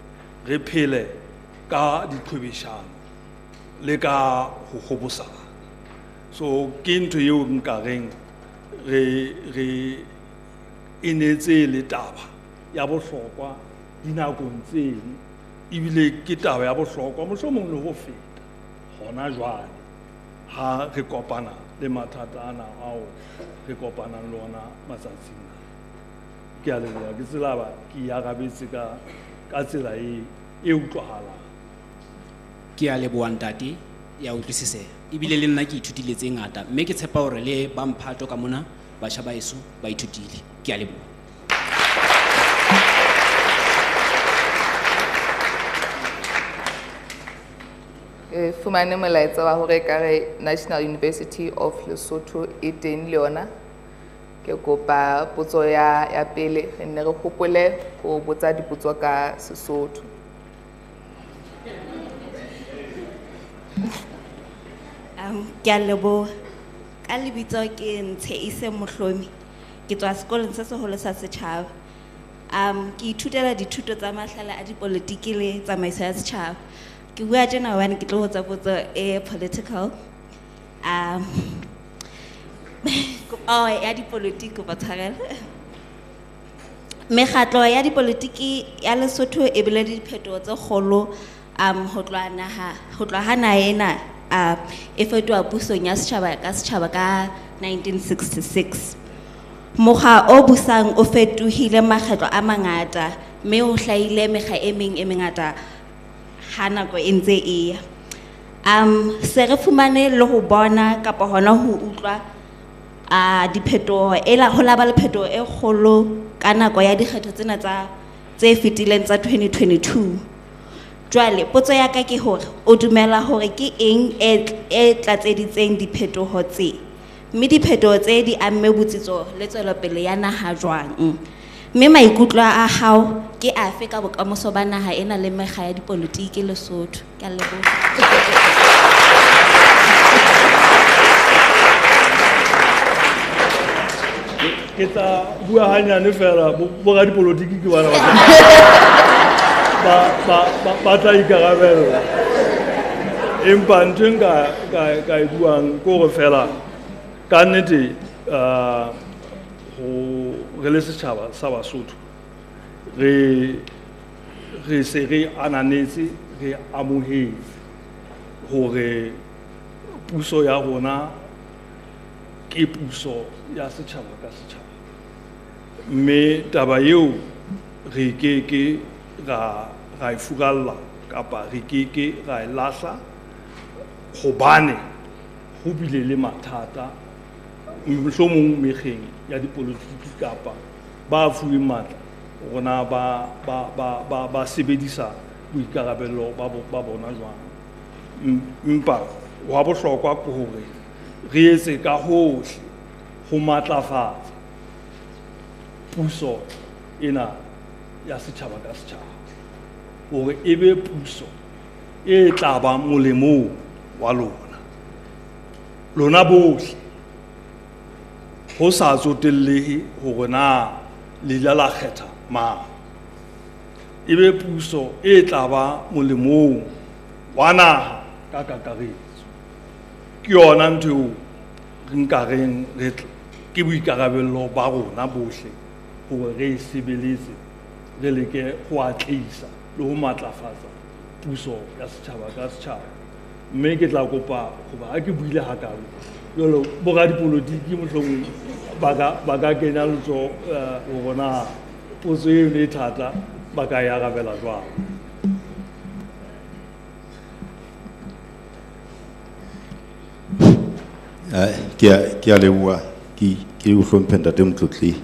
re phele ka diqhwebeshano le ka ho hobosana. So ke ntho eo nkareng re enetse le taba ya bohlokwa dinakong tseno, ebile ke taba ya bohlokwa mohlomong le ho feta hona jwale ha re kopana le mathata ana ao re kopanang le ona matsatsing ana. Ke a leboha, ke tsela ba ke arabetse ka tsela e utlwahalang. Ke a leboha ntate, ya utlwisiseha ebile le nna ke ithutile tse ngata, mme ke tshepa hore le ba mphato ka mona batjha ba heso ba ithutile. Ke a leboha. Fumane molaetsa wa hore kare National University of Lesotho e teng le yona. Ke kopa potso ya pele re ne re hopole ho botsa dipotso ka Sesotho. Ke a leboha. Ka lebitso ke Ntsheise Mohlomi, ke tswa sekolong se seholo sa setjhaba. Ke ithutela dithuto tsa mahlale a dipolotiki le tsamaiso ya setjhaba. ke bua tjena hobane ke tlo botsa potso e political ya dipolotiki ba tshwarela mekgatlo ya dipolotiki ya Lesotho e bile le diphetoho tse kgolo ho tloha naha ena e fetoha pusong ya setjhaba ka 1966 mokga o busang o fetohile makgetlo a mangata mme ho hlahile mekga e meng e mengata ha nako e ntse e ya se re fumane le ho bona kapa hona ho utlwa diphetoho ho la ba le phetoho e kgolo ka nako ya dikgetho tsena tse fetileng tsa 2022 jwale potso ya ka ke hore o dumela hore ke eng e tlatseditseng diphetoho tse mme diphetoho tse di amme botsitso le tswelopele ya naha jwang mme maikutlo a hao ke afe ka bokamoso ba naha ena le mekga ya dipolotiki Lesotho ke a leboha ke tla bua hanyane fela bo ga dipolotiki ke bana ba tla ikarabella empa ntho ka e buang ko gore fela ka nnete re le setjhaba sa Basotho re se re ananetse re amohetse hore puso ya rona ke puso ya setjhaba ka setjhaba mme taba eo re ke ra e furalla kapa re ke ra e lahla hobane ho bile le mathata mohlomong mekgeng ya dipolotiki kapa ba fuwe matla rona ba sebedisa boikarabello ba bona jwang empa wa bohlokwa ke hore re etse ka hohle ho matlafatsa puso ena ya setjhaba ka setjhaba hore ebe puso e tla ba molemo wa lona bohle ho sa tsotellehe hore na le la kgetha mang ebe puso e tla ba molemong wa naha ka kakaretso ke yona ntho re nkareng ke boikarabello ba rona bohle hore re sebeletse re leke ho atlisa le ho matlafatsa puso ya setjhaba ka setjhaba mme ke tla kopa hoba ha ke buile hakalo jalo bo ga dipolotiki mohlomong ba ka kenya letso ho bona potso eo ne thata ba ka ya arabela jwang ke a leboha ke o hlomphe ntate Motlotli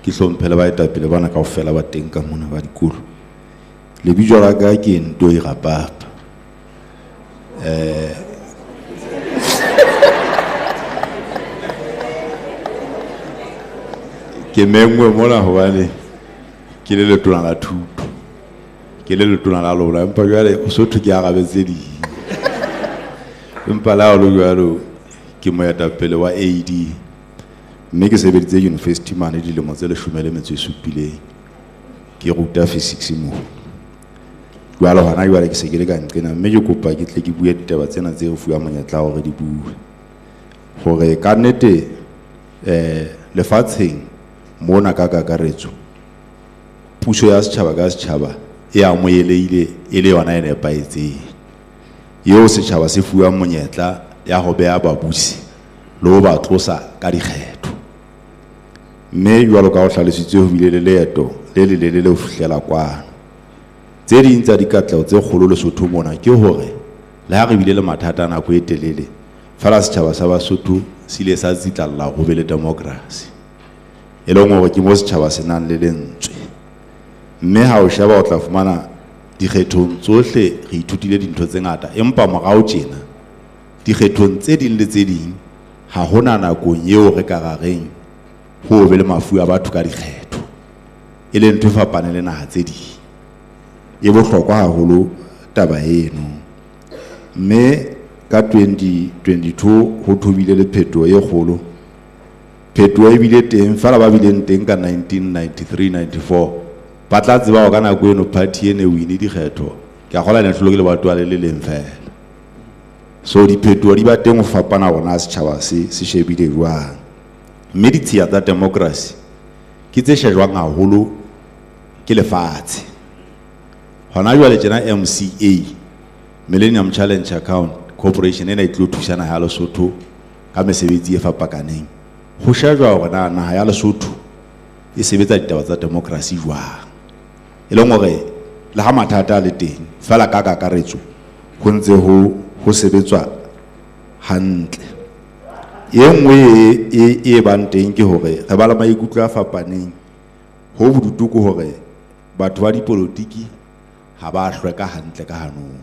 ke hlomphe le baetapele bana kaofela ba teng ka mona ba dikolo lebitso la ka ke Nto Irapapa ke mengwe mona hobane ke le letona la thuto ke le letona la lona empa jwale o sotho ke arabetse di empa la o lo jwalo ke moetapele wa AD mme ke sebeditse university mane dilemo tse 17 ke ruta physics mo jwalo hana jwale ke se ke le ka nqena mme ke kopa ke tle ke bue ditaba tsena tse re fuwa monyetla hore di bue hore ka nnete lefatsheng mona ka kakaretso puso ya setjhaba ka setjhaba e amoheleile e le yona e nepaetseng eo setjhaba se fuwa monyetla ya ho beha babusi le ho ba tlosa ka dikgetho mme jwalo ka ho hlalositswe ho bile le leeto le lelele le ho fihlela kwano tse ding tsa dikatleho tse kgolo Lesotho mona ke hore le ha re bile le mathata nako e telele fela setjhaba sa Basotho se ile sa tsitlalla ho be le democracy e leng hore ke mo setjhaba se nang le lentswe mme ha o sheba o tla fumana dikgethong tsohle re ithutile dintho tse ngata empa morao tjena dikgethong tse ding le tse ding ha hona nakong eo re ka rareng ho be le mafu a batho ka dikgetho e le ntho e fapane le naha tse ding e bohlokwa haholo taba eno mme ka 2022 ho thobile le phetoho e kgolo phetoho e bile teng fela ba bileng teng ka 1993-94 ba tla tseba ho ka nako eno party ene win dikgetho ke ke a gola ne tlholo ke le batho a le leng fela so diphetoho di ba teng ho fapana rona setjhaba se shebile jwang mme ditshiya tsa democracy ke tse shejwang haholo ke lefatshe hona jwale tjena MCA Millennium Challenge Account Corporation ena e tlo thusana ya Lesotho ka mesebetsi e fapakaneng ho shejwa hore naha ya Lesotho e sebetsa ditaba tsa democracy jwang e leng hore le ha mathata a le teng fela ka kakaretso ho ntse ho sebetswa hantle e nngwe e bang teng ke hore re ba la maikutlo a fapaneng ho bodutu ke hore batho ba dipolotiki ha ba hlweka hantle ka hanong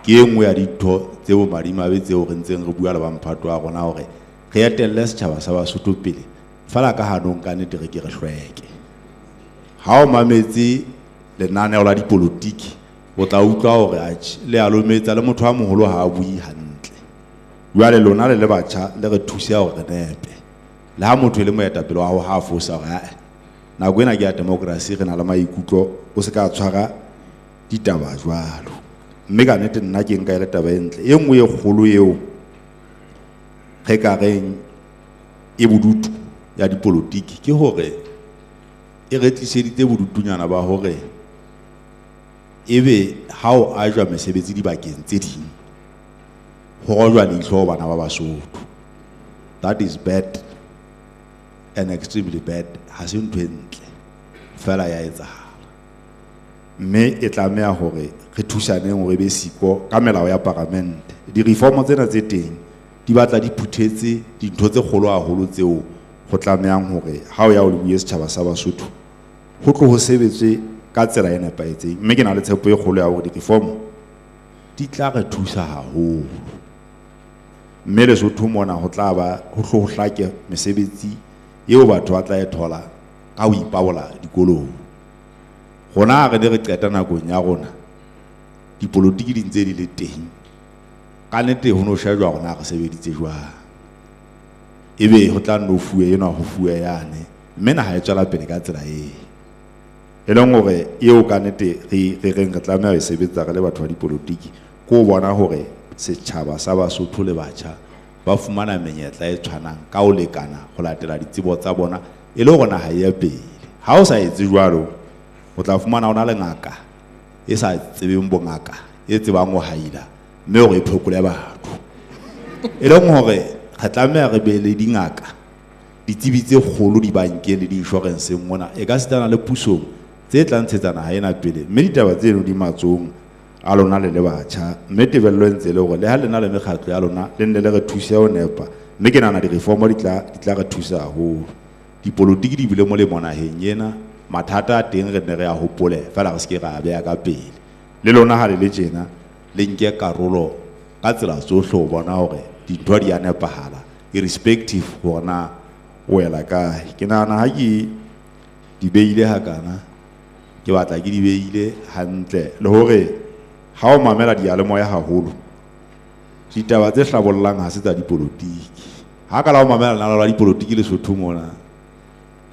ke engwe ya ditho tseo madimabe tseo re ntseng re bua le ba mphato a rona hore re etelle setjhaba sa Basotho pele fela ka hanong ka nnete re ke re hlweke ha o mametse lenaneo la dipolotiki o tla utlwa hore le alometsa le motho a moholo ha a bui hantle jwale lona le batjha le re thusa hore re nepe le ha motho le moetapele wa ho ha fosa hore nako ena ke ya democracy re na le maikutlo o se ka tshwara ditaba jwalo mme ka nnete nna ke nka ile taba e ntle e nngwe e kgolo eo ge ka reng e bodutu ya dipolotiki ke hore e re tliseditse bodutunyana ba hore ebe ha o ajwa mesebetsi dibakeng tse ding ho rojwa leihlo bana ba Basotho that is bad and extremely bad ha se ntho e ntle fela ya etsahala mme e tlameha hore re thusaneng hore be siko ka melao ya parliament di reform tsena tse teng di batla di phuthetse dintho tse kgolo haholo tseo go tlamehang hore ha o ya o buye setjhaba sa Basotho ho tlo ho sebetse ka tsela e nepaetseng mme ke na le tshepo e kgolo ya hore di reform di tla re thusa haholo mme Lesotho mona ho tla ba ho hlake mesebetsi eo batho ba tla e thola ka ho ipabola dikolong gona re ne re qeta nakong ya rona dipolotiki di ntse di le teng ka nnete ho no shejwa rona re sebeditse jwang ebe ho tla no fuwe ena ho fuwe yane mme na ha e tswela pele ka tsela e leng hore eo ka nnete re tlameha ho sebetsa re le batho ba dipolotiki ko bona hore setjhaba sa Basotho le batjha ba fumana menyetla e tshwanang ka o lekana go latela ditsebo tsa bona e le gona ha ya pele ha o sa etse jwalo o tla fumana ona le ngaka e sa tsebeng bongaka e tsebang go haila mme o re phokole batho e leng hore re tlameha re be le dingaka ditsebi tse kgolo di bankeng le di insurance mona e ka sitana le pusong tse tla ntshetsana ha ena pele mme ditaba tseno di matsong a lona le batjha mme tebello ntse le gore le ha lena le mekgatlo ya lona le nne le re thusa ho nepa mme ke nana di reform di tla re thusa haholo dipolotiki di bile mo le monaheng yena mathata a teng re ne re a hopole fela re se ke ra beya ka pele le lona ha le le tjena le nke karolo ka tsela tsohle ho bona hore dintho di a nepahala irrespective hona o ela kae ke nana ha ke di beile hakana ke batla ke di beile hantle le hore ha o mamela diyalemoya haholo ditaba tse hlabollang ha se tsa dipolotiki ha ka la o mamela nalo la dipolotiki Lesotho mona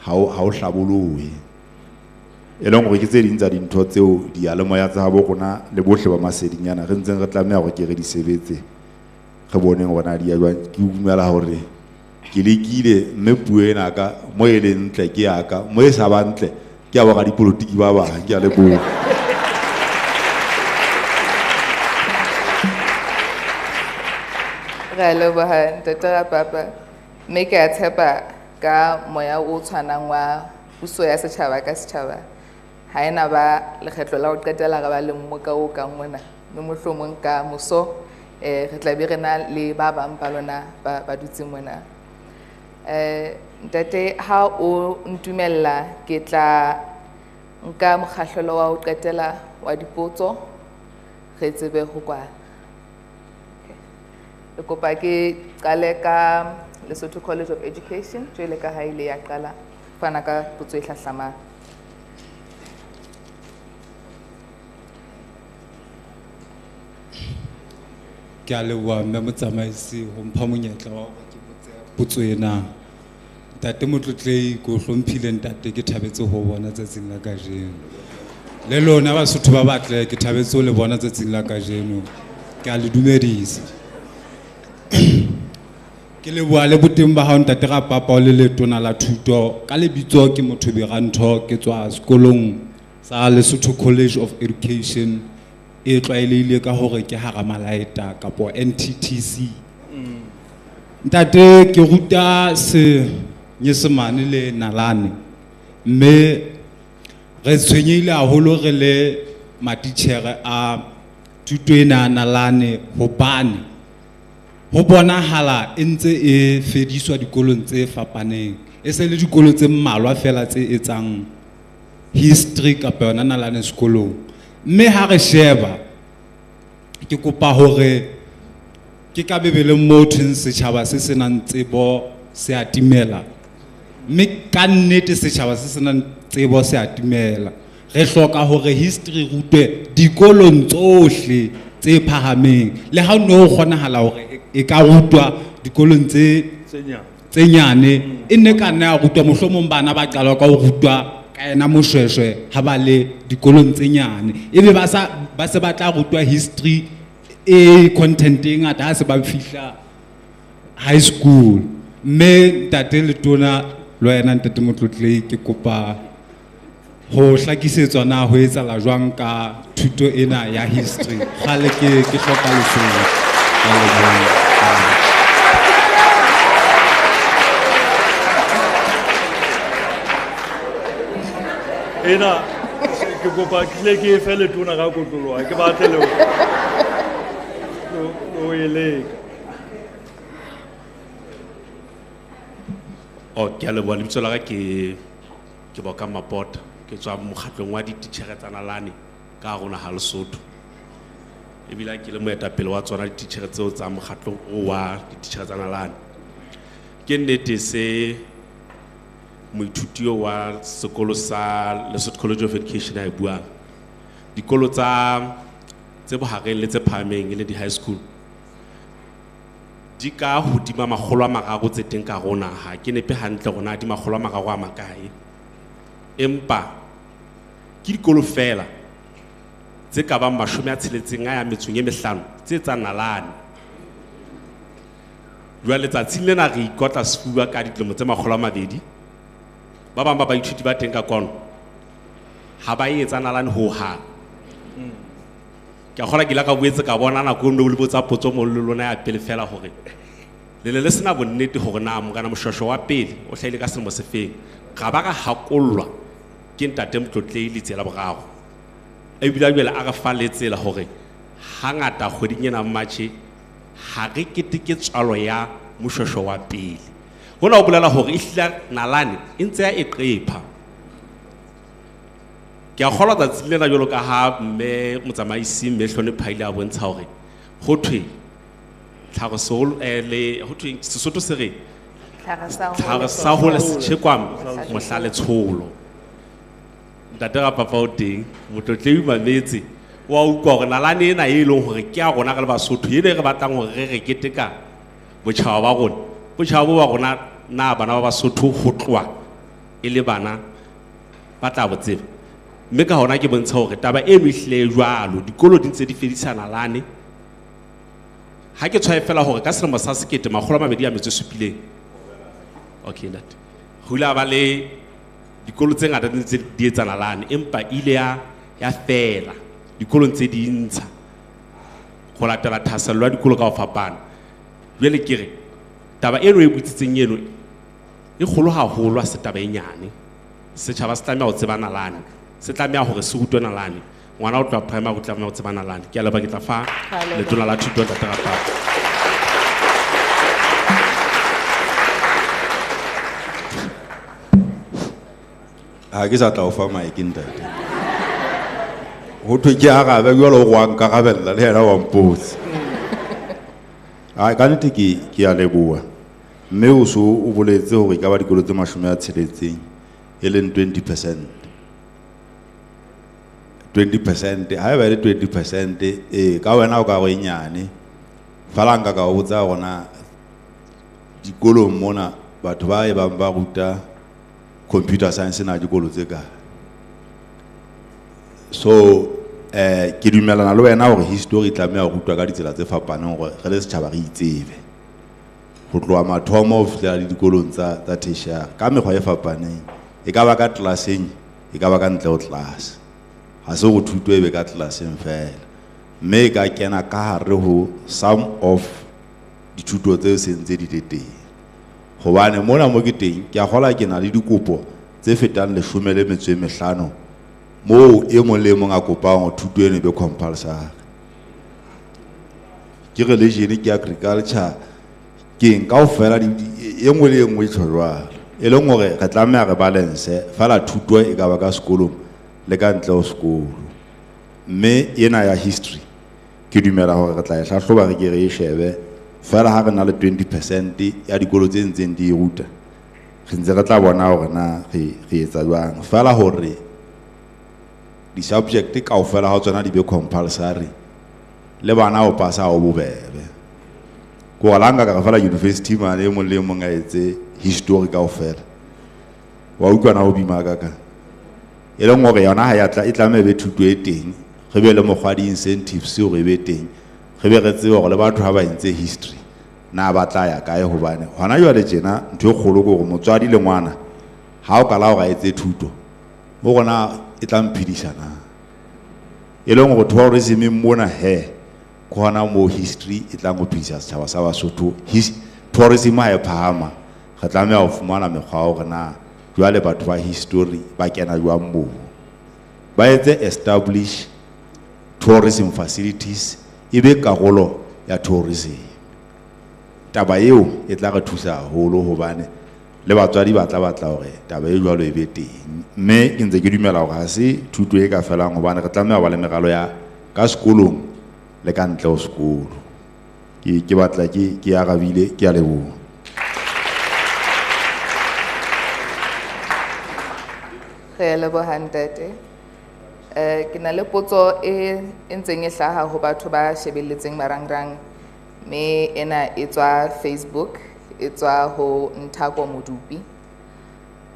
ha o hlabolohe e leng gore ke tse ding tsa dintho tseo diyalemoya tsa bo rona le bohle ba masedinyana re ntseng re tlameha gore ke re di sebetse re boneng gona di ya jwang ke dumela hore ke lekile mme puo ena ka mo e le ntle ke ya ka mo e sa ba ntle ke a boga dipolotiki ba bang ke a leboha re leboha ntate Papa mme ke a tshepa ka moya o tshwanang wa puso ya setjhaba ka setjhaba ha ena ba lekgetlo la ho qetela ga ba le mmo ka o ka ngwana mme mohlomong ka moso re tla be re na le ba bang ba lona ba dutse mona ntate ha o ntumella ke tla nka mokgahlelo wa ho qetela wa dipotso re tsebe ho kwa ke kopa ke qale ka Lesotho College of Education jwale ka ha ile ya qala fana ka potso e hlahlamang ke a leboha mme motsamaisi ho mpha monyetla wa hore ke botse potso ena ntate Motlotlehi ko hlomphile ntate ke thabetse ho bona tsatsing la kajeno le lona Basotho ba batle ke thabetse ho le bona tsatsing la kajeno ke a le dumedisa ke le bua le boteng ba ha ntate ga papa o le letona la thuto ka lebitso ke motho Birantho ke tswa sekolong sa Lesotho College of Education e tlwaelehile ka hore ke Haramalaeta kapo NTTC ntate ke ruta se Nyesemane le Nalane mme re tshwenyehile haholo re le matitjhere a thuto ena Nalane hobane ho bonahala e ntse e fediswa dikolong tse fapaneng e se le dikolo tse mmalwa fela tse etsang history kapa yona Nalane sekolong mme ha re sheba ke kopa hore ke ka bebele motho setjhaba se senang tsebo se atimela mme ka nnete setjhaba se senang tsebo se atimela re hloka hore history rutwe dikolong tsohle tse phahameng le ha no kgonahala hore e ka rutwa dikolong tse nyane e ne ka nna rutwa mohlomong bana ba qala ka ho rutwa ka ena moshweshwe ha ba le dikolong tse nyane ebe ba se batla rutwa history e content e ngata ha se ba fihla high school mme tate le tona lo yena ntate Motlotlei ke kopa ho hlakisetswa na ho etsahala jwang ka thuto ena ya history gale ke hloka lesedi ena ke kopa ke fele tona ga kotloloa ke batle le o ele ke a leboha lebitso la ka ke boka Mapota ke tswa mokgatlong wa dititjhere tsa Nalane ka rona ha Lesotho ebile ke le moetapele wa tsona dititjhere tseo tsa mokgatlo wa dititjhere tsa Nalane ke nnete se moithuti wa sekolo sa Lesotho College of Education a buang dikolo tse bohareng le tse phahameng le di high school di ka hodima 300 tse teng ka rona ha ke nepe hantle rona di 300 a makae empa ke dikolo fela tse ka bang 65 tse tsa Nalane jwale tsatsing lena re ikotla sefuba ka dilemo tse 200 ba bang ba baithuti ba teng ka kono ha ba etsa Nalane ho ha ke akgola ke la ka boetse ka bona na go nne le botsa potso mo le lona ya pele fela hore le sena bonnete hore na mo kana moshosho wa pele o hlaile ka selemo se feng ga ba ka hakollwa ke ntate Motlotlei le tsela boraro e bila jwela a ga faletsela hore hangata kgoding ena March ha re keteke tswalo ya moshosho wa pele hona o bolela hore ihla Nalane e ntse ya eqepha ke a kgolwa tsatsing lena jwalo ka ha mme motsamaisi mme Hlonephaile a bontsha hore ho thwe tlhagoso ho thwe Sesotho se re tlhagosa ho le setjhekwang mohlale tsholo ntate ga papa o teng Motlotlei mametse wa utlwa hore Nalane ena e leng hore ke a rona ka le Basotho ene re batlang hore re keteka botjhaba ba rona botjhaba ba rona na bana ba Basotho ho tloa e le bana ba tla botsebe mme ka hona ke bontsha hore taba e mehlile jwalo dikolo di ntse di fedisa Nalane ha ke tshwae fela hore ka selemo sa 1977 okay that hula ba le dikolo tse ngata ntse di etsa Nalane empa ile ya fela dikolo ntse di ntsha go latela thasello ya dikolo ka ho fapana jwale ke re taba eno e butsitseng eno e kgolo haholo a se taba e nyane setjhaba se tlameha ho tseba Nalane se tlameha hore se rutwe Nalane ngwana o tloha primary o tlameha ho tseba Nalane ke a leba ke tla fa letona la thuto ntate Rapa ha ke sa tla o fa maeke ntate ho thwe ke arabe jwalo go anka gabella le yena wa mpotse ka nnete ke a leboha mme o so o boletse hore ka ba dikolo tse 60 e leng 20% ha e ba le 20% ka wena o ka go enyane falanga ka o botsa gona dikolong mona batho ba e bang ba ruta computer science na dikolo tse ka So ke dumelana le wena hore history e tlameha ho rutwa ka ditsela tse fapaneng hore re le setjhaba re itsebe ho tloha mathomo ho fihlela le dikolong tsa tertiary ka mekgwa e fapaneng e ka ba ka tlelaseng e ka ba ka ntle ho tlase ha se go thuto e be ka tlelaseng fela mme ka kena ka hare ho some of dithuto tse sentse di le teng hobane mona mo ke teng ke a gola ke na le dikopo tse fetang 15 mo e mong le mong a kopang ho thuto eno be compulsory ke religion ke agriculture ke eng kaofela e nngwe le e nngwe tshwarwa e leng hore re tlameha re balance fela thuto e ka ba ka sekolong le ka ntle ho sekolo mme ena ya history ke dumela hore re tla e hlahloba re ke re e shebe fela ha re na le 20% ya dikolo tse ntseng di ruta re ntse re tla bona hore na re etsa jwang fela hore di subject kaofela ha tsona di be compulsory le bana ho pasa ho bobebe ko langa ka fela university mane mo le mo ngaetse history kaofela wa utlwa na ho bima ka e leng hore yona ha ya tla e tlameha be thuto e teng re be le mokgwa di incentives se hore be teng re be re tsebe hore le batho ha ba entse history na ba tla ya kae hobane hona jwale tjena ntho e kgolo go motswadi le ngwana ha o ka la o ga etse thuto mo gona e tla mphidisana e leng go tourism mona he khona mo history e tla go phisa setjhaba sa Basotho tourism ha e phahama re tlameha ho fumana mekgwa hore na jwale batho ba history ba kena jwang mo ba etse establish tourism facilities e be karolo ya tourism taba eo e tla re thusa haholo hobane le batswadi ba tla batla hore taba e jwalo e be teng mme ke ntse ke dumela hore ha se thuto e ka felang hobane re tlameha ho ba le meralo ya ka sekolong le ka ntle ho sekolo ke batla ke arabile ke a leboha re leboha ntate ke na le potso e ntseng e hlaha ho batho ba shebelletseng marangrang me ena e tswa Facebook e tswa ho Nthako Modupi.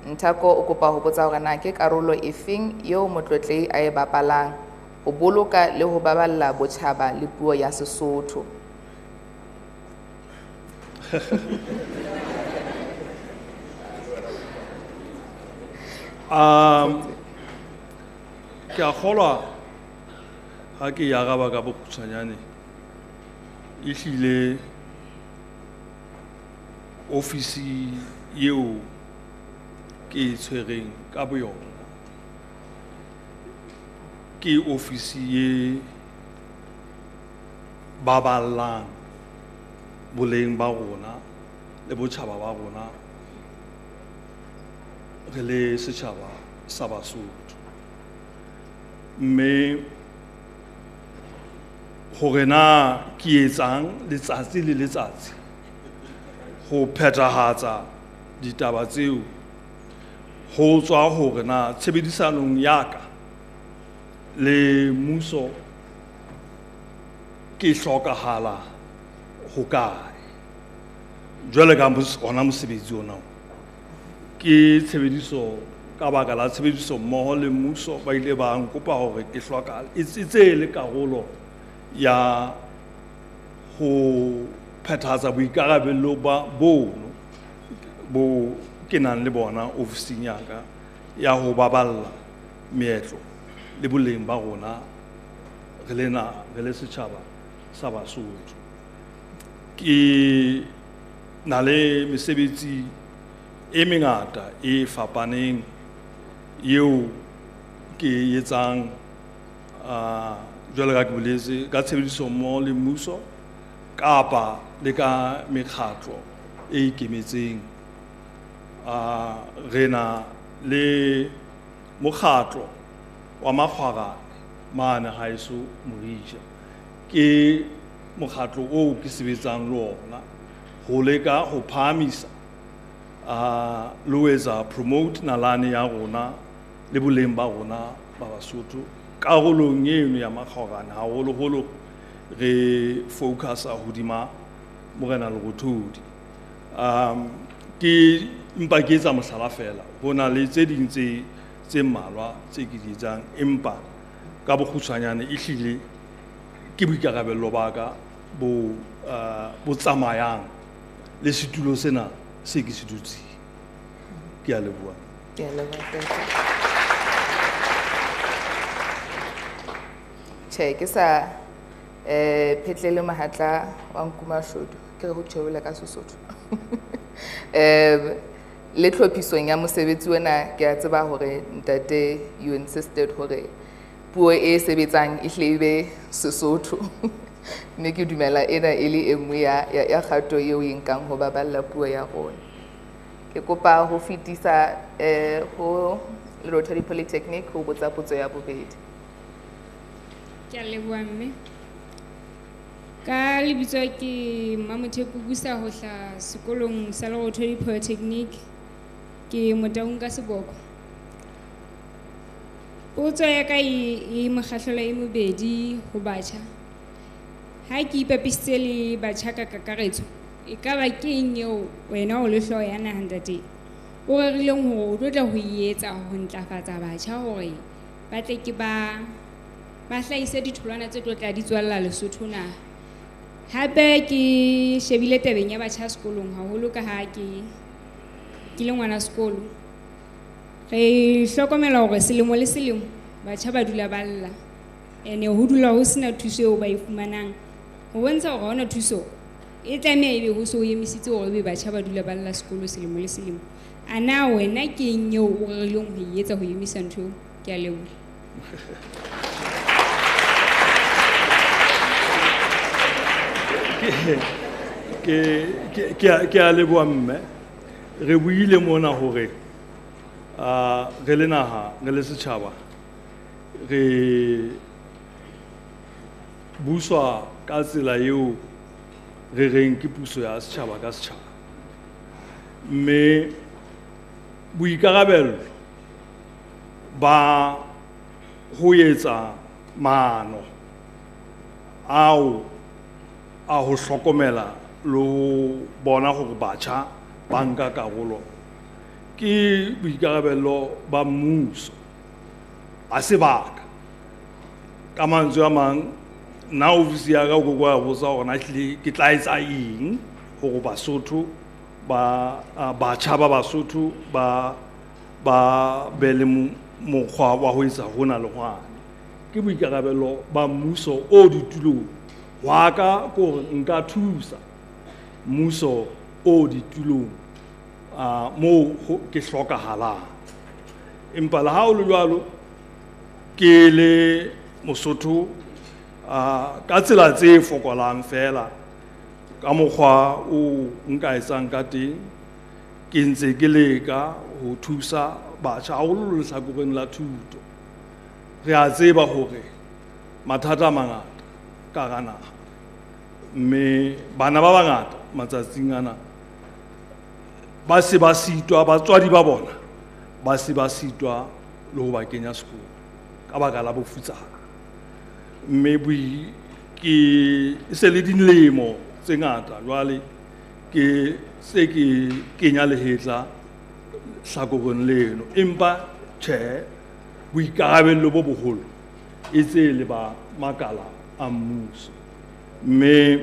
Nthako o kopa ho botsa hore na ke karolo efeng eo motlotlehi a e bapalang ho boloka le ho baballa botjhaba le puo ya Sesotho. Ke a kgolwa ha ke ya araba ka bokgutshwanyane ehlile ofisi yeo ke e tshwereng ka boyona ke ofisi ye baballang boleng ba rona le botjhaba ba rona re le setjhaba sa Basotho mme hore na ke etsang letsatsi le letsatsi ho phethahatsa ditaba tseo ho tswa hore na tshebedisanong ya ka le mmuso ke hlokahala ho kae jwale ka ona mosebetsi ona ke tshebediso ka baka la tshebediso mmoho le mmuso ba ile ba nkopa hore ke hlokahala itse le karolo ya ho phethahatsa boikarabello ba bo ke nang le bona ofising ya ka ya ho baballa meetlo le boleng ba rona re le setjhaba sa Basotho ke na le mesebetsi e mengata e fapaneng yeo ke etsang jwale ka ke boletse ka tshebediso mmoho le mmuso kapa le ka mekgatlo e ikemetseng re na le mokgatlo wa makgwarane mane haeso Morisha ke mokgatlo o ke sebetsang le ona ho leka ho phahamisa le ho etsa promote nalane ya rona le boleng ba rona ba Basotho karolong eno ya makgwarane haholoholo re focusa hodima Morena Lerothodi ke mpa ke etsa mohlala fela ho na le tse ding tse mmalwa tse ke di etsang empa ka bokgutshwanyane ehlile ke boikarabello ba ka bo tsamayang le setulo sena se ke se dutse. Ke a leboha. Ke a leboha. Tjhe, ke sa phetlele mahatla wa Nkumashodu ke re ho tjhebela ka Sesotho. Le tlhophisong ya mosebetsi ona ke a tseba hore ntate you insisted hore puo e sebetsang e hlebe Sesotho. Mme ke dumela ena e le e nngwe ya kgato eo e nkang ho baballa puo ya rona. Ke kopa ho fetisa ho Rotary Polytechnic ho botsa potso ya bobedi. Ke a leboha mme. Ka lebitso ke Mamothepu Busa ho hla sekolong sa Rotary Polytechnic ke Motaung ka Seboko. Potso ya ka e mokgahlelo e mobedi ho batjha. Ha ke ipapisitse le batjha ka kakaretso, e ka ba ke eng eo wena o le hlooho ya naha ntate o rerileng hore o tlo tla ho etsa ho ntlafatsa batjha hore ba tle ke ba hlahise ditholwana tse tlo tla di tswalla Lesotho na? Hape ke shebile tabeng ya batjha sekolong haholo ka ha ke le ngwana sekolo. Re hlokomela hore selemo le selemo batjha ba dula ba lla, ene ho dula ho sena thuso eo ba e fumanang. Ho bontsha hore hona thuso e tlameha ebe ho so emisitse hore ebe batjha ba dula ba lla sekolo selemo le selemo. Ana wena ke eng eo o rerileng ho etsa ho emisa ntho? Ke a leboha. Ke a leboha mme. Re buile mona hore re le naha re le setjhaba re buswa ka tsela eo re reng ke puso ya setjhaba ka setjhaba, mme boikarabello ba ho etsa maano ao a ho hlokomela le ho bona hore batjha ba nka karolo ke boikarabello ba mmuso a sebaka. Ka mantswe a mang, nna ofisi ya ka o ko ya botsa hore na hlile ke tla etsa eng hore Basotho batjha ba Basotho ba be le mokgwa wa ho etsa hona le hwane. Ke boikarabello ba mmuso o ditulong wa ka ko nka thusa mmuso o ditulong mo ke hlokahalang. Empa le ha o le jwalo ke le Mosotho ka tsela tse fokolang fela ka mokgwa o nka etsang ka teng ke ntse ke leka ho thusa batjha haholo lehlakoreng la thuto. Re a tseba hore mathata a mangata ka hara naha, mme bana ba bangata matsatsing ana ba se ba sitwa, batswadi ba bona ba se ba sitwa le ho ba kenya sekolo ka baka la bofutsana. Mme ke se le dilemo tse ngata jwale ke se ke kenya lehetla hlakoreng leno, empa tjhe boikarabello bo boholo e tse le ba makala a mmuso. Mme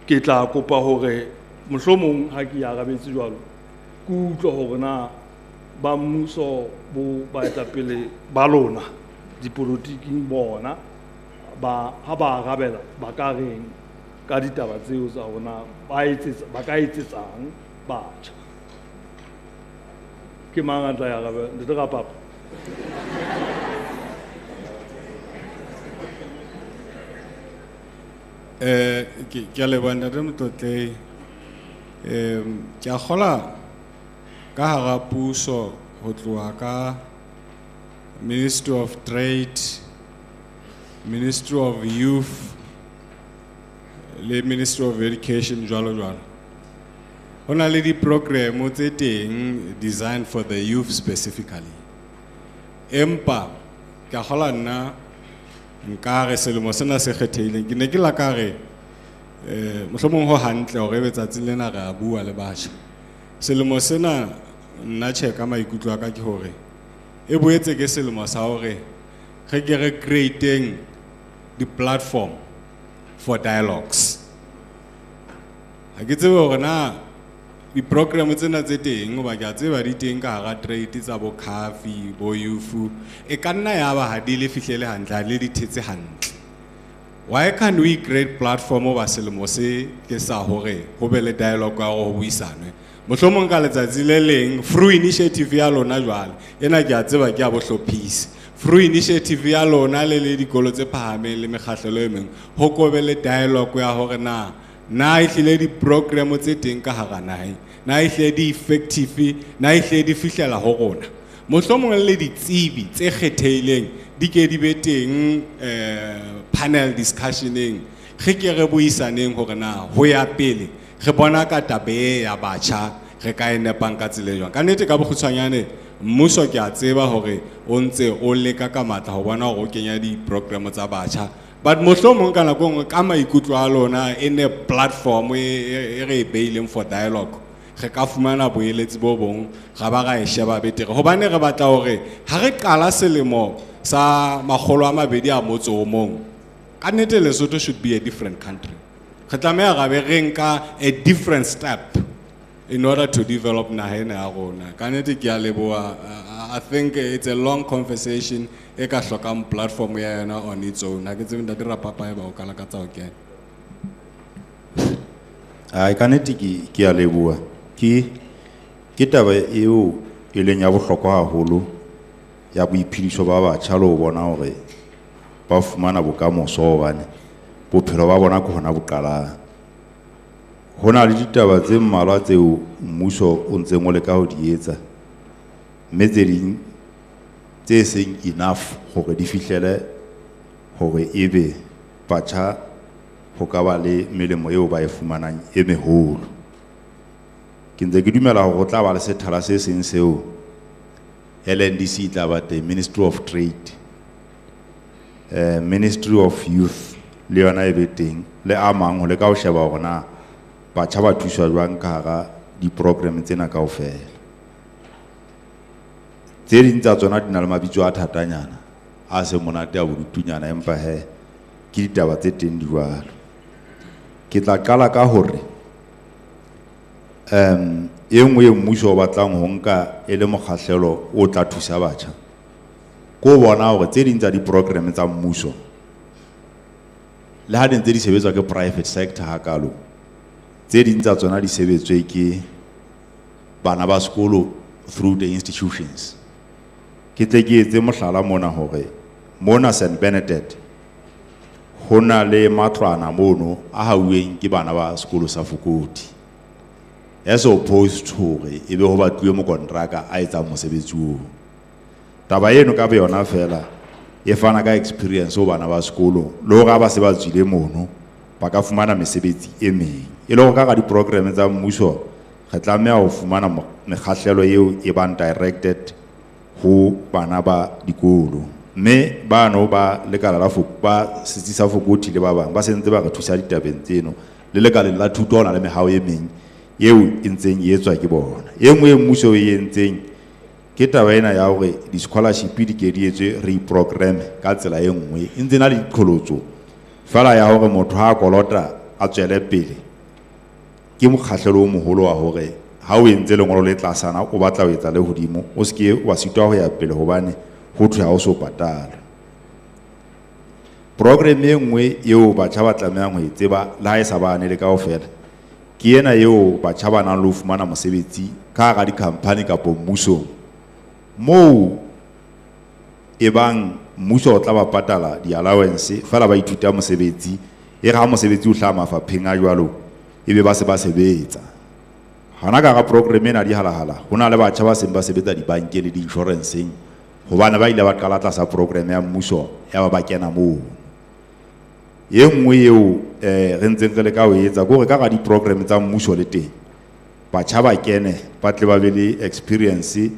ke tla kopa hore mohlomong ha ke arabetse jwalo ke utlwe hore na ba mmuso bo baetapele ba lona dipolotiking bona ha ba arabela ba ka reng ka ditaba tseo tsa rona ba ka etsetsang batjha. Ke mang a tla arabela? Ntate Rapapa. Ke a leboha ntate Motlotlei. Ke a kgola ka hara puso ho tloha ka Ministry of Trade, Ministry of Youth le Ministry of Education jwalo jwalo. Ho na le di-program tse teng designed for the youth specifically. Empa ke a kgola nna nkare selemo sena se kgethehileng ke ne ke la ka re mohlomong ho hantle hore betsatsing lena re a bua le batjha. Selemo sena nna tjhe ka maikutlo a ka ke hore e boetse ke selemo sa hore ge ke re creating the platform for dialogues. Ha ke tsebe hore na di program tsena tse teng ba ke tseba di teng ka hara trade tsa bo coffee bo youth e ka nna ya ba ha di le fihlele hantle le di thetse hantle. Why can't we create platform ba selemo se ke sa hore ho be le dialogue ya go buisana mohlomong ka letsatsi le leng through initiative ya lona jwale ena ke a tseba ke a bo hlophisi through initiative ya lona le dikolo tse phahameng le mekgahlelo e meng ho ko be le dialogue ya hore na e hlile di program tse teng ka hara nae na e hlile di effective na e hlile di fihlela ho rona mohlomong le ditsebi tse kgethehileng di ke di be teng panel discussioning ge ke re buisaneng hore na ho ya pele re bona ka tabe ya batjha re ka e nepang ka tsile jwang ka nnete ka bokgutshwanyane mmuso ke a tseba hore o ntse o leka ka matla ho bona hore o kenya di program tsa batjha but mohlomong ka nako nngwe ka maikutlo a lona e ne platform e re beileng for dialogue re ka fumana boeletsi bo bong ga ba ga e sheba betere hobane re batla hore ha re qala selemo sa makgolo a mabedi a motso o mong ka nnete Lesotho should be a different country. Re tlameha ga be re nka a different step in order to develop naheng ya rona. Ka nnete ke a leboha. I think it's a long conversation e ka hlokang platform ya yona on its own. Ha ke tsebe ntate Rapapa ba o kala ka tsa o kena. Ai ka nnete ke a leboha. Ke taba eo e leng ya bohlokwa haholo ya boiphediso ba batjha le ho bona hore ba fumana bokamoso hobane bophelo ba bona ke hona boqalang. Ho na le ditaba tse mmalwa tseo mmuso o ntseng o leka ho di etsa mme tse ding tse seng enough hore di fihlele hore ebe batjha ho ka ba le melemo eo ba e fumanang e meholo. Ke ntse ke dumela hore o tla ba le sethala se seng seo LNDC tla ba teng, Ministry of Trade, Ministry of Youth le yona e be teng le a mang ho le ka ho sheba hore na batjha ba thuswa jwang ka hara di program tsena kaofela. Tse ding tsa tsona di na le mabitso a thatanyana a se monate a bodutunyana empa he ke ditaba tse teng di jwalo. Ke tla qala ka hore e nngwe mmuso o batlang ho nka e le mokgahlelo o tla thusa batjha ko bona hore tse ding tsa di program tsa mmuso le ha di ntse di sebetswa ke private sector hakalo tse ding tsa tsona di sebetswe ke bana ba sekolo through the institutions. Ke tle ke etse mohlala mona hore mona St Bernadette ho na le matlwana mono a hauweng ke bana ba sekolo sa Fokoti as opposed to hore ebe ho batluwe mo kontraka a etsa mosebetsi o. Taba eno ka be yona fela e fana ka experience ho bana ba sekolo le hore ba se ba tswile mono ba ka fumana mesebetsi e meng e le hore ka di program tsa mmuso re tlameha ho fumana mekgahlelo eo e bang directed ho bana ba dikolo mme bano ba lekala la ba setsi sa Fokoti le ba bang ba sentse ba re thusa ditabeng tseno le lekala la thuto ona le mehao e meng eo e ntseng e etswa ke bona. E nngwe mmuso e entseng ke taba ena ya hore di scholarship di ke di etswe reprogram ka tsela e nngwe e ntse na le diqholotso fela ya hore motho ha kolota a tswele pele ke mokgahlelo o moholo wa hore ha o entse lengolo le tlasana o batla ho etsa le hodimo o ske wa sitwa ho ya pele hobane ho thwe ha o so patala. Program e nngwe eo batjha ba tlamehang ho e tseba le ha e sa bane le kaofela ke ena eo batjha ba nang le ho fumana mosebetsi ka hara di-company kapo mmuso moo e bang mmuso o tla ba patala di-allowance fela ba ithuta mosebetsi e re ha mosebetsi o hlaha mafapheng a jwalo ebe ba se ba sebetsa. Hana ka ga program ena di halahala ho na le batjha ba seng ba sebetsa dibankeng le di-insuranceng hobane ba ile ba qala tlasa program ya mmuso ya ba kena moo. E nngwe eo re ntseng re le ka ho etsa gore ka ga di program tsa mmuso le teng batjha ba kene ba tle ba be le experience e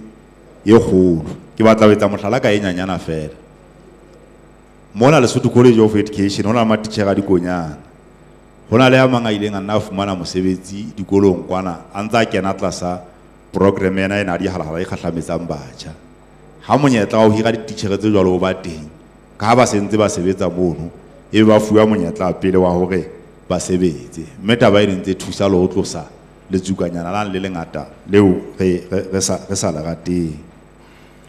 kgolo. Ke batla ho etsa mohlala ka e nyanyana fela mona Lesotho College of Education hona le matitjhere a dikonyana hona le a mang a ileng a nna a fumana mosebetsi dikolong kwana a ntse a kena tlasa program ena di halahala e kgahlametsang batjha ha monyetla wa ho hira dititjhere tse jwalo o ba teng ka ha ba sentse ba sebetsa mono e ba fuwa monyetla pele wa hore ba sebetse mme taba e ntse thusa le ho tlosa le tsukanyana la le lengata leo re sa la rateng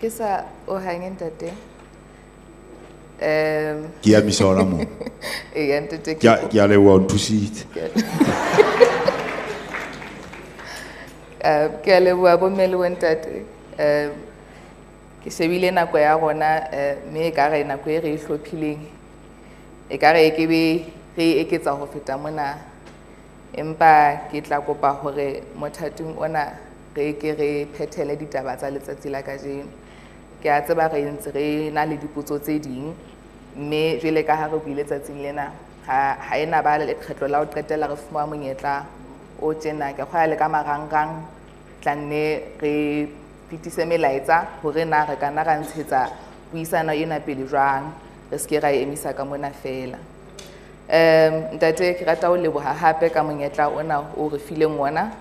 ke sa o hangeng tate ke ya misona mo e ntate ke ya le wa nthusitse ke a leboha bomme le bontate ke shebile nako ya rona mme e ka re nako e re e hlophileng e ka re ke be re eketsa ho feta mona empa ke tla kopa hore mothating ona re ke re phethele ditaba tsa letsatsi la kajeno ke a tseba re ntse re na le dipotso tse ding mme jwale ka ha re buile tsatsing lena ha ena ba le kgetlo la ho qetela re fumana monyetla o tjena ke kgwa le ka marangrang tlanne re pitise melaetsa hore na re kana ra ntshetsa buisana ena pele jwang re ske ra emisa ka mona fela ntate ke rata ho leboha hape ka monyetla ona o re fileng ona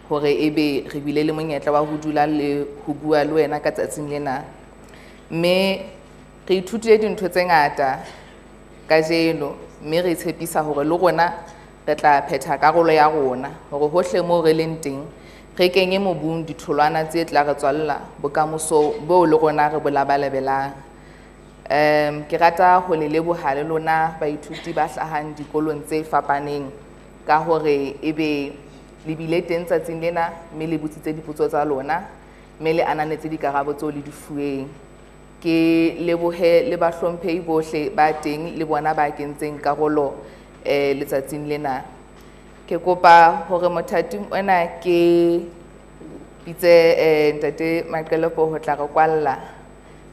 hore ebe re bile le monyetla wa ho dula le ho bua le wena ka tsatsing lena mme re ithutile dintho tse ngata kajeno mme re tshepisa hore le rona re tla phetha karolo ya rona hore hohle moo re leng teng re kenye mobung ditholwana tse tla re tswalla bokamoso bo le rona re bolabalabelang ke rata ho le leboha le lona baithuti ba hlahang dikolong tse fapaneng ka hore ebe le bile teng tsatsing lena mme le botsitse dipotso tsa lona mme le ananetse dikarabo tseo le di fuweng ke lebohe le bahlomphehi bohle ba teng le bona ba kentseng karolo letsatsing lena ke kopa hore mothating ona ke pitse ntate Maqelepo ho tla re kwalla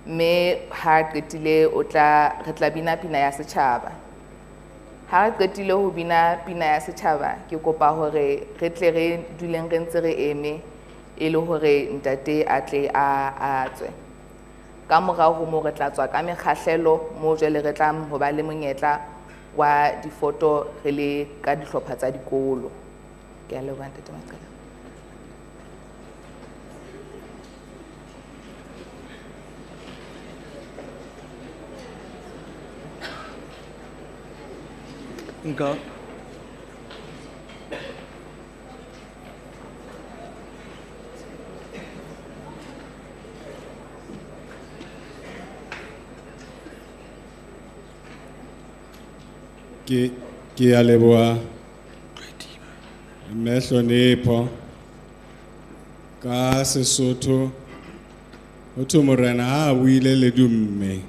mme ha qetile o tla re tla bina pina ya setjhaba ha re qetile ho bina pina ya setjhaba ke kopa hore re tle re duleng re ntse re eme e le hore ntate a tle a tswe ka morao ho mo re tla tswa ka mekgahlelo mo jwale re tla ho ba le monyetla wa difoto re le ka dihlopha tsa dikolo ke a leboha ntate Maqelepo nka ke a leboha mme Hlonepho ka Sesotho ho thwe morena ha a buile le dumme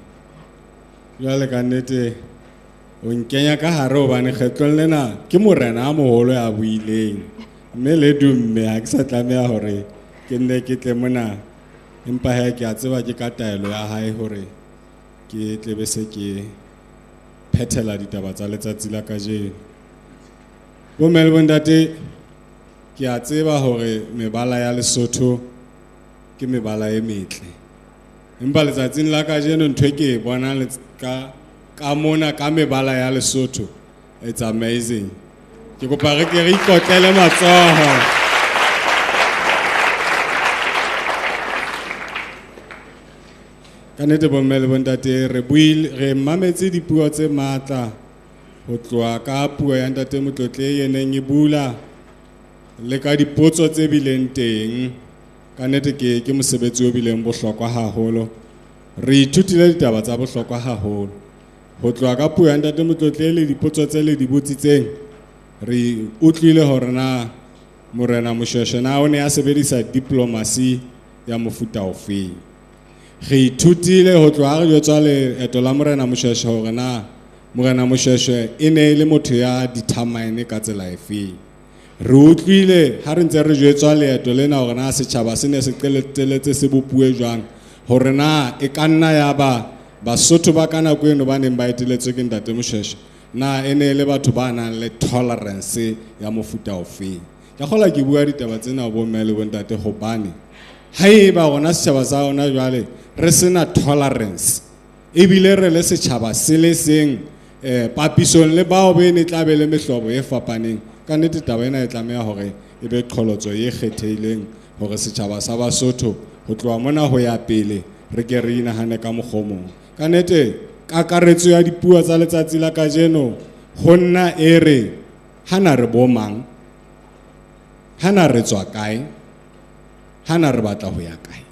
jwale ka nnete o nkenya ka hare hobane kgetlong lena ke morena a moholo a buileng mme le dumme ha ke sa tlameha hore ke nne ke tle mona empa ha ke a tseba ke ka taelo ya hae hore ke tlebe se ke phethela ditaba tsa letsatsi la kajeno bomme le bontate ke a tseba hore mebala ya Lesotho ke mebala e metle empa letsatsing la kajeno ntho e ke e bonang ka mona ka mebala ya Lesotho it's amazing ke kopa re ke re ikotlele matsoho ka nnete bomme le bontate re mametse dipuo tse matla ho tloha ka puo ya ntate Motlotle yeneng e bula le ka dipotso tse bileng teng ka nnete ke mosebetsi o bileng bohlokwa haholo re ithutile ditaba tsa bohlokwa haholo ho tloha ka puo ya ntate Motlotle le dipotso tse le di botsitseng re utlwile hore na morena Moshweshwe na o ne a sebedisa diplomacy ya mofuta ofeng re ithutile ho tloha re tswa leeto la morena Moshweshwe hore na morena Moshweshwe e ne le motho ya determine ka tsela efeng re utlwile ha re ntse re jwetswa leeto lena hore na setjhaba se ne se qeteletse se bopuwe jwang hore na e ka nna ya Basotho ba kana nako eno ba neng ba eteletswe ke ntate Moshweshwe na ene le batho ba nang le tolerance ya mofuta ofeng ke kgola ke bua ditaba tsena bo mme le bontate hobane haeba rona setjhaba sa rona jwale re sena tolerance ebile re le setjhaba se le seng papisong le bao be ne tla be le mehlobo e fapaneng ka nnete taba ena e tlameha hore e be qholotso e kgethehileng hore setjhaba sa Basotho ho tloha mona ho ya pele re ke re inahane ka mokgomong ka nnete kakaretso ya dipuo tsa letsatsi la kajeno ho nna e re hana re bomang, hana re tswa kae, hana re batla ho ya kae.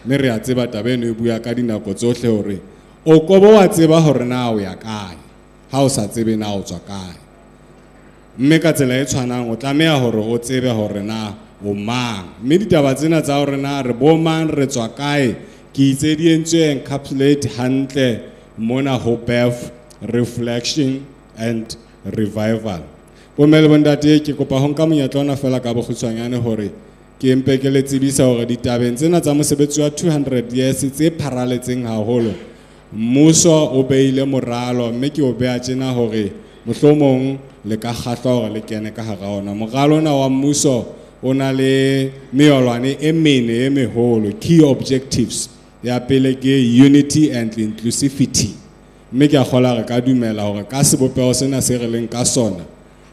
Mme re a tseba taba eno e bua ka dinako tsohle hore o ko bo wa tseba hore na o ya kae ha o sa tsebe na o tswa kae. Mme ka tsela e tshwanang o tlameha hore o tsebe hore na o mang. Mme ditaba tsena tsa hore na re bomang re tswa kae ke itse di entswe encapsulate hantle mona ho birth, reflection and revival. Bomme le bontate ke kopa ho nka monyetla ona fela ka bokgutshwanyane hore ke mpe ke le tsebisa hore ditabeng tsena tsa mosebetsi wa 200 years tse pharaletseng haholo mmuso o beile moralo, mme ke o beha tjena hore mohlomong le ka kgahlwa hore le kene ka hara ona. Moralo ona wa mmuso o na le meolwane e mene e meholo, key objectives. Ya pele ke unity and inclusivity. Mme ke a kgola re ka dumela hore ka sebopeho sena se re leng ka sona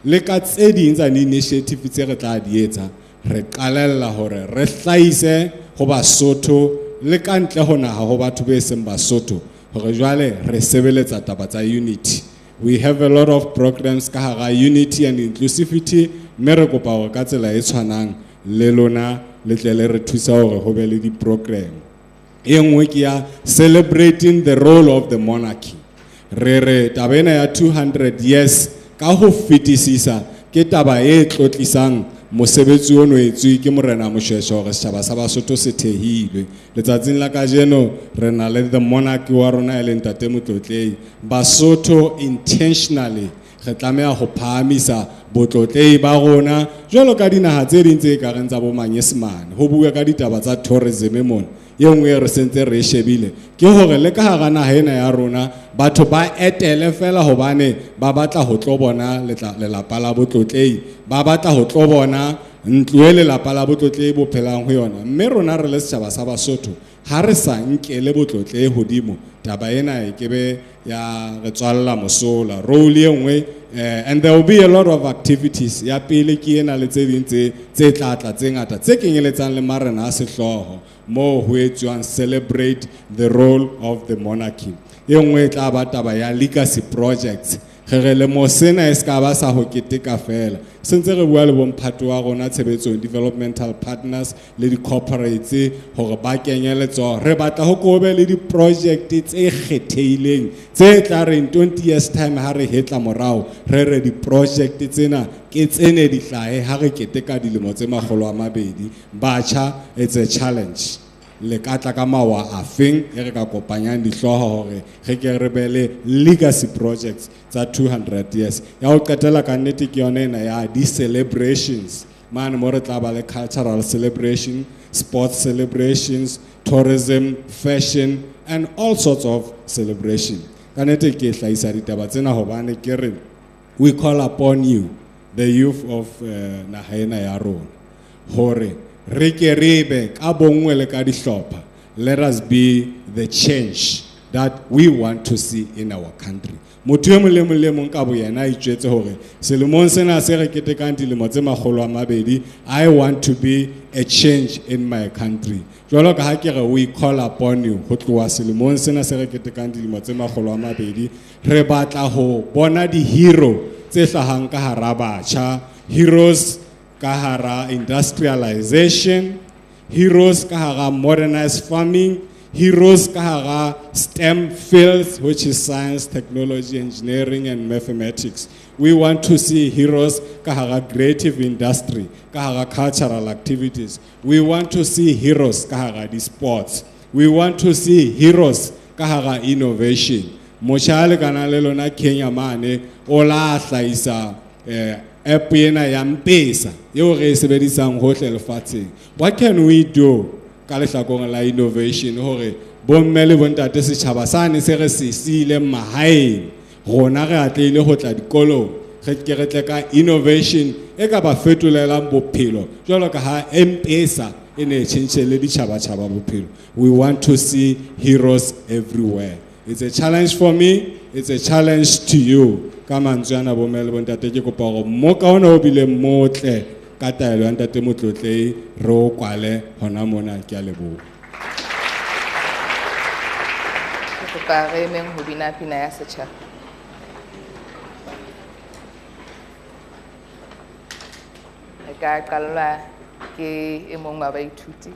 le ka tse ding tsa initiative tse re tla di etsa, re qalella hore re hlahise ho Basotho le ka ntle ho naha ho batho be seng Basotho hore jwale re sebeletsa taba tsa unity. We have a lot of programs ka hara unity and inclusivity, mme re kopa hore ka tsela e tshwanang le lona le tle le re thusa hore ho be le di program. E nngwe ke ya celebrating the role of the monarchy. Re taba ena ya 200 years ka ho fetisisa ke taba e tlotlisang mosebetsi ono etswe ke morena Moshweshwe hore setjhaba sa Basotho se thehilwe. Letsatsing la kajeno re na le the monarchy wa rona e leng Ntate Motlotlei. Basotho intentionally re tlameha ho phahamisa botlotlehi ba rona jwalo ka dinaha tse ding tse ka reng tsa bo Manyesemane. Ho bua ka ditaba tsa tourism mona, ye nngwe re sentse re shebile ke hore le ka hara naha ena ya rona batho ba etele fela hobane ba batla ho tlo bona lelapa la botlotlehi, ba batla ho tlo bona ntlo e lelapa la botlotlehi bo phelang ho yona. Mme rona re le setjhaba sa Basotho ha re sa nkele botlotlehi hodimo, taba ena e kebe ya re tswalla mosola role e nngwe. And there will be a lot of activities. Ya pele ke ena le tse ding tse tlatla tse ngata tse kenyeletsang le marena a sehloho mo ho etswang celebrate the role of the monarchy. E nngwe tla ba taba ya legacy projects. Re le mo sena e ska ba sa ho keteka fela, sentse re bua le bomphato wa rona tshebetsong developmental partners le di corporates hore ba kenyeletsa re batla ho kobe le di project tse kgethehileng tse tla re in 20 years time ha re hetla morao re di project tsena ke tsene di hlahe ha re keteka dilemo tse 200. Batjha, it's a challenge. Le katla ka mawa a feng e re ka kopanyang dihloho hore re ke re be le legacy projects tsa 200 years. Ya ho qetela ka nnete ke yona ena ya di celebrations man mo re tla ba le cultural celebration, sports celebrations, tourism, fashion and all sorts of celebration. Ka nnete ke hlahisa ditaba tsena hobane ke re we call upon you, the youth of naha ena ya rona, hore let us be the change that we want to see in our country. I want to be a change in my country. We call upon you. Heroes kahara industrialization, heroes kahara modernized farming, heroes kahara STEM fields, which is science, technology, engineering, and mathematics. We want to see heroes kahara creative industry, kahara cultural activities. We want to see heroes kahara the sports. We want to see heroes kahara innovation. Moshale kanalelo na Kenya mane ola tlaisa app ena ya mpesa eo re sebedisang hohle lefatsheng. What can we do ka lehlakong la innovation hore bomme le bontate setjhaba sane se re sisile mahaeng rona re atlile ho tla dikolong re tle ka innovation e ka ba fetolelang bophelo jwalo ka ha mpesa ene tshentshele ditjhaba bophelo. We want to see heroes everywhere. It's a challenge for me, it's a challenge to you. Kamantswana bomele bontate ke kopa go moka ona o bile motle ka taelo ya Ntate Motlotlei re o kwale hona mona ke a leboha. kopa re emeng ho bina pina ya setjhaba. Re ka qala ke e mong wa baithuti.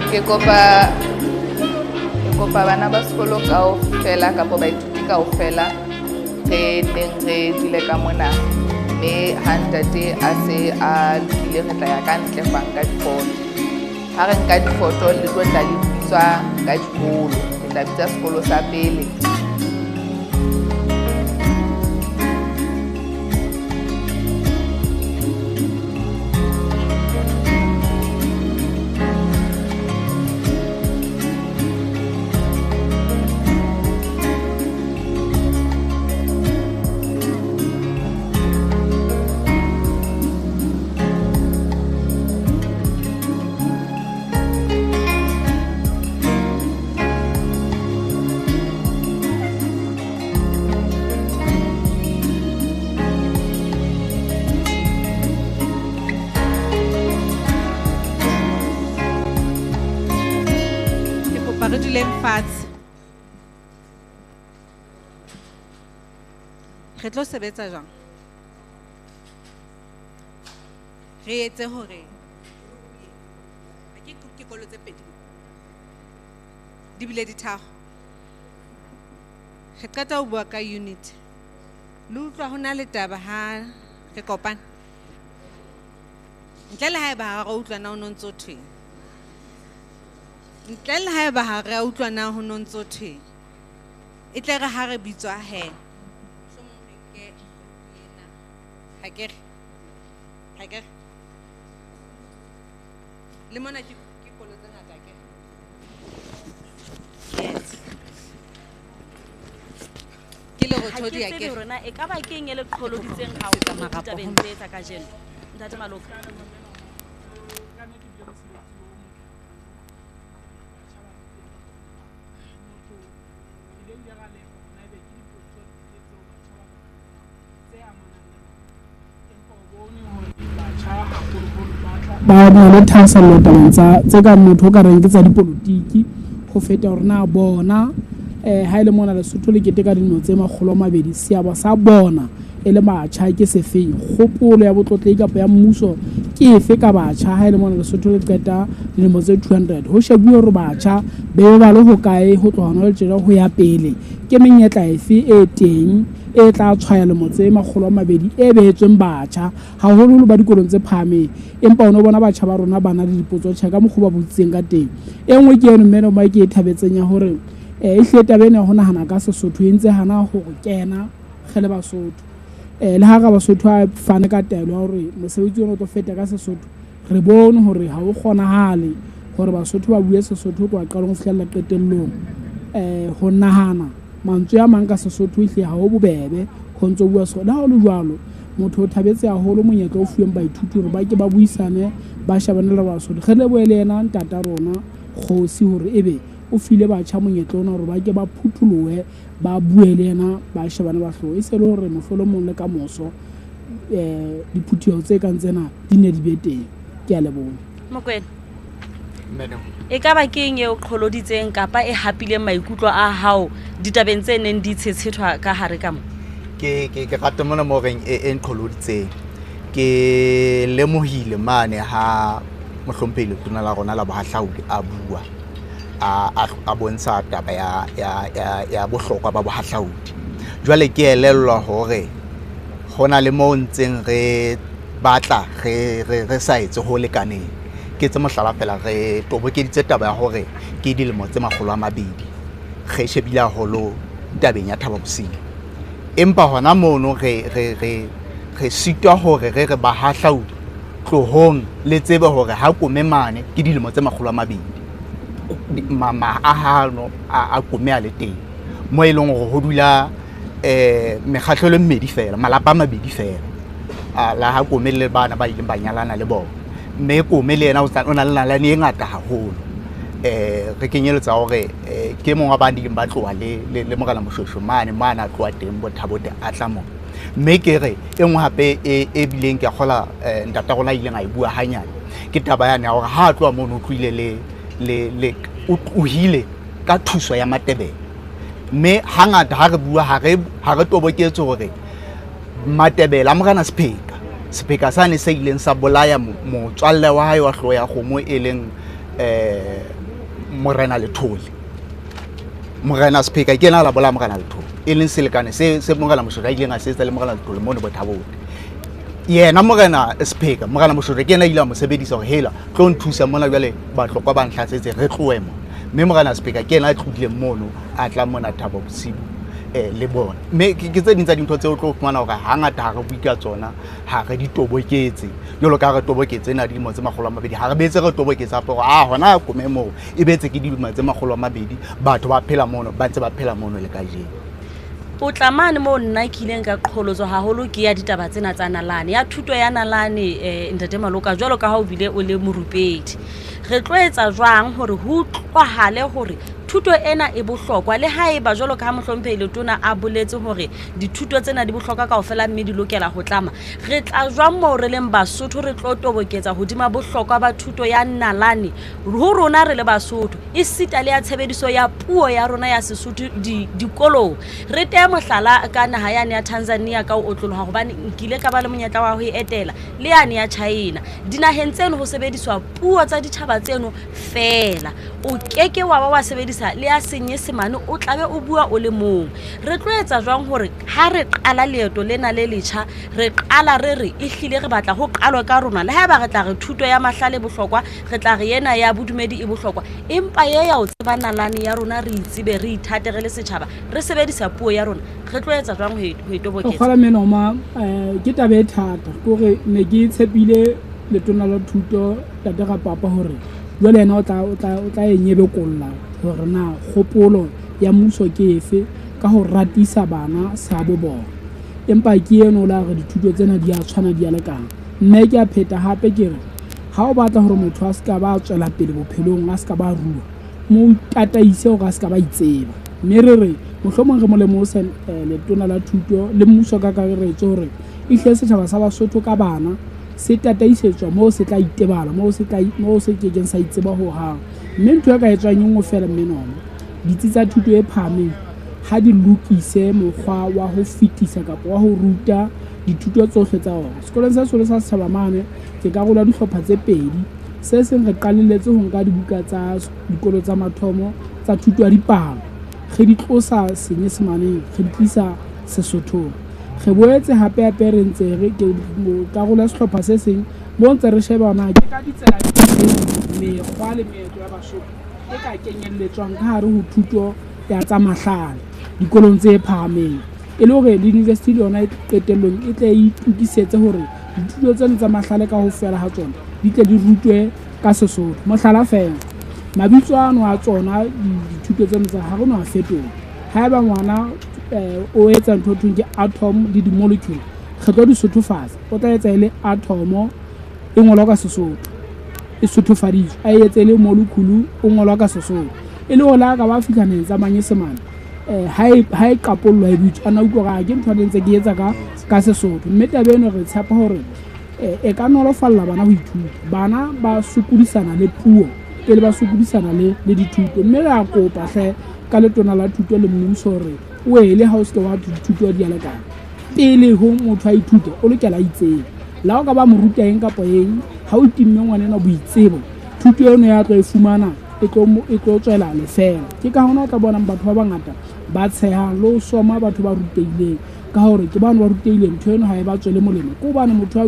Ke kopa bana ba sekolo kaofela kapo baithuti kaofela re neng re dile ka mona mme ha ntate a se a lokile re tla ya ka ntle ba nka difoto. Ha re nka difoto le tlo tla le bitswa ka dikolo, le tla bitsa sekolo sa pele. Re duleng fatshe. Re tlo sebetsa jwang? Re etse hore ke kolo tse pedi di bile di tharo. Re qeta ho bua ka unit. Le utlwa hona le taba ha re kopana. Ntle le haeba ha re utlwana o nontso thwe. Ntle le haeba ha re utlwana ho nontso thwe. E tle re ha re bitswa he. Ha ke le mona ke kolo tse ngata ke. Yes. Ke le go thodi ya ke. Rona e ka ba keng ele qholoditseng ha o tsa tabeng tse tsa ka jeno. Ntate Maloka. Ba na le thahasello tabeng tse ka motho o ka reng ke tsa dipolotiki ho feta hore na bona ha ile mona Lesotho le keteka dino tse 200 seaba sa bona e le batjha ke sefeng kgopolo ya botlotlehi kapa ya mmuso ke efe ka batjha ha ile mona Lesotho le qeta dilemo tse 200 ho shebuwe hore batjha be ba le ho kae ho tloha hona le tjena ho ya pele ke menyetla efe e teng e tla tshwaya le motse 200 e behetsweng batjha haholo ba dikolong tse phame empa ona bona batjha ba rona bana le dipotso tjha ka mokgwa ba botseng ka teng e nngwe ke eno mmeno ba ke thabetseng ya hore e hleta bene ho nahana ka Sesotho e ntse hana ho kena gele Basotho le ha ga Basotho a fane ka taelo ya hore mosebetsi ona o tlo feta ka Sesotho re bone hore ha o kgonahale hore Basotho ba bue Sesotho go qalong ho fihlella qetellong ho nahana mantswe a mang ka Sesotho ehle ha ho bobebe ho ntso bua sona ha o le jwalo motho o thabetse haholo monyetla o fuweng baithuti hore ba ke ba buisane ba shebane le Basotho re le boele yena ntata rona kgosi hore ebe o file batjha monyetla ona hore ba ke ba phuthulohe ba bue le yena ba shebane ba hloho e se le hore mohlolomong le ka moso diphuthiho tse kang tsena di ne di be teng ke a leboha Mokwena Madam e ka ba ke eng e o qholoditseng kapa e hapileng maikutlo a hao ditabeng tse neng di tshetsethwa ka hare ka mo ke rata mona mo reng e nqholoditseng ke lemohile mane ha mohlomphehi letona la rona la bohahlaudi a bua a bontsha taba ya bohlokwa ba bohahlaudi jwale ke elellwa hore hona le mo ntseng re batla re sa etse ho lekaneng ke tse mohlala fela re tobokeditse taba ya hore ke dilemo tse 200 re shebile haholo tabeng ya Thaba Bosile empa hona mono re sitwa hore re bahahlaudi tlohong le tsebe hore ha kome mane ke dilemo tse 200 mama ahano a kome a le teng mo e leng hore ho dula mekgatlo le mmedi fela malapa mabedi fela la ha kome le bana ba ileng ba nyalana le bona mme kome le yena o na le nalane e ngata haholo re kenyeletsa hore ke mong wa bandi ba tloa le mogala moshosho mane a tloa teng bo Thabote a tla mo mme ke re engwe hape e bileng ke khola ntata rona ile nga e bua hanyane ke taba yana hore ha tloa mono o tlile le o hile ka thuso ya Matebele mme hangata ha re bua ha re toboketse hore Matebele a morana Sepheka sane se ileng sa bolaya motswalle wa hae wa hloho ya kgomo e leng Morena Lethole Morena Sepheka ke ena la bolaya Morena Lethole e leng selekane se Morena Moshora ileng a setsa le Morena Lethole mono bo Thabote yena Morena Sepheka Morena Moshora ke ena ile a mo sebedisa hore hela tlo nthusa mona jwale ba hlokwa ba nhlatsetse re tloemo mme Morena Sepheka ke ena a tlodile mono a tla mona Thaba Bosibu le bona mme ke tse dintsa dintho tse o tlo fumana hore hangata ha re buika tsona ha re di toboketse jalo ka re toboketse na dilemo tse 200 ha re betse re toboketsa hore hona go memo e betse ke dilemo tse 200 batho ba phela mono ba ntse ba phela mono le ka jeno o tlamane mo nna ke ileng ka qholozo haholo ke ya ditaba tsena tsa nalane ya thuto ya nalane ntate Maloka jalo ka ha o bile o le morupedi re tloetsa jwang hore ho tlwahale hore thuto ena e bohlokwa le haeba jalo ka mohlomphehi letona a boletse hore dithuto tsena di bohlokwa kaofela mme di lokela ho tlama re tla jwang mo re leng Basotho re tlo toboketsa hodima bohlokwa ba thuto ya nalane ho rona re le Basotho e sita le ya tshebediso ya puo ya rona ya Sesotho dikolong re te mohlala ka naha yane ya Tanzania ka o otloloha hobane nkile ka ba le monyetla wa ho etela le yane ya China dinaheng tseno ho sebediswa puo tsa ditjhaba tseno fela o keke wa sebedisa le ya Senyesemane o tlabe o bua o le mong re tloetsa jwang hore ha re qala leeto lena le letjha re qala re ehlile re batla ho qalwa ka rona le haeba re tla re thuto ya mahlale bohlokwa re tla re yena ya bodumedi e bohlokwa empa ye ya o tseba nalane ya rona re itsebe re ithate re le setjhaba re sebedisa puo ya rona re tloetsa jwang ho itoboketsa khola menoma ke tabe thata gore ne ke tshepile letona la thuto tata ga papa hore jwale ena o tla enyebe kolla hore na kgopolo ya mmuso ke efe ka ho ratisa bana sa bona empa ke eno la re dithuto tsena di a tshwana di a lekana mme ke a pheta hape ke re ha o batla hore motho a ska ba tswela pele bophelong a ska ba rua mo tataise hore a ska ba itseba mme re mohlomong re molemo letona la thuto le mmuso ka kakaretso hore ihle setjhaba sa Basotho ka bana se tataisetswa mo se tla itebala mo se kekeng sa itseba ho hang mme ntho ya ka etswang ngwe fela menoma ditsi tsa thuto e phahameng ha di lokise mokgwa wa ho fitisa kapa wa ho ruta dithuto tsohle tsa ona sekolong sa solo sa setjhaba mane ke ka gola dihlopha tse pedi se seng re qalelletse ho nka dibuka tsa dikolo tsa mathomo tsa thuto ya dipalo re di tlosa Senyesemaneng re di tlisa Sesothong re boetse hape re ntse re ke ka gola sehlopha se seng mo ntse re sheba na ke ka ditsela mekgwa le meetlo ya Basotho e ka kenyelletswang ka hare ho thuto ya tsa mahlale dikolong tse phahameng e le hore university le yona e qetellong e tle itukisetse hore dithuto tsena tsa mahlale ka ho fela ha tsona di tle di rutwe ka Sesotho mohlala fela mabitso ano a tsona dithuto dithuto tsena tsa ha rona a fetola haeba ngwana o etsa ntho thweng ke atom le di-molecule re tlo di sothofatsa o tla etsa le atomo e ngolwa ka Sesotho e sothofaditswe a etse le molecule o ngolwa ka Sesotho e le ho la ka ba fihla neng tsa manyesemane ha e qapollwa e bitswa ana utlwa ga ke ntho ntse ke etsa ka Sesotho mme tabeno re tshepa hore e ka nolofalla bana ho ithuta bana ba sokodisana le puo pele ba sokodisana le dithuto mme ra kopa hle ka letona la thuto le mmuso hore o ele ha o se wa dithuto di ala kana pele ho motho a ithuta o lokela itseng la o ka ba moruta eng kapo eng ha o timme ngwanena boitsebo thuto eno ya tlo e fumana e tlo tswela le fela ke ka hona o tla bona batho ba bangata ba tsheha lo soma batho ba ruteileng ka hore ke bana ba ruteileng ntho eno ha e ba tswele molemo ko bana motho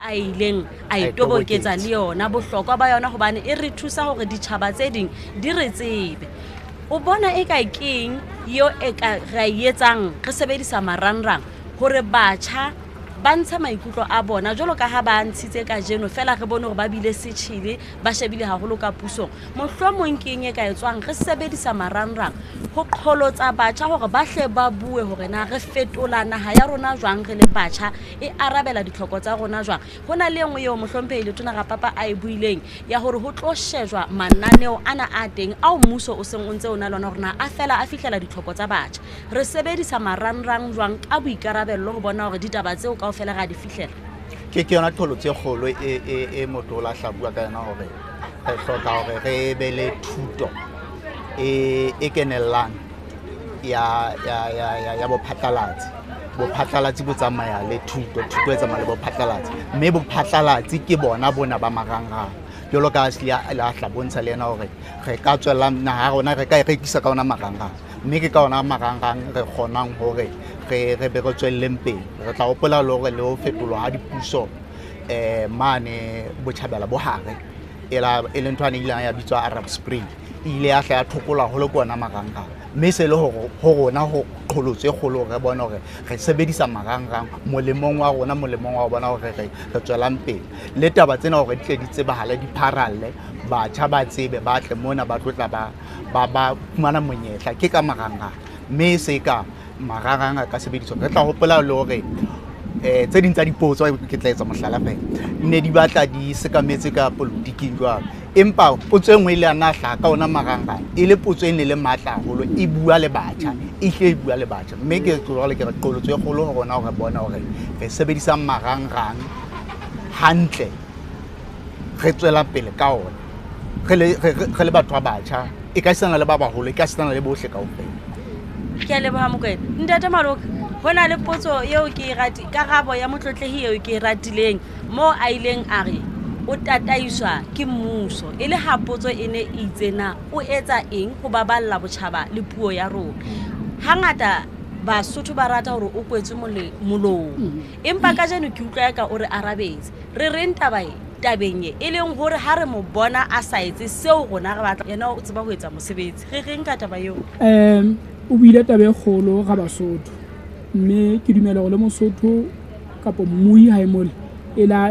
a ileng a itoboketsa le yona bohlokwa ba yona hobane e re thusa hore ditjhaba tse ding di re tsebe o bona e ka keng yo e ka ra etsang re sebedisa marangrang hore batjha ba ntsha maikutlo a bona jolo ka ha ba ntshitse ka jeno fela re bone hore ba bile setjhile ba shebile haholo ka pusong mohlomong ke eng e ka etswang re sebedisa marangrang ho qholotsa batjha hore ba hle ba bue hore na re fetola naha ya rona jwang re le batjha e arabela ditlhoko tsa rona jwang hona le engwe eo mohlomphehi le tona ga papa a e buileng ya hore ho tlo shejwa mananeo ana a teng ao mmuso o seng o ntse o na lona hore na a fela a fihlela ditlhoko tsa batjha re sebedisa marangrang jwang ka boikarabello ho bona hore ditaba tseo ka fela ga di fihlela ke yona tholo tse kgolo e motho la hlabua ka yona hore re hloka hore re be le thuto e kenellang ya bophatlalatsi bo tsamaya le thuto e tsamaya le bophatlalatsi mme bophatlalatsi ke bona ba marangrang jolo ka la hlabontsha le yena hore re ka tswela naha rona re ka rekisa ka ona marangrang mme ke ka ona marangrang re kgonang hore re be re tswelleng pele re tla hopola le hore le ho fetolwa ha dipuso mane botjhabela bohare e le nthwane ile ya bitswa Arab Spring ile ya hla ya thokola ho le kona marangrang mme se le ho rona ho qholotse kgolo re bona hore re sebedisa marangrang molemong wa rona molemong wa bona hore re tswelang pele le taba tsena hore di tle di tsebahala di pharalle batjha ba tsebe ba tle mona ba tlotla ba fumana monyetla ke ka marangrang mme se ka marangrang a ka sebediswa re tla hopola le hore tse ding tsa dipotso ke tla etsa mohlala fela ne di batla di sekametse ka politiki jwang empa potso engwe ile ana hla ka ona marangrang ile potso ene le matla haholo e bua le batjha e hle e bua le batjha mme ke tlola ke re qolotso e kgolo ho rona hore bona hore re sebedisa marangrang hantle re tswela pele ka ona re le batho ba batjha e ka sena le ba baholo e ka sena le bohle kaofela ke a leboha mokwena ntate Maloka hona le potso eo ke e rati karabo ya motlotlehi eo ke e ratileng mo a ileng a re o tataiswa ke mmuso e le ha potso e ne e itsena o etsa eng ho baballa botjhaba le puo ya rona hangata Basotho ba rata hore o kwetse molomo empa ka jeno ke utlwa ka o re arabetse re reng tabeng e leng hore ha re mo bona a sa etse seo rona re batla yena o tseba ho etsa mosebetsi re reng ka taba eo o buile tabe kgolo ga Basotho mme ke dumela go le Mosotho kapo mmui ha e mole ela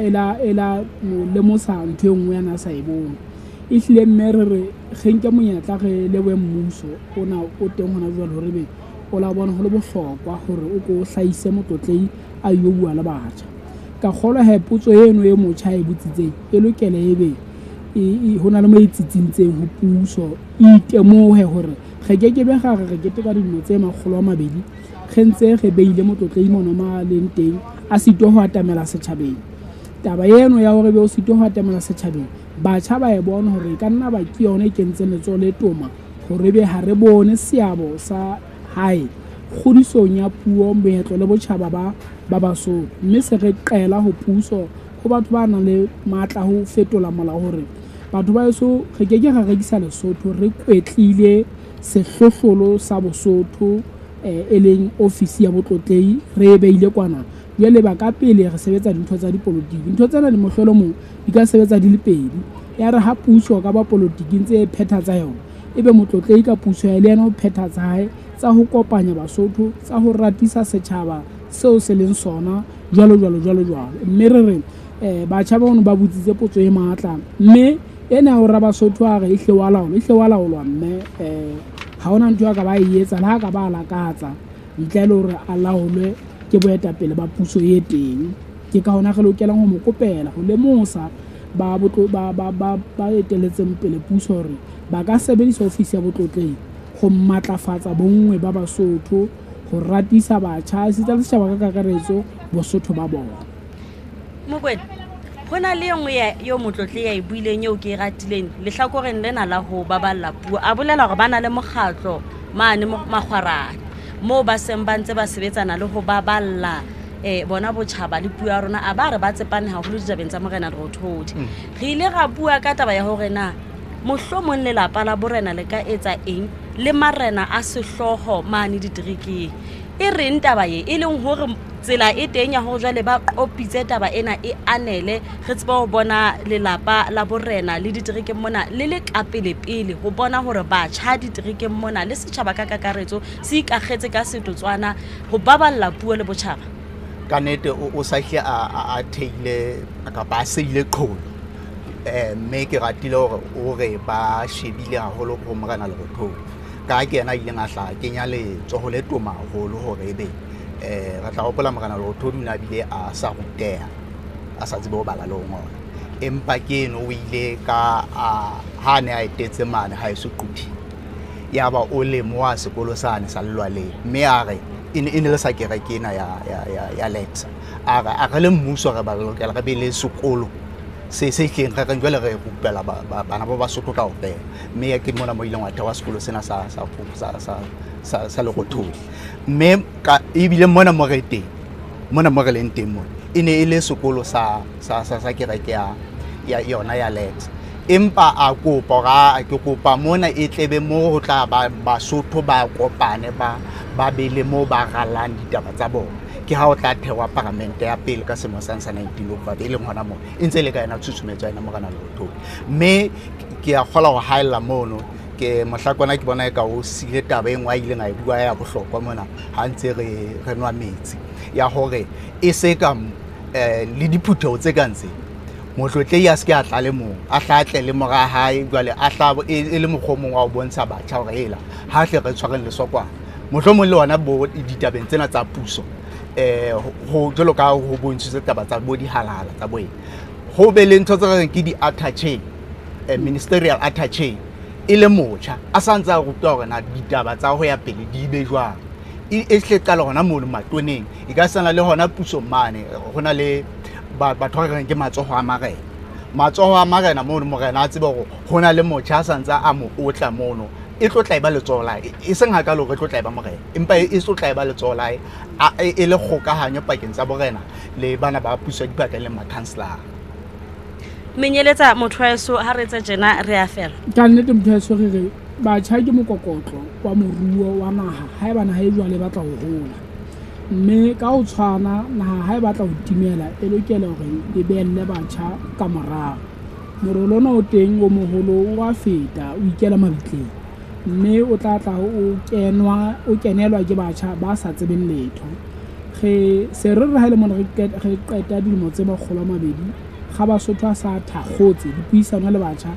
le mosa ntwe ngwe yana sa e bone e hlile mme re genke monyetla ge le we mmuso ona o teng hona jwale hore be o la bona ho le bohlokwa hore o ko hlaise motlotlei a yo bua le batjha ka kgolo ha potso eno e motjha e butsitseng e lokela ebe hona le maitsitsintseng ho puso itemohe hore ge ke be ga re ke teka dilo tse magolo a mabedi khentse ge beile motlotlei monoma le nteng a sito ho atamela setjhabeng taba eno ya hore be o sito ho atamela setjhabeng batjha ba e bona hore ka nna ba ke yone ke ntse letso le toma hore be ha re bone seabo sa hae kgodisong ya puo moetlo le botjhaba ba Basotho mme se re qela ho puso ho batho ba nang le matla ho fetola molao hore batho ba eso ge ke ga rekisa Lesotho re kwetlile sehlohlolo sa Bosotho e leng ofisi ya botlotlei re beile kwana jwale ba ka pele re sebetsa dintho tsa dipolotiki ntho tsena le mohlolomong di ka sebetsa di le pedi ya re ha puso ka ba politiking tse phetha tsa yona ebe motlotlehi ka puso ya le yena o phetha tsa hae tsa ho kopanya Basotho tsa ho ratisa setjhaba seo se leng sona jwalo mme re re batjha ba ba butsitse potso e matla mme ena o ra Basotho a re ehle wa laolwa mme ha ona ntho ya ka ba e etsa la ka ba lakatsa ntle le hore a laolwe ke boetapele ba puso e teng ke ka hona re lokelang ho mo kopela ho lemosa ba eteletseng pele puso hore ba ka sebedisa ofisi ya botlotlehi go matlafatsa bonngwe ba Basotho go ratisa batjha sitsa le setjhaba ka kakaretso Bosotho ba bona. Mokwena hona le yengwe yo motlotlehi ya buileng eo ke ratileng lehlakoreng lena la ho baballa puo a bolela hore bana le mokgatlo mane Makgwarane mo ba seng ba ntse ba sebetsana le ho baballa bona botjhaba le puo ya rona a ba re ba tsepane haholo ditabeng tsa Morena Lerothodi re ile ra bua ka taba ya hore na mohlomong lelapa la borena le ka etsa eng le marena a sehloho mane diterekeng e reng taba ye e leng hore tsela e teng ya ho jwale ba qopitse taba ena e anele re tseba ho bona lelapa la borena le diterekeng mona le ka pele ho bona hore batjha diterekeng mona le setjhaba ka kakaretso se ikagetse ka setotswana ho baballa puo le botjhaba ka nete o sa hle a theile ka ba seile qholo mme ke ratile hore ba shebile haholo go Morena Lerothodi ka ke yena ile ngahla kenya le tsoho le toma haholo hore ebe ra tla hopola Morena Lerothodi na bile a sa ruteha a sa tsebe ho bala le ho ngola empa ke no o ile ka ha ne a etetse mane ha eso quthi ya ba o le mo a sekolo sane sa Lwale mme a re in le sa kerekena ya Lexa a re le mmuso re ba lokela re be le sekolo se hleng re jwale re rupela bana ba Basotho ka ofela mme ya ke mona mo ileng wa thewa sekolo sena sa Lerothodi mme ka ebile mona mo re leng teng mo e ne e le sekolo sa kereke ya yona ya Lexa empa a kopa mona e tlebe mo ho tla ba Basotho ba kopane ba bele mo ba galang ditaba tsa bona ke ha o tla thewa parliamente ya pele ka semo sa 1905 e leng hona mo e ntse le ka ena tshutshumetso ena Morena Lerothodi mme ke a kgola ho haella mono ke mohlakwana ke bona e ka o sile taba e ngwa ile nga e bua ya bohlokwa mona ha ntse re nwa metsi ya hore e se ka le diphutheho tse ka ntse motlotlehi a se ke a tla le mo a hlatle le mora hae jwale a hlabo e le mokgomong wa o bontsha batjha hore hela ha hle re tshwareng le sokwana mohlomong le ona bo ditabeng tsena tsa puso ho jolo ka ho bontshitse taba tsa bo di halala tsa boe ho be le ntho tse re ke di attaché ministerial attaché e le motjha a santsa go ruta hore na ditaba tsa ho ya pele di be jwang e hle qala hona mo le matoneng e ka sana le hona puso mane hona le batho ba reng ke matsoho a marena mo Morena a tsebe go hona le motjha a santsa a mo otla mono e tlo tla e ba letsola e seng ha ka lo re tlo tla e ba Morena empa e tlo tla e ba letsola e le kgokahanyo pakeng tsa borena le bana ba puso dipaka le makhanslara menyeletsa motho wa eso ha re tse jena re a fela ka nnete motho wa eso re batjha ke mokokotlo wa moruo wa naha ha e bana ha e jwale batla ho hola mme ka o tshwana naha ha e batla ho timela e lokela hore e belle batjha ka morao morolona o teng o moholo wa feta o ikela mabitleng mme o tla o kenelwa ke batjha ba sa tsebeng letho se re ha le mona re qeta dilemo tse 200 ga Basotho a sa thakgotse dipuisano le batjha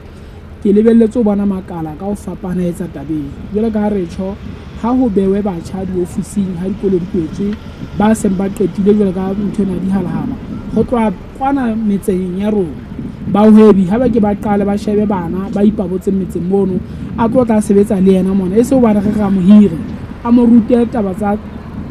ke lebelletse o bona makala ka o fapana etsa tabeng jwale ka re tsho ha ho bewe batjha di ofising ha dikolo di kwetswe ba seng ba qetile jwale ka nthona di halahama ho tloa kwana metseng ya rona ba hwebi ha ba ke ba qale ba shebe bana ba ipabotse metseng mono a tla sebetsa le yena mona e se o bana re ga mohire a mo rute taba tsa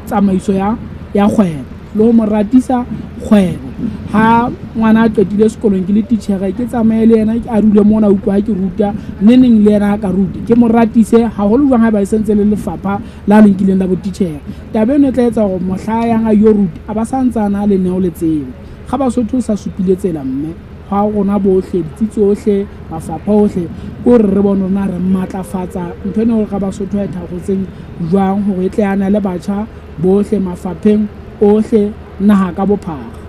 tsamaiso ya kgwebo le ho mo ratisa kgwebo ha ngwana a qetile sekolong ke le teacher ke tsamaye le yena a rule mona utlwa ke ruta neng le yena ka ruti ke mo ratise ha ho le jwang ha ba sentse le lefapha la lenkileng la bo teacher tabe ne tla etsa go mohlaya a yo ruti a ba santsana le neo le tsebe ga Basotho sa supile tsela mme ha rona bohle ditsohle mafapha ohle o re bona rona re matlafatsa ntho ne o ga Basotho ya thagotseng jwang hore e tle ana le batjha bohle mafapheng ohle naha ka bophara.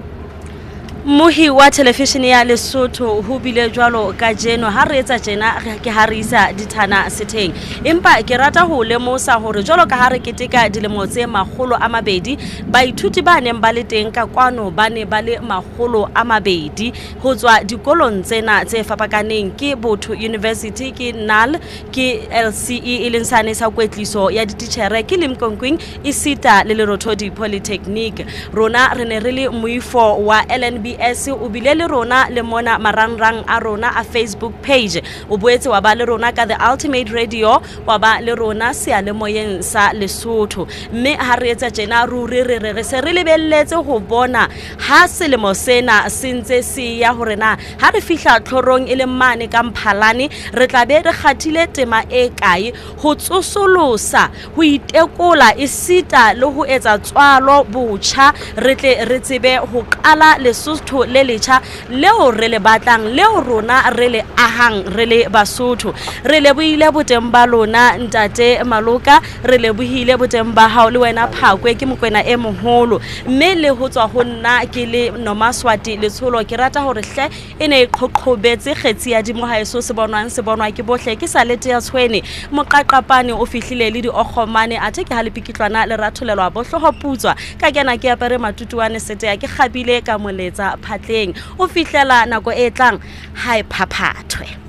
Mohi wa telefishene ya Lesotho ho bile jwalo ka jeno ha re etsa tjena ke ha re isa dithana setheng empa ke rata ho lemosa hore jwalo ka ha re keteka dilemo tse 200 baithuti ba neng ba le teng ka kwano ba ne ba le 200 ho tswa dikolong tsena tse fapakaneng ke Botho University ke NAL ke LCE e leng sane sa kwetliso ya dititjhere ke Limpopo isita le Lerotodi Polytechnic. Rona re ne re le moifo wa LNB o bile le rona le mona marangrang a rona a Facebook page o boetse wa ba le rona ka The Ultimate Radio wa ba le rona seyalemoyeng sa Lesotho mme ha re etsa tjena re se re lebelletse ho bona ha selemo sena sentse se ya hore na ha re fihla tlhorong ile mane ka Mphalane re tla be re kgathile tema e kae ho tsosolosa ho itekola isita le ho etsa tswalo botjha re tle re tsebe ho qala Lesotho le letjha leo re le batlang leo rona re le ahang re le Basotho. Re lebohile boteng ba lona ntate Maloka, re lebohile boteng ba hao le wena Phakwe ke Mokwena e moholo mme le ho tswa ho nna ke le Nomaswati Letsholo ke rata hore hle e ne iqhoqhobetse kgetsi ya dimohaeso se bonwa ke bohle ke sa lete ya tshwene moqaqapane o fihlile le di okhomane athe ke halepikitlwana le ratholelwa bohloho putswa ka kena ke apere matutuane sete ya ke kgabile ka moletsa phatleng o fihlela nako e tlang ha e phaphathwe.